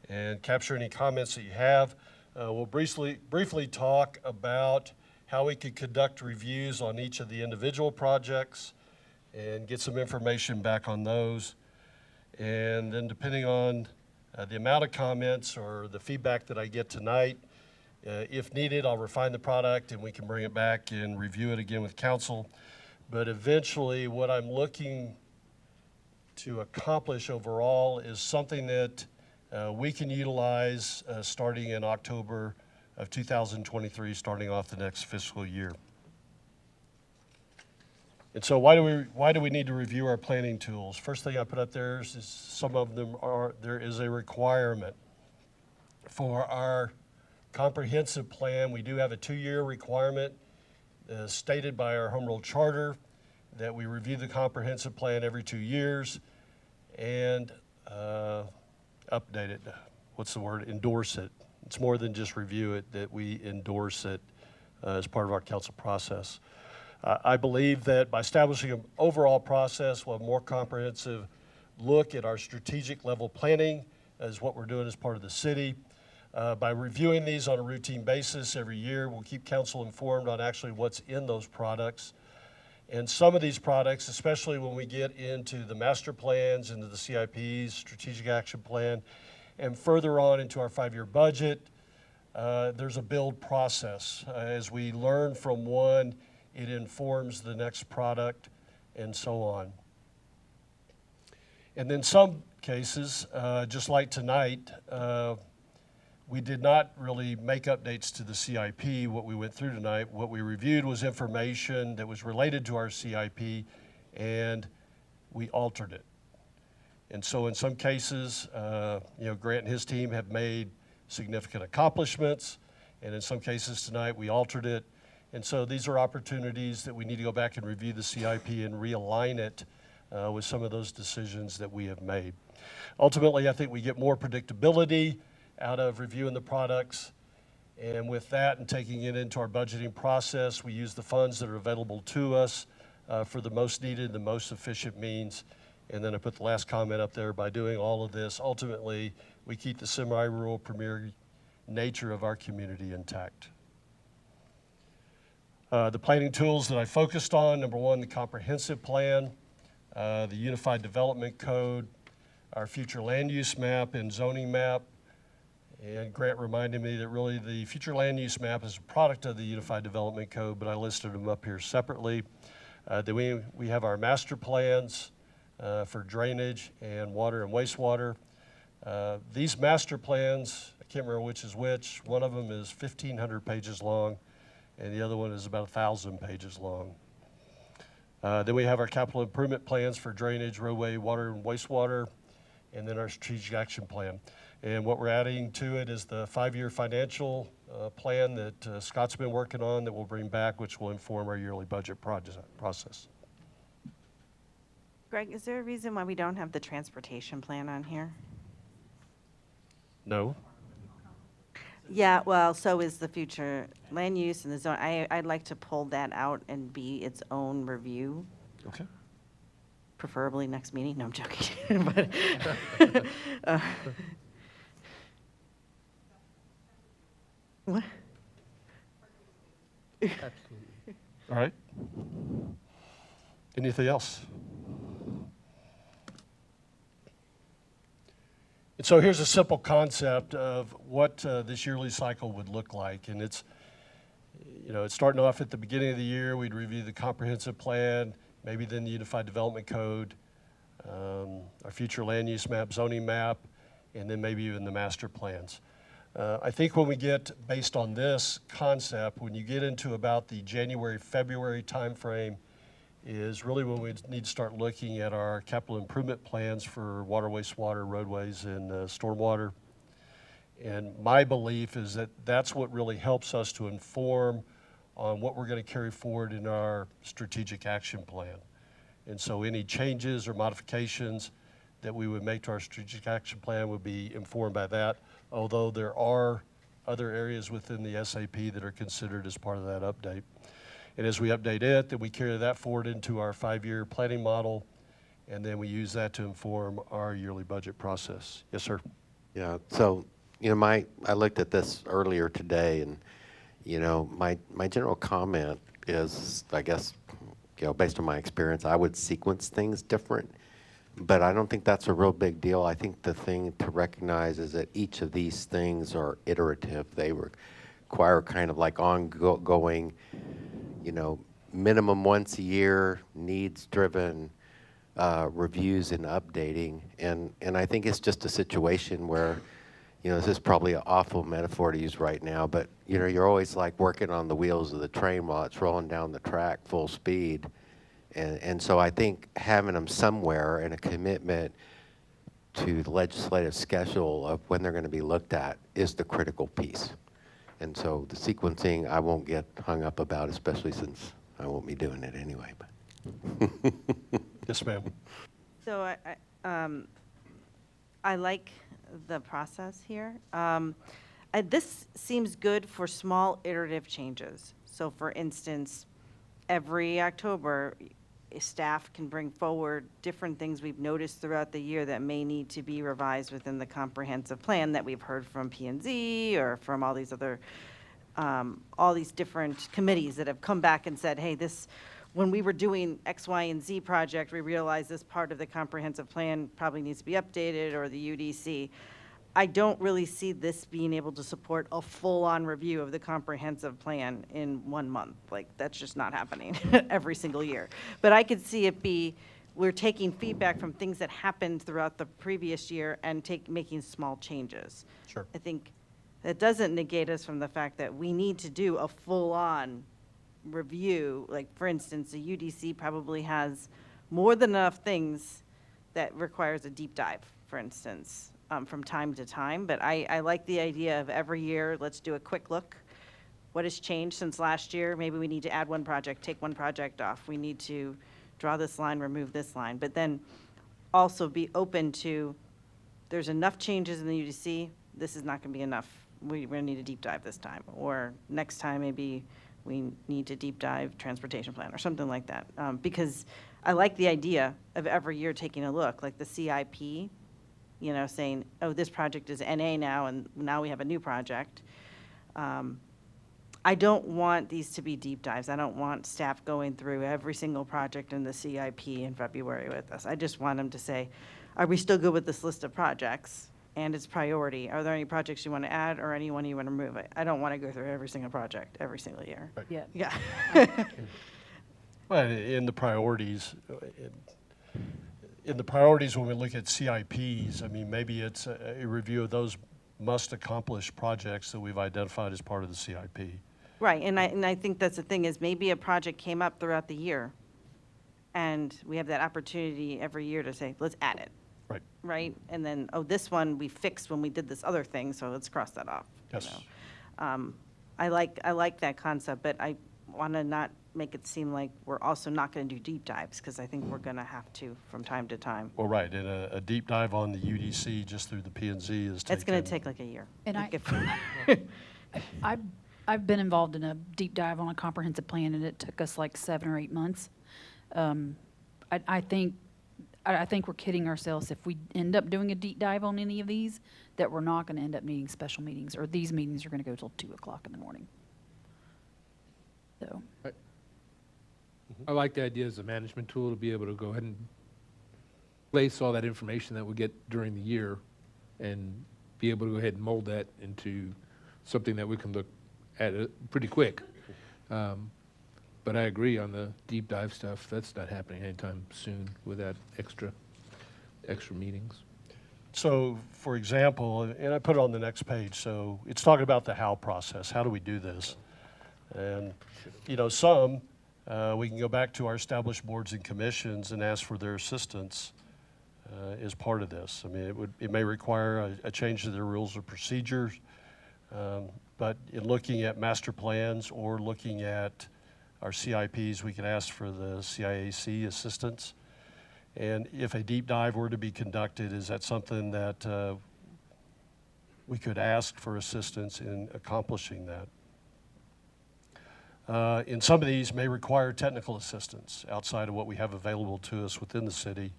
and capture any comments that you have. We'll briefly talk about how we could conduct reviews on each of the individual projects and get some information back on those. And then depending on the amount of comments or the feedback that I get tonight, if needed, I'll refine the product and we can bring it back and review it again with council. But eventually, what I'm looking to accomplish overall is something that we can utilize starting in October of 2023, starting off the next fiscal year. And so why do we need to review our planning tools? First thing I put up there is some of them there is a requirement. For our comprehensive plan, we do have a 2-year requirement stated by our home rule charter that we review the comprehensive plan every 2 years and update it. What's the word? Endorse it. It's more than just review it, that we endorse it as part of our council process. I believe that by establishing an overall process, we'll have a more comprehensive look at our strategic level planning as what we're doing as part of the city. By reviewing these on a routine basis every year, we'll keep council informed on actually what's in those products. And some of these products, especially when we get into the master plans, into the CIPs, strategic action plan, and further on into our 5-year budget, there's a build process. As we learn from one, it informs the next product, and so on. And then some cases, just like tonight, we did not really make updates to the CIP, what we went through tonight. What we reviewed was information that was related to our CIP, and we altered it. And so in some cases, Grant and his team have made significant accomplishments, and in some cases tonight, we altered it. And so these are opportunities that we need to go back and review the CIP and realign it with some of those decisions that we have made. Ultimately, I think we get more predictability out of reviewing the products. And with that and taking it into our budgeting process, we use the funds that are available to us for the most needed, the most efficient means. And then I put the last comment up there. By doing all of this, ultimately, we keep the semi-rural premier nature of our community intact. The planning tools that I focused on, number one, the comprehensive plan, the unified development code, our future land use map and zoning map. And Grant reminded me that really the future land use map is a product of the unified development code, but I listed them up here separately. Then we have our master plans for drainage and water and wastewater. These master plans, I can't remember which is which. One of them is 1,500 pages long, and the other one is about 1,000 pages long. Then we have our capital improvement plans for drainage, roadway, water, and wastewater, and then our strategic action plan. And what we're adding to it is the 5-year financial plan that Scott's been working on that we'll bring back, which will inform our yearly budget process. Greg, is there a reason why we don't have the transportation plan on here? No. Yeah, well, so is the future land use and the zone. I'd like to pull that out and be its own review, Okay. preferably next meeting. No, I'm joking. But, what? All right. Anything else? And so here's a simple concept of what this yearly cycle would look like. And it's, it's starting off at the beginning of the year, we'd review the comprehensive plan, maybe then the Unified Development Code, our future land use map, zoning map, and then maybe even the master plans. I think when we get, based on this concept, when you get into about the January, February timeframe is really when we need to start looking at our capital improvement plans for water, wastewater, roadways, and stormwater. And my belief is that that's what really helps us to inform on what we're going to carry forward in our strategic action plan. And so any changes or modifications that we would make to our strategic action plan would be informed by that, although there are other areas within the SAP that are considered as part of that update. And as we update it, then we carry that forward into our 5-year planning model, and then we use that to inform our yearly budget process. Yes, sir. Yeah, so, I looked at this earlier today, and, my general comment is, I guess, based on my experience, I would sequence things different, but I don't think that's a real big deal. I think the thing to recognize is that each of these things are iterative. They require kind of like ongoing, minimum once a year, needs-driven reviews and updating. And I think it's just a situation where, this is probably an awful metaphor to use right now, but, you're always like working on the wheels of the train while it's rolling down the track full speed. And so I think having them somewhere and a commitment to the legislative schedule of when they're going to be looked at is the critical piece. And so the sequencing, I won't get hung up about, especially since I won't be doing it anyway. But Yes, ma'am. So I like the process here. This seems good for small iterative changes. So for instance, every October, staff can bring forward different things we've noticed throughout the year that may need to be revised within the comprehensive plan that we've heard from P&Z or from all these other, all these different committees that have come back and said, hey, when we were doing X, Y, and Z project, we realized this part of the comprehensive plan probably needs to be updated, or the UDC. I don't really see this being able to support a full-on review of the comprehensive plan in 1 month. Like, that's just not happening every single year. But I could see it we're taking feedback from things that happened throughout the previous year and making small changes. Sure. I think that doesn't negate us from the fact that we need to do a full-on review. Like, for instance, the UDC probably has more than enough things that requires a deep dive, for instance. From time to time, but I like the idea of every year, let's do a quick look. What has changed since last year? Maybe we need to add one project, take one project off. We need to draw this line, remove this line. But then also be open to, there's enough changes in the UDC, this is not going to be enough. We're going to need a deep dive this time. Or next time, maybe we need to deep dive transportation plan or something like that. Because I like the idea of every year taking a look, like the CIP, saying, oh, this project is NA now, and now we have a new project. I don't want these to be deep dives. I don't want staff going through every single project in the CIP in February with us. I just want them to say, are we still good with this list of projects and its priority? Are there any projects you want to add or anyone you want to remove? I don't want to go through every single project every single year. Yeah. Yeah. Well, in the priorities, when we look at CIPs, I mean, maybe it's a review of those must-accomplish projects that we've identified as part of the CIP. Right, and I think that's the thing, is maybe a project came up throughout the year, and we have that opportunity every year to say, let's add it. Right. Right? And then, oh, this one we fixed when we did this other thing, so let's cross that off. Yes. I like that concept, but I want to not make it seem like we're also not going to do deep dives, because I think we're going to have to from time to time. Well, right, and a deep dive on the UDC just through the P and Z is It's going taken- to take like a year. And Like I've been involved in a deep dive on a comprehensive plan, and it took us like 7 or 8 months. I think we're kidding ourselves if we end up doing a deep dive on any of these, that we're not going to end up needing special meetings, or these meetings are going to go till 2 o'clock in the morning. So, I like the idea as a management tool to be able to go ahead and place all that information that we get during the year and be able to go ahead and mold that into something that we can look at pretty quick. But I agree on the deep dive stuff. That's not happening anytime soon without extra meetings. So, for example, and I put it on the next page, so it's talking about the how process. How do we do this? And, you know, we can go back to our established boards and commissions and ask for their assistance as part of this. I mean, it may require a change to their rules of procedures, but in looking at master plans or looking at our CIPs, we can ask for the CIAC assistance. And if a deep dive were to be conducted, is that something that we could ask for assistance in accomplishing that? And some of these may require technical assistance outside of what we have available to us within the city.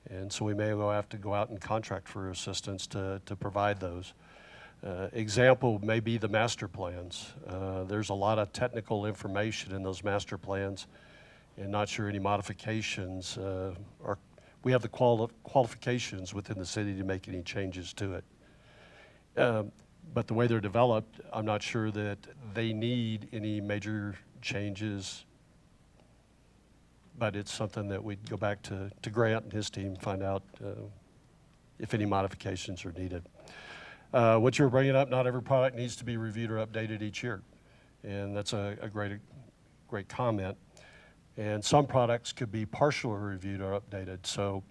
And so we may have to go out and contract for assistance to provide those. Example may be the master plans. There's a lot of technical information in those master plans, and not sure any modifications we have the qualifications within the city to make any changes to it. But the way they're developed, I'm not sure that they need any major changes. But it's something that we'd go back to Grant and his team, find out if any modifications are needed. What you're bringing up, not every product needs to be reviewed or updated each year. And that's a great comment. And some products could be partially reviewed or updated. So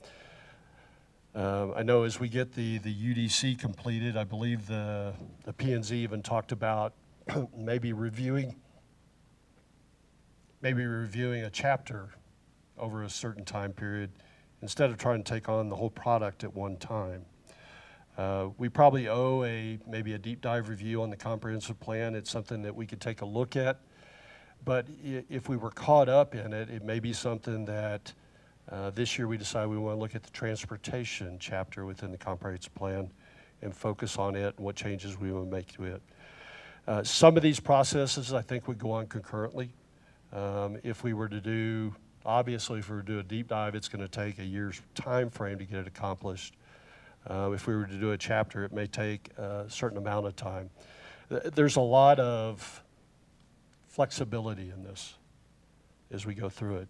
I know as we get the UDC completed, I believe the P&Z even talked about maybe reviewing a chapter over a certain time period instead of trying to take on the whole product at one time. We probably owe maybe a deep dive review on the comprehensive plan. It's something that we could take a look at. But if we were caught up in it, it may be something that this year we decide we want to look at the transportation chapter within the comprehensive plan and focus on it and what changes we want to make to it. Some of these processes I think would go on concurrently. If we were to do a deep dive, it's going to take a year's time frame to get it accomplished. If we were to do a chapter, it may take a certain amount of time. There's a lot of flexibility in this as we go through it.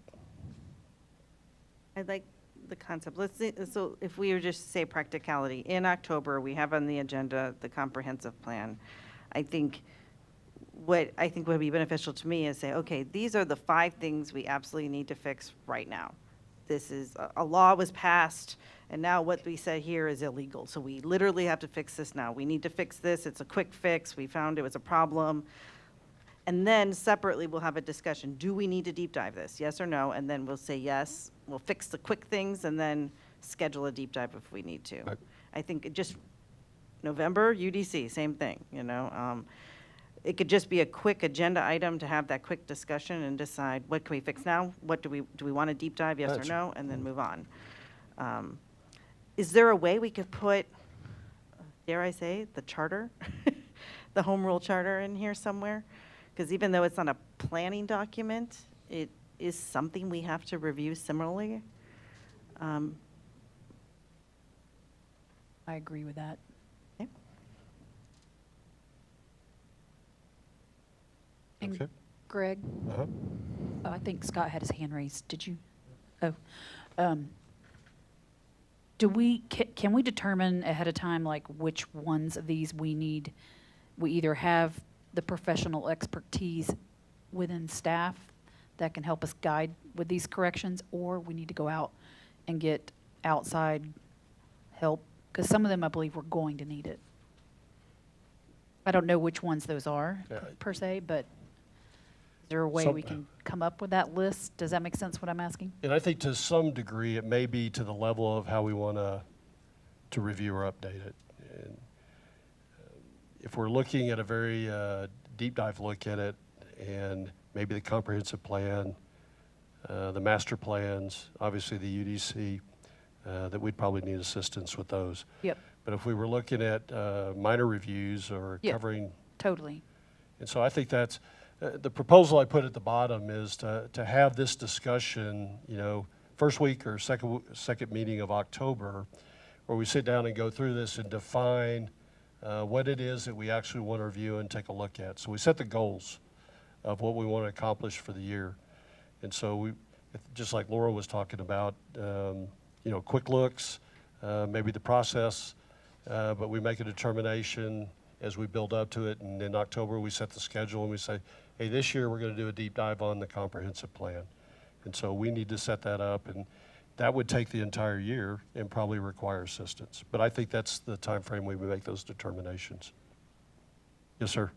I like the concept. Let's see, so if we were just to say practicality, in October, we have on the agenda the comprehensive plan. I think what would be beneficial to me is say, okay, these are the 5 things we absolutely need to fix right now. This is, a law was passed, and now what we said here is illegal. So we literally have to fix this now. We need to fix this. It's a quick fix. We found it was a problem. And then separately, we'll have a discussion. Do we need to deep dive this? Yes or no? And then we'll say yes. We'll fix the quick things and then schedule a deep dive if we need to. Right. I think November, UDC, same thing, It could just be a quick agenda item to have that quick discussion and decide what can we fix now? What do we want to deep dive, yes or Gotcha. no? And then move on. Is there a way we could put, dare I say, the charter, the home rule charter in here somewhere? Because even though it's not a planning document, it is something we have to review similarly. I agree with that. Okay. And Okay. Greg, Uh-huh. I think Scott had his hand raised. Did you? Oh. Can we determine ahead of time, like, which ones of these we need? We either have the professional expertise within staff that can help us guide with these corrections, or we need to go out and get outside help, because some of them, I believe, we're going to need it. I don't know which ones those are, Yeah. per se, but there a way Some- we can come up with that list? Does that make sense, what I'm asking? And I think to some degree, it may be to the level of how we want to review or update it. And if we're looking at a very deep dive look at it, and maybe the comprehensive plan, the master plans, obviously the UDC, that we'd probably need assistance with those. Yep. But if we were looking at minor reviews or Yeah. covering, Totally. and so I think that's, the proposal I put at the bottom is to have this discussion, first week or second meeting of October, where we sit down and go through this and define what it is that we actually want to review and take a look at. So we set the goals of what we want to accomplish for the year. And so we, just like Laura was talking about, quick looks, maybe the process, but we make a determination as we build up to it. And in October, we set the schedule and we say, hey, this year we're going to do a deep dive on the comprehensive plan. And so we need to set that up, and that would take the entire year and probably require assistance. But I think that's the time frame we would make those determinations. Yes, sir.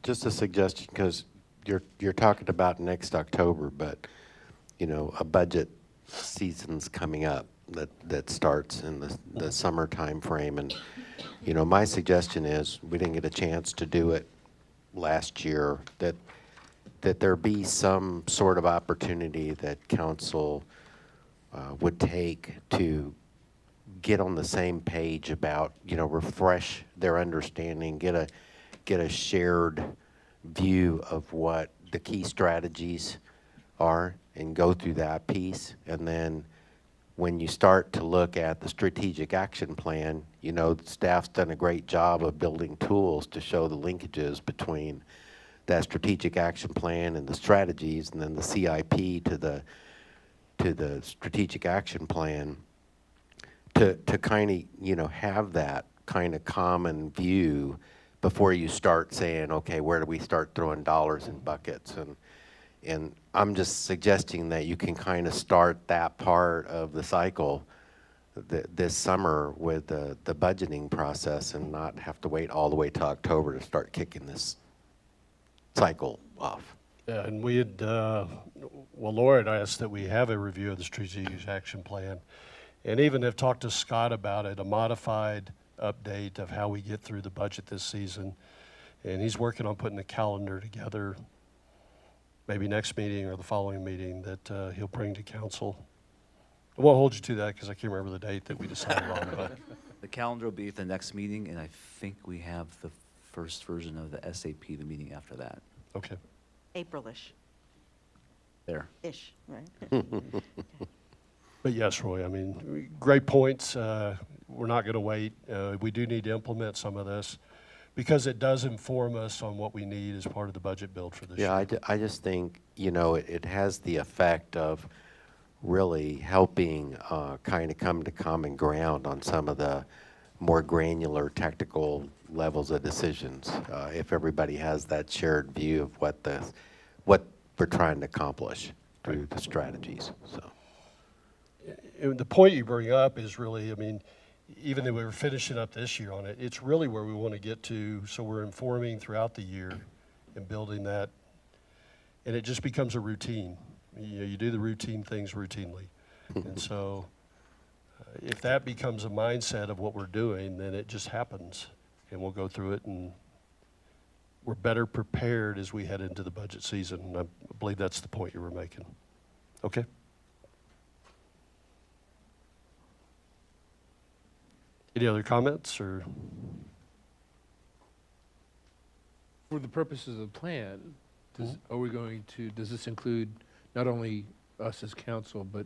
Just a suggestion, because you're talking about next October, but, a budget season's coming up that starts in the summer time frame. And, my suggestion is, we didn't get a chance to do it last year, that there be some sort of opportunity that council would take to get on the same page about, refresh their understanding, get a shared view of what the key strategies are, and go through that piece. And then when you start to look at the strategic action plan, staff's done a great job of building tools to show the linkages between that strategic action plan and the strategies, and then the CIP to the strategic action plan, to kind of, have that kind of common view before you start saying, okay, where do we start throwing dollars in buckets? And I'm just suggesting that you can kind of start that part of the cycle this summer with the budgeting process, and not have to wait all the way to October to start kicking this cycle off. Yeah, and we had, Laura had asked that we have a review of the strategic action plan, and even have talked to Scott about it, a modified update of how we get through the budget this season. And he's working on putting a calendar together, maybe next meeting or the following meeting, that he'll bring to council. I won't hold you to that because I can't remember the date that we decided on, but The calendar will be at the next meeting, and I think we have the first version of the SAP the meeting after that. okay. April-ish, There. ish, right? But yes, Roy, I mean, great points. We're not going to wait. We do need to implement some of this because it does inform us on what we need as part of the budget build for this year. Yeah, I just think, it has the effect of really helping kind of come to common ground on some of the more granular technical levels of decisions, if everybody has that shared view of what we're trying to accomplish through the strategies, so. And the point you bring up is really, I mean, even though we were finishing up this year on it, it's really where we want to get to, so we're informing throughout the year and building that, and it just becomes a routine. You do the routine things routinely. And so if that becomes a mindset of what we're doing, then it just happens, and we'll go through it, and we're better prepared as we head into the budget season. And I believe that's the point you were making. Okay? Any other comments, or? For the purposes of the plan, does this include not only us as council, but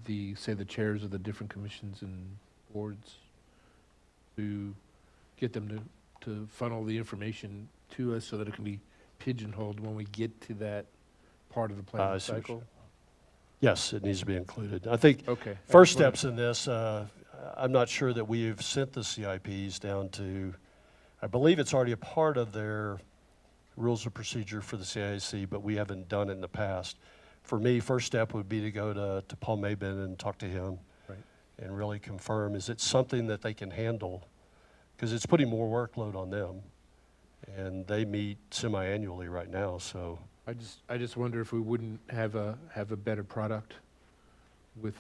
the chairs of the different commissions and boards, to get them to funnel the information to us so that it can be pigeonholed when we get to that part of the I planning see what cycle? Yes, it needs to be included. I think Okay. first steps in this, I'm not sure that we've sent the CIPs down to, I believe it's already a part of their rules of procedure for the CIAC, but we haven't done it in the past. For me, first step would be to go to Paul Mabin and talk to him. Right. And really confirm, is it something that they can handle? Because it's putting more workload on them. And they meet semi-annually right now, so I just wonder if we wouldn't have a better product with,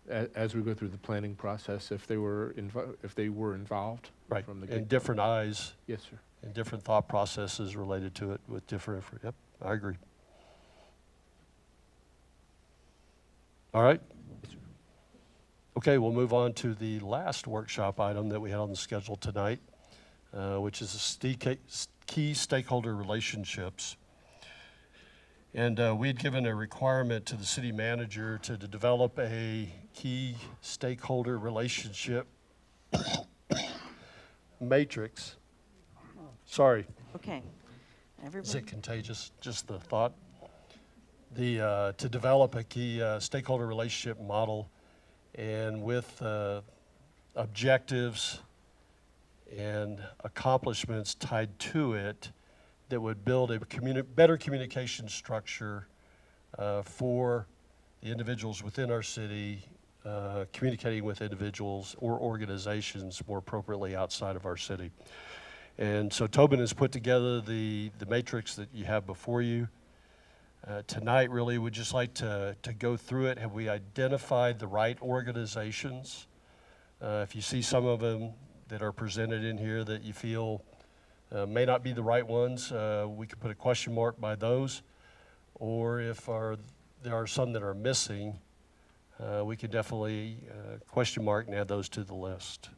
as we go through the planning process, if they were involved. Right, from the and get-go. different eyes Yes, sir. and different thought processes related to it with different, yep, I agree. All right. Okay, we'll move on to the last workshop item that we had on the schedule tonight, which is key stakeholder relationships. And we'd given a requirement to the city manager to develop a key stakeholder relationship matrix. Sorry. Okay. Is Everybody, it contagious, just the thought? To develop a key stakeholder relationship model and with objectives and accomplishments tied to it that would build a better communication structure for the individuals within our city, communicating with individuals or organizations more appropriately outside of our city. And so Tobin has put together the matrix that you have before you. Tonight, really, we'd just like to go through it. Have we identified the right organizations? If you see some of them that are presented in here that you feel may not be the right ones, we could put a question mark by those. Or if there are some that are missing, we could definitely question mark and add those to the list.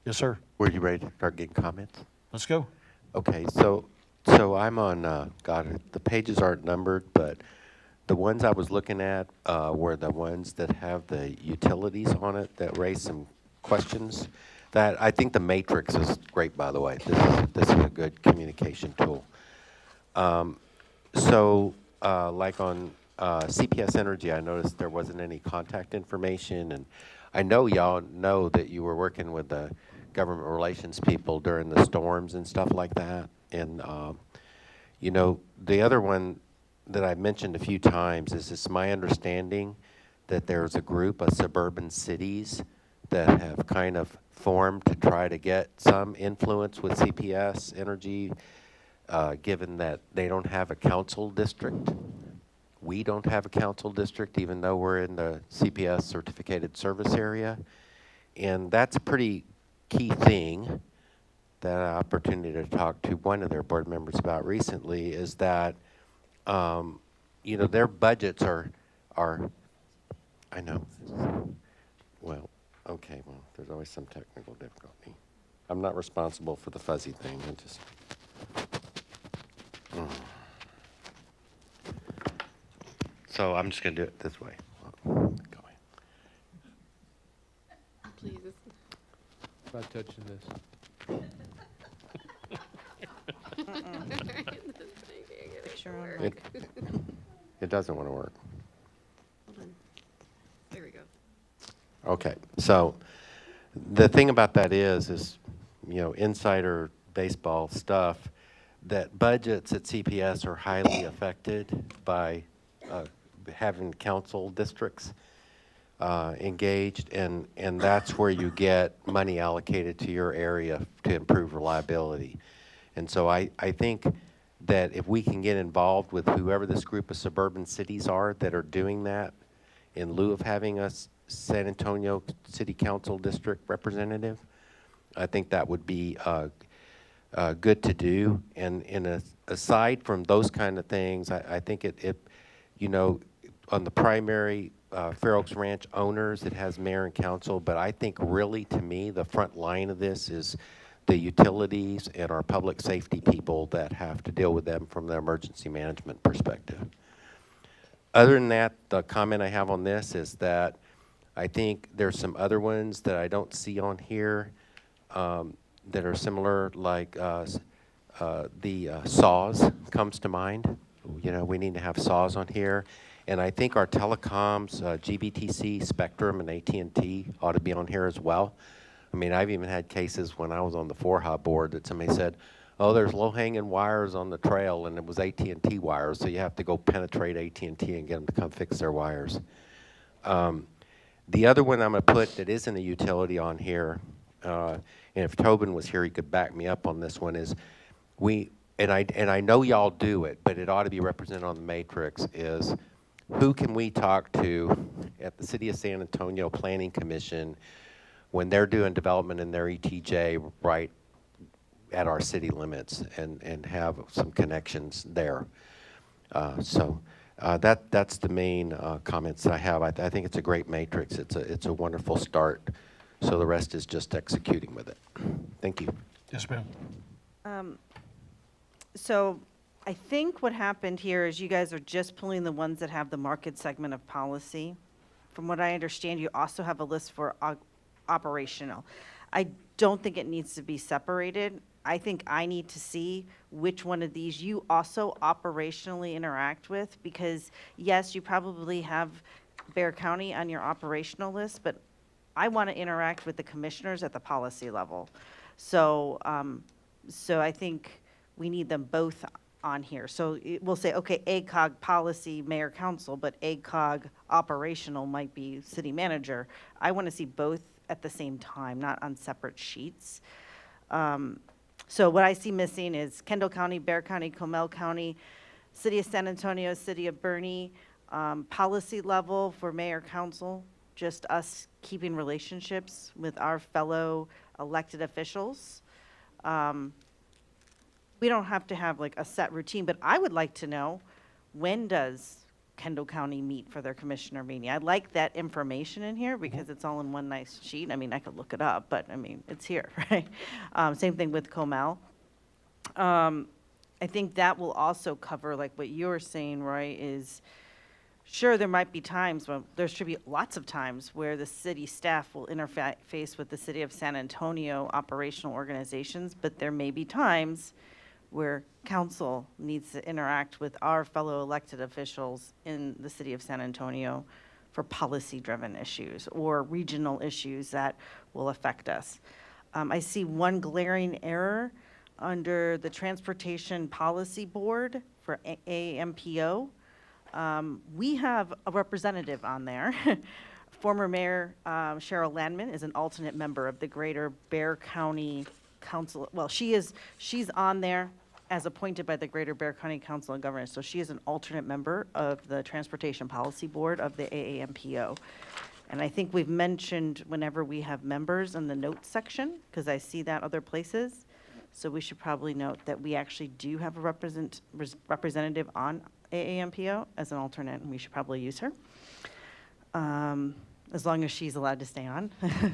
Yes, sir. Were you ready to start getting comments? Let's go. Okay, so I'm on, God, the pages aren't numbered, but the ones I was looking at were the ones that have the utilities on it that raise some questions. That I think the matrix is great, by the way. This is a good communication tool. Like on CPS Energy, I noticed there wasn't any contact information, and I know y'all know that you were working with the government relations people during the storms and stuff like that. And you know, the other one that I mentioned a few times is it's my understanding that there's a group of suburban cities that have kind of formed to try to get some influence with CPS Energy, given that they don't have a council district. We don't have a council district, even though we're in the CPS certificated service area. And that's a pretty key thing that I had opportunity to talk to one of their board members about recently is that, you know, their budgets are, I know, well, okay, well, there's always some technical difficulty. I'm not responsible for the fuzzy thing, I just. So I'm just gonna do it this way. Please. Not touching this. It doesn't want to work. Hold on. There we go. Okay, so the thing about that is, you know, insider baseball stuff, that budgets at CPS are highly affected by having council districts engaged, and that's where you get money allocated to your area to improve reliability. And so I think that if we can get involved with whoever this group of suburban cities are that are doing that, in lieu of having a San Antonio City Council District representative, I think that would be good to do. And aside from those kind of things, I think it you know, on the primary Fair Oaks Ranch owners, it has mayor and council, but I think really, to me, the front line of this is the utilities and our public safety people that have to deal with them from the emergency management perspective. Other than that, the comment I have on this is that I think there's some other ones that I don't see on here that are similar, like the SAWS comes to mind. You know, we need to have SAWS on here. And I think our telecoms, GBTC, Spectrum, and AT&T ought to be on here as well. I mean, I've even had cases when I was on the 4HA board that somebody said, oh, there's low-hanging wires on the trail, and it was AT&T wires, so you have to go penetrate AT&T and get them to come fix their wires. The other one I'm going to put that isn't a utility on here, and if Tobin was here, he could back me up on this one, is and I know y'all do it, but it ought to be represented on the matrix, is who can we talk to at the City of San Antonio Planning Commission when they're doing development in their ETJ right at our city limits, and have some connections there. That's the main comments that I have. I think it's a great matrix. It's a wonderful start. So the rest is just executing with it. Thank you. Yes, ma'am. So I think what happened here is you guys are just pulling the ones that have the market segment of policy. From what I understand, you also have a list for operational. I don't think it needs to be separated. I think I need to see which one of these you also operationally interact with, because yes, you probably have Bear County on your operational list, but I want to interact with the commissioners at the policy level. So, so I think we need them both on here. So we'll say, okay, ACOG policy, mayor council, but ACOG operational might be city manager. I want to see both at the same time, not on separate sheets. So what I see missing is Kendall County, Bear County, Comell County, City of San Antonio, City of Bernie, policy level for mayor council, just us keeping relationships with our fellow elected officials. We don't have to have like a set routine, but I would like to know, when does Kendall County meet for their commissioner meeting? I'd like that information in here because it's all in one nice sheet. I mean, I could look it up, but I mean, it's here, right? Same thing with Comell. I think that will also cover, like what you're saying, Roy, is sure, there might be times when, there should be lots of times where the city staff will interface with the City of San Antonio operational organizations, but there may be times where council needs to interact with our fellow elected officials in the City of San Antonio for policy-driven issues or regional issues that will affect us. I see one glaring error under the Transportation Policy Board for AAMPO. We have a representative on there. Former Mayor Cheryl Landman is an alternate member of the Greater Bear County Council. Well, she's on there as appointed by the Greater Bear County Council of Governors. So she is an alternate member of the Transportation Policy Board of the AAMPO. And I think we've mentioned whenever we have members in the notes section, because I see that other places. So we should probably note that we actually do have a representative on AAMPO as an alternate, and we should probably use her, as long as she's allowed to stay on.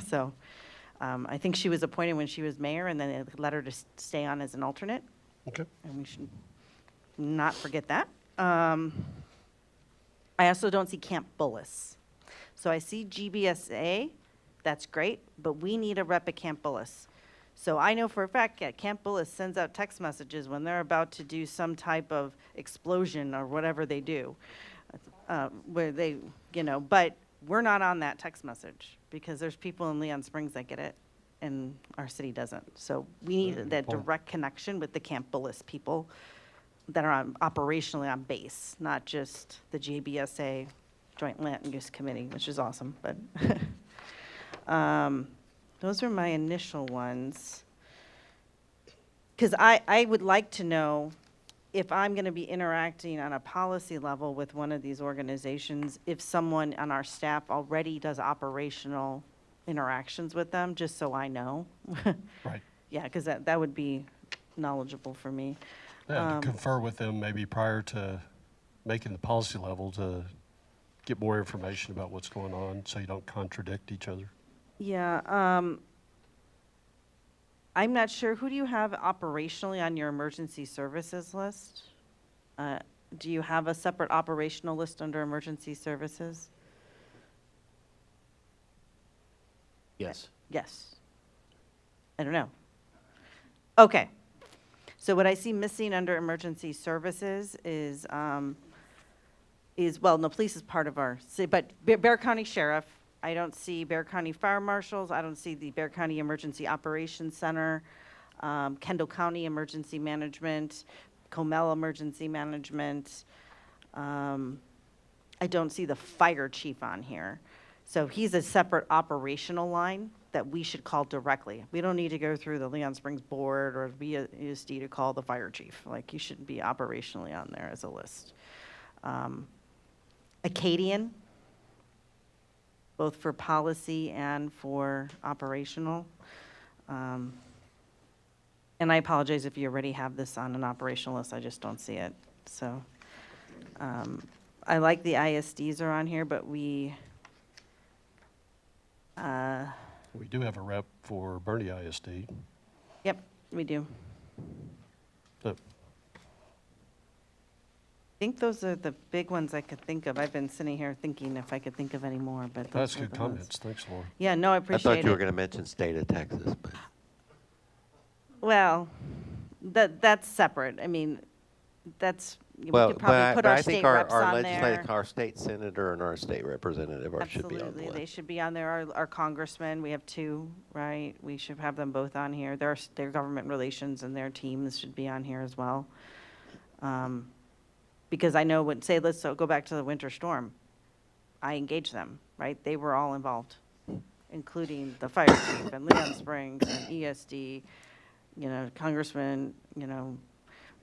So I think she was appointed when she was mayor, and then it let her to stay on as an alternate. Okay. And we should not forget that. I also don't see Camp Bullis. So I see GBSA, that's great, but we need a rep at Camp Bullis. So I know for a fact that Camp Bullis sends out text messages when they're about to do some type of explosion or whatever they do, where they, but we're not on that text message because there's people in Leon Springs that get it and our city doesn't. So we need that direct connection with the Camp Bullis people that are operationally on base, not just the JBSA Joint Land Use Committee, which is awesome, but those are my initial ones. Because I would like to know if I'm going to be interacting on a policy level with one of these organizations, if someone on our staff already does operational interactions with them, just so I know. Right. Yeah, because that would be knowledgeable for me. Yeah, to confer with them maybe prior to making the policy level to get more information about what's going on so you don't contradict each other. Yeah, I'm not sure, who do you have operationally on your emergency services list? Do you have a separate operational list under emergency services? Yes. Yes. I don't know. Okay. So what I see missing under emergency services is, well, no, police is part of our city, but Bear County Sheriff, I don't see Bear County Fire Marshals, I don't see the Bear County Emergency Operations Center, Kendall County Emergency Management, Comell Emergency Management. I don't see the fire chief on here. So he's a separate operational line that we should call directly. We don't need to go through the Leon Springs Board or BSD to call the fire chief. Like, you should be operationally on there as a list. Acadian, both for policy and for operational. And I apologize if you already have this on an operational list, I just don't see it. So I like the ISDs are on here, but we do have a rep for Bernie ISD. Yep, we do. So, I think those are the big ones I could think of. I've been sitting here thinking if I could think of any more, but that's those are good the ones. comments. Thanks, Laura. Yeah, no, I I appreciate thought it. you were going to mention state of Texas, but Well, that's separate. I mean, that's, we well, could probably put but our I state think our, reps our on legislative, there. our state senator and our state representative should be on the Absolutely, they list. should be on there. Our congressmen, we have two, right? We should have them both on here. Their government relations and their teams should be on here as well. Because I know when, say, let's go back to the winter storm. I engaged them, right? They were all involved, including the fire chief and Leon Springs and ESD, you know, Congressman, you know,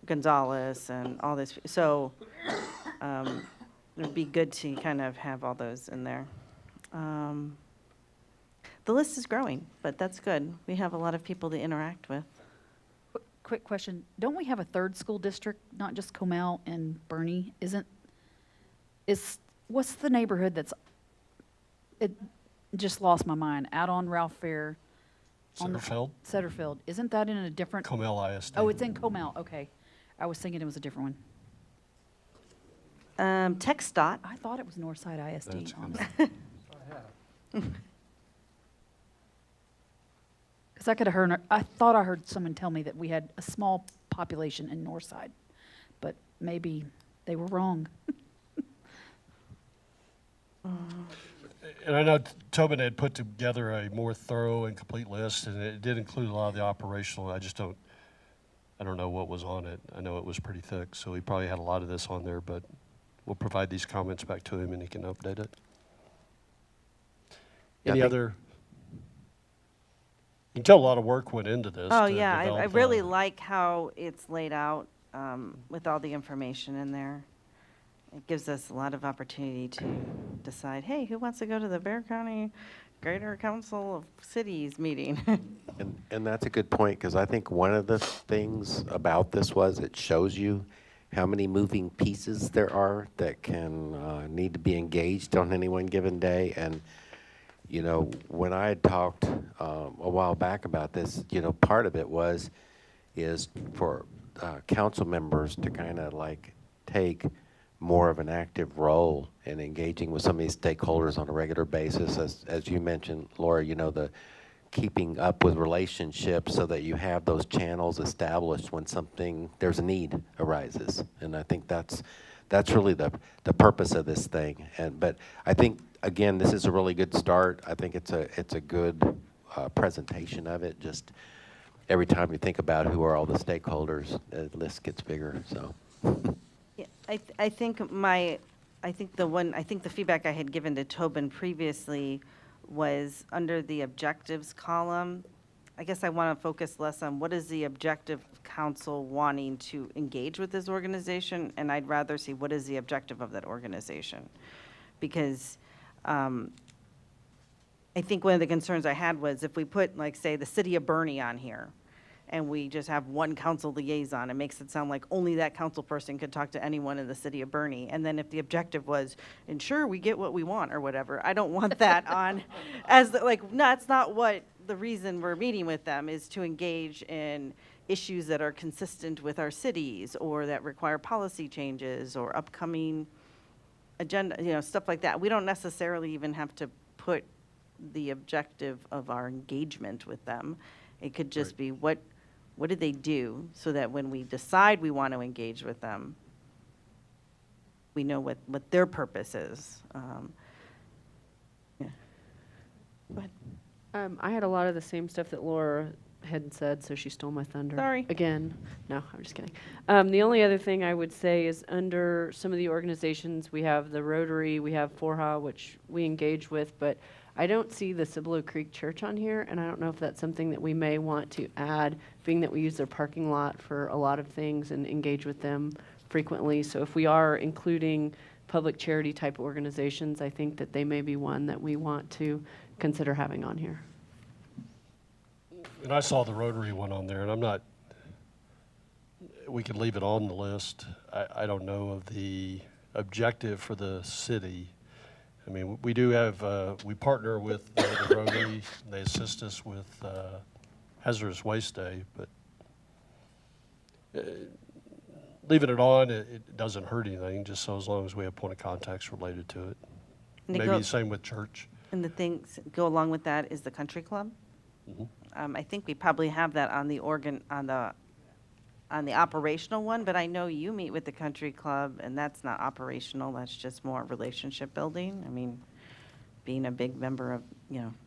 Gonzalez and all this. So it'd be good to kind of have all those in there. The list is growing, but that's good. We have a lot of people to interact with. Quick question, don't we have a third school district, not just Comel and Bernie? What's the neighborhood that's, it just lost my mind, out on Ralph Fair? Setterfield? Setterfield, isn't that in a different? Comel ISD. Oh, it's in Comel, okay. I was thinking it was a different one. TxDOT. I thought it was Northside ISD, That's honestly. Because I thought I heard someone tell me that we had a small population in Northside, but maybe they were wrong. And I know Tobin had put together a more thorough and complete list, and it did include a lot of the operational. I don't know what was on it. I know it was pretty thick, so he probably had a lot of this on there, but we'll provide these comments back to him and he can update it. Yeah, I Any think- other? You can tell a lot of work went into this. Oh, to yeah, I develop, really like how it's laid out with all the information in there. It gives us a lot of opportunity to decide, hey, who wants to go to the Bear County Greater Council of Cities meeting? And that's a good point, because I think one of the things about this was it shows you how many moving pieces there are that can need to be engaged on any one given day. And, you know, when I had talked a while back about this, you know, part of it is for council members to kind of like take more of an active role in engaging with some of these stakeholders on a regular basis. As you mentioned, Laura, you know, the keeping up with relationships so that you have those channels established when there's a need arises. And I think that's really the purpose of this thing. But I think, again, this is a really good start. I think it's a good presentation of it. Just every time you think about who are all the stakeholders, the list gets bigger, so. Yeah, I think the feedback I had given to Tobin previously was under the objectives column. I guess I want to focus less on what is the objective council wanting to engage with this organization, and I'd rather see what is the objective of that organization. Because I think one of the concerns I had was if we put, like, say, the city of Bernie on here, and we just have one council liaison, it makes it sound like only that council person could talk to anyone in the city of Bernie. And then if the objective was, ensure we get what we want or whatever, I don't want that on as, no, that's not what the reason we're meeting with them is, to engage in issues that are consistent with our cities or that require policy changes or upcoming agenda, you know, stuff like that. We don't necessarily even have to put the objective of our engagement with them. It could just be what did they do, so that when we decide we want to engage with them, we know what their purpose is. Yeah. Go ahead. I had a lot of the same stuff that Laura had said, so she stole my thunder. Sorry. Again. No, I'm just kidding. The only other thing I would say is under some of the organizations, we have the Rotary, we have Forha, which we engage with, but I don't see the Cibolo Creek Church on here, and I don't know if that's something that we may want to add, being that we use their parking lot for a lot of things and engage with them frequently. So if we are including public charity type organizations, I think that they may be one that we want to consider having on here. And I saw the Rotary one on there, and I'm not, we could leave it on the list. I don't know of the objective for the city. I mean, we do have, we partner with the Rotary. They assist us with Hazardous Waste Day, but leaving it on, it doesn't hurt anything, just so as long as we have point of contacts related to it. And it Maybe go- the same with church. And the things go along with that is the country club. Mhm. I think we probably have that on the on the operational one, but I know you meet with the country club, and that's not operational, that's just more relationship building. I mean, being a big member of,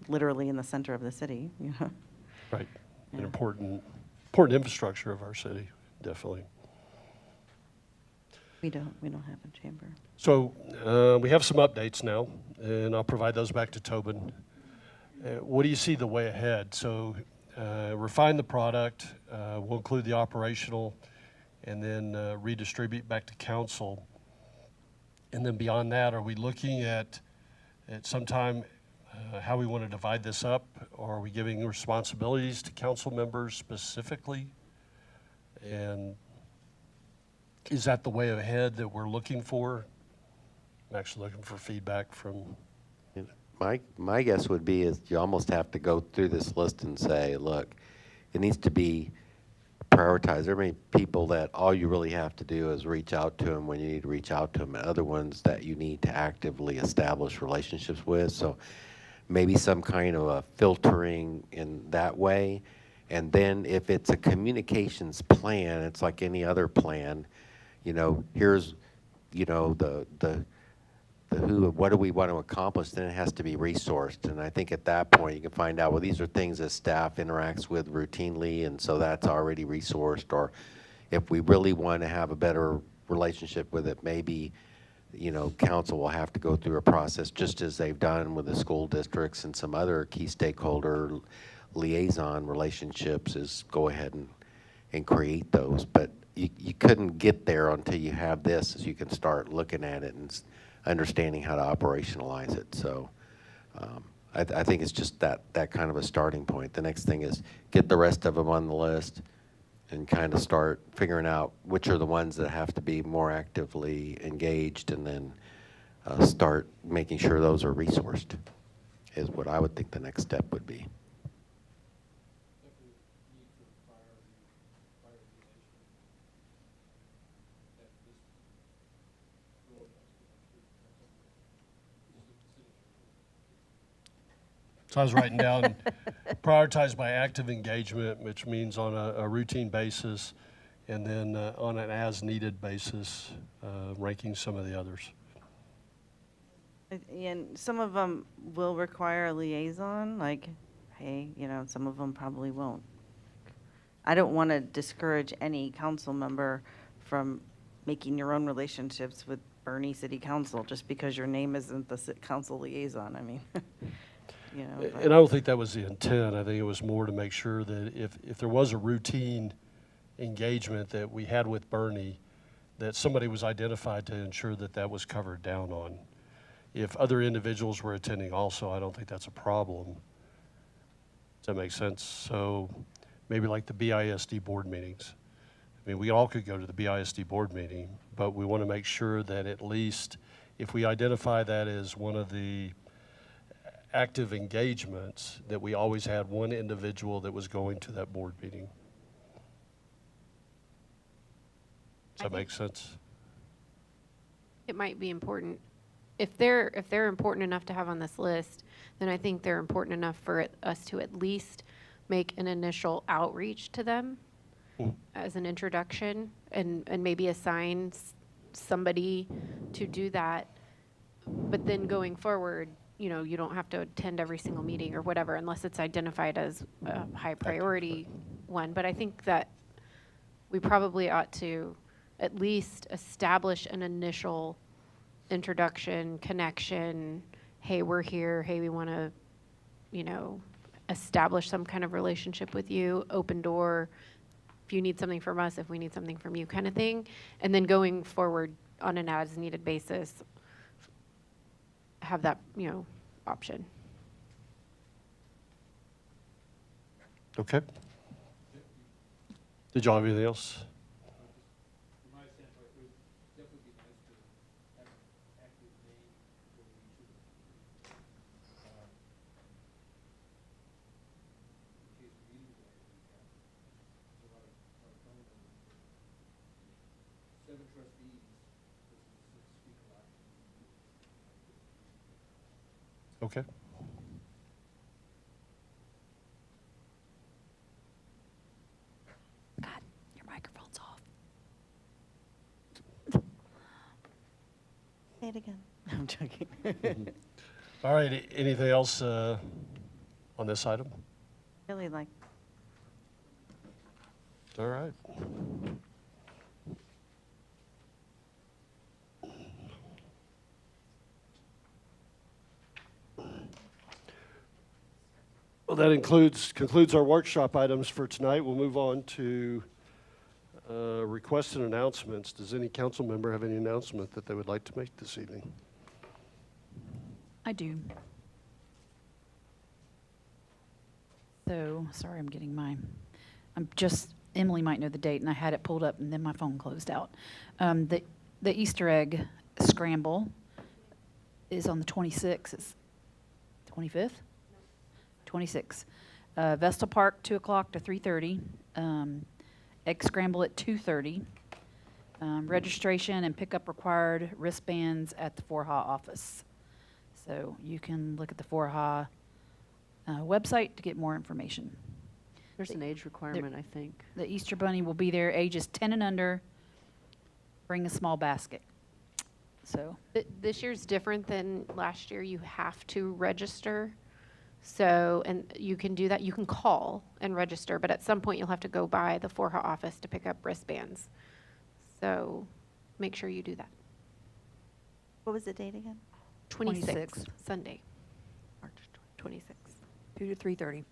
literally in the center of the city, Right. An Yeah. important infrastructure of our city, definitely. We don't have a chamber. So we have some updates now, and I'll provide those back to Tobin. What do you see the way ahead? So refine the product, we'll include the operational, and then redistribute back to council. And then beyond that, are we looking at sometime how we want to divide this up? Or are we giving responsibilities to council members specifically? And is that the way ahead that we're looking for? I'm actually looking for feedback from, My guess would be is you almost have to go through this list and say, look, it needs to be prioritized. There may be people that all you really have to do is reach out to them when you need to reach out to them, and other ones that you need to actively establish relationships with. So maybe some kind of a filtering in that way. And then if it's a communications plan, it's like any other plan, here's, what do we want to accomplish, then it has to be resourced. And I think at that point, you can find out, well, these are things that staff interacts with routinely, and so that's already resourced. Or if we really want to have a better relationship with it, maybe, council will have to go through a process, just as they've done with the school districts and some other key stakeholder liaison relationships, is go ahead and create those. But you couldn't get there until you have this, as you can start looking at it and understanding how to operationalize it. So I think it's just that kind of a starting point. The next thing is get the rest of them on the list and kind of start figuring out which are the ones that have to be more actively engaged, and then start making sure those are resourced, is what I would think the next step would be. so I was writing down, prioritize by active engagement, which means on a routine basis, and then on an as-needed basis, ranking some of the others. And some of them will require a liaison, like, hey, some of them probably won't. I don't want to discourage any council member from making your own relationships with Bernie City Council just because your name isn't the council liaison. I mean, And I don't think that was the intent. I think it was more to make sure that if there was a routine engagement that we had with Bernie, that somebody was identified to ensure that that was covered down on. If other individuals were attending also, I don't think that's a problem. Does that make sense? So maybe like the BISD board meetings. I mean, we all could go to the BISD board meeting, but we want to make sure that at least if we identify that as one of the active engagements, that we always had one individual that was going to that board meeting. Does that make sense? It might be important. If they're important enough to have on this list, then I think they're important enough for us to at least make an initial outreach to them as an introduction, and maybe assign somebody to do that. But then going forward, you don't have to attend every single meeting or whatever, unless it's identified as a high priority one. But I think that we probably ought to at least establish an initial introduction, connection. Hey, we're here. Hey, we want to you know, establish some kind of relationship with you, open door, if you need something from us, if we need something from you kind of thing. And then going forward on an as-needed basis, have that, you know, option. Okay. Did y'all have anything else? Okay. God, your microphone's off. Say it again. I'm joking. All right, anything else on this item? Really like, All right. Well, that concludes our workshop items for tonight. We'll move on to requests and announcements. Does any council member have any announcement that they would like to make this evening? I do. So, sorry, Emily might know the date, and I had it pulled up, and then my phone closed out. The Easter egg scramble is on the 26th. It's 25th? 26th. Vestal Park, 2 o'clock to 3:30. Egg scramble at 2:30. Registration and pickup required, wristbands at the Forha office. So you can look at the Forha website to get more information. There's an age requirement, I think. The Easter Bunny will be there, ages 10 and under. Bring a small basket. So, This year's different than last year. You have to register. So, and you can do that. You can call and register, but at some point you'll have to go by the Forha office to pick up wristbands. So make sure you do that. What was the date again? 26th, Sunday, March 26th. 2 to 3:30.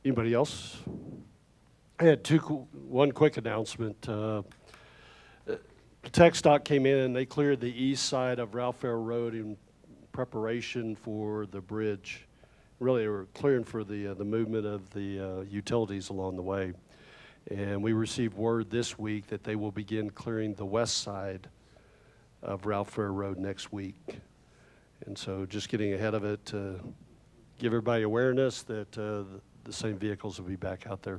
Anybody else? I had one quick announcement. TxDOT came in and they cleared the east side of Ralph Fair Road in preparation for the bridge. Really, they were clearing for the movement of the utilities along the way. And we received word this week that they will begin clearing the west side of Ralph Fair Road next week. And so just getting ahead of it to give everybody awareness that the same vehicles will be back out there.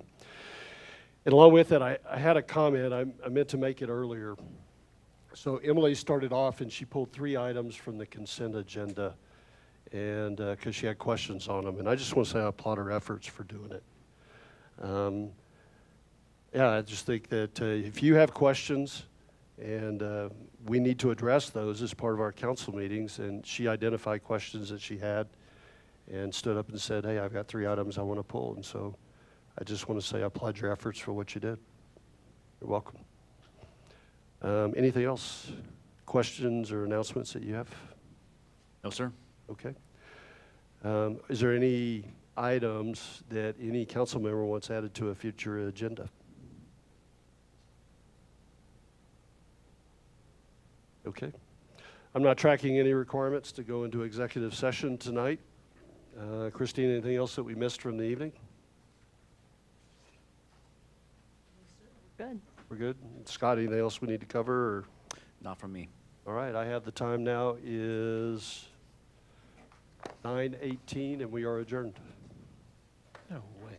And along with it, I had a comment. I meant to make it earlier. So Emily started off and she pulled 3 items from the consent agenda, and because she had questions on them. And I just want to say I applaud her efforts for doing it. Yeah, I just think that if you have questions, and we need to address those as part of our council meetings, and she identified questions that she had and stood up and said, hey, I've got 3 items I want to pull. And so I just want to say I applaud your efforts for what you did. You're welcome. Anything else? Questions or announcements that you have? No, sir. Okay. Is there any items that any council member wants added to a future agenda? Okay. I'm not tracking any requirements to go into executive session tonight. Christine, anything else that we missed from the evening? Good. We're good? Scott, anything else we need to cover? Or? Not from me. All right, I have the time now is 9:18 and we are adjourned. No way.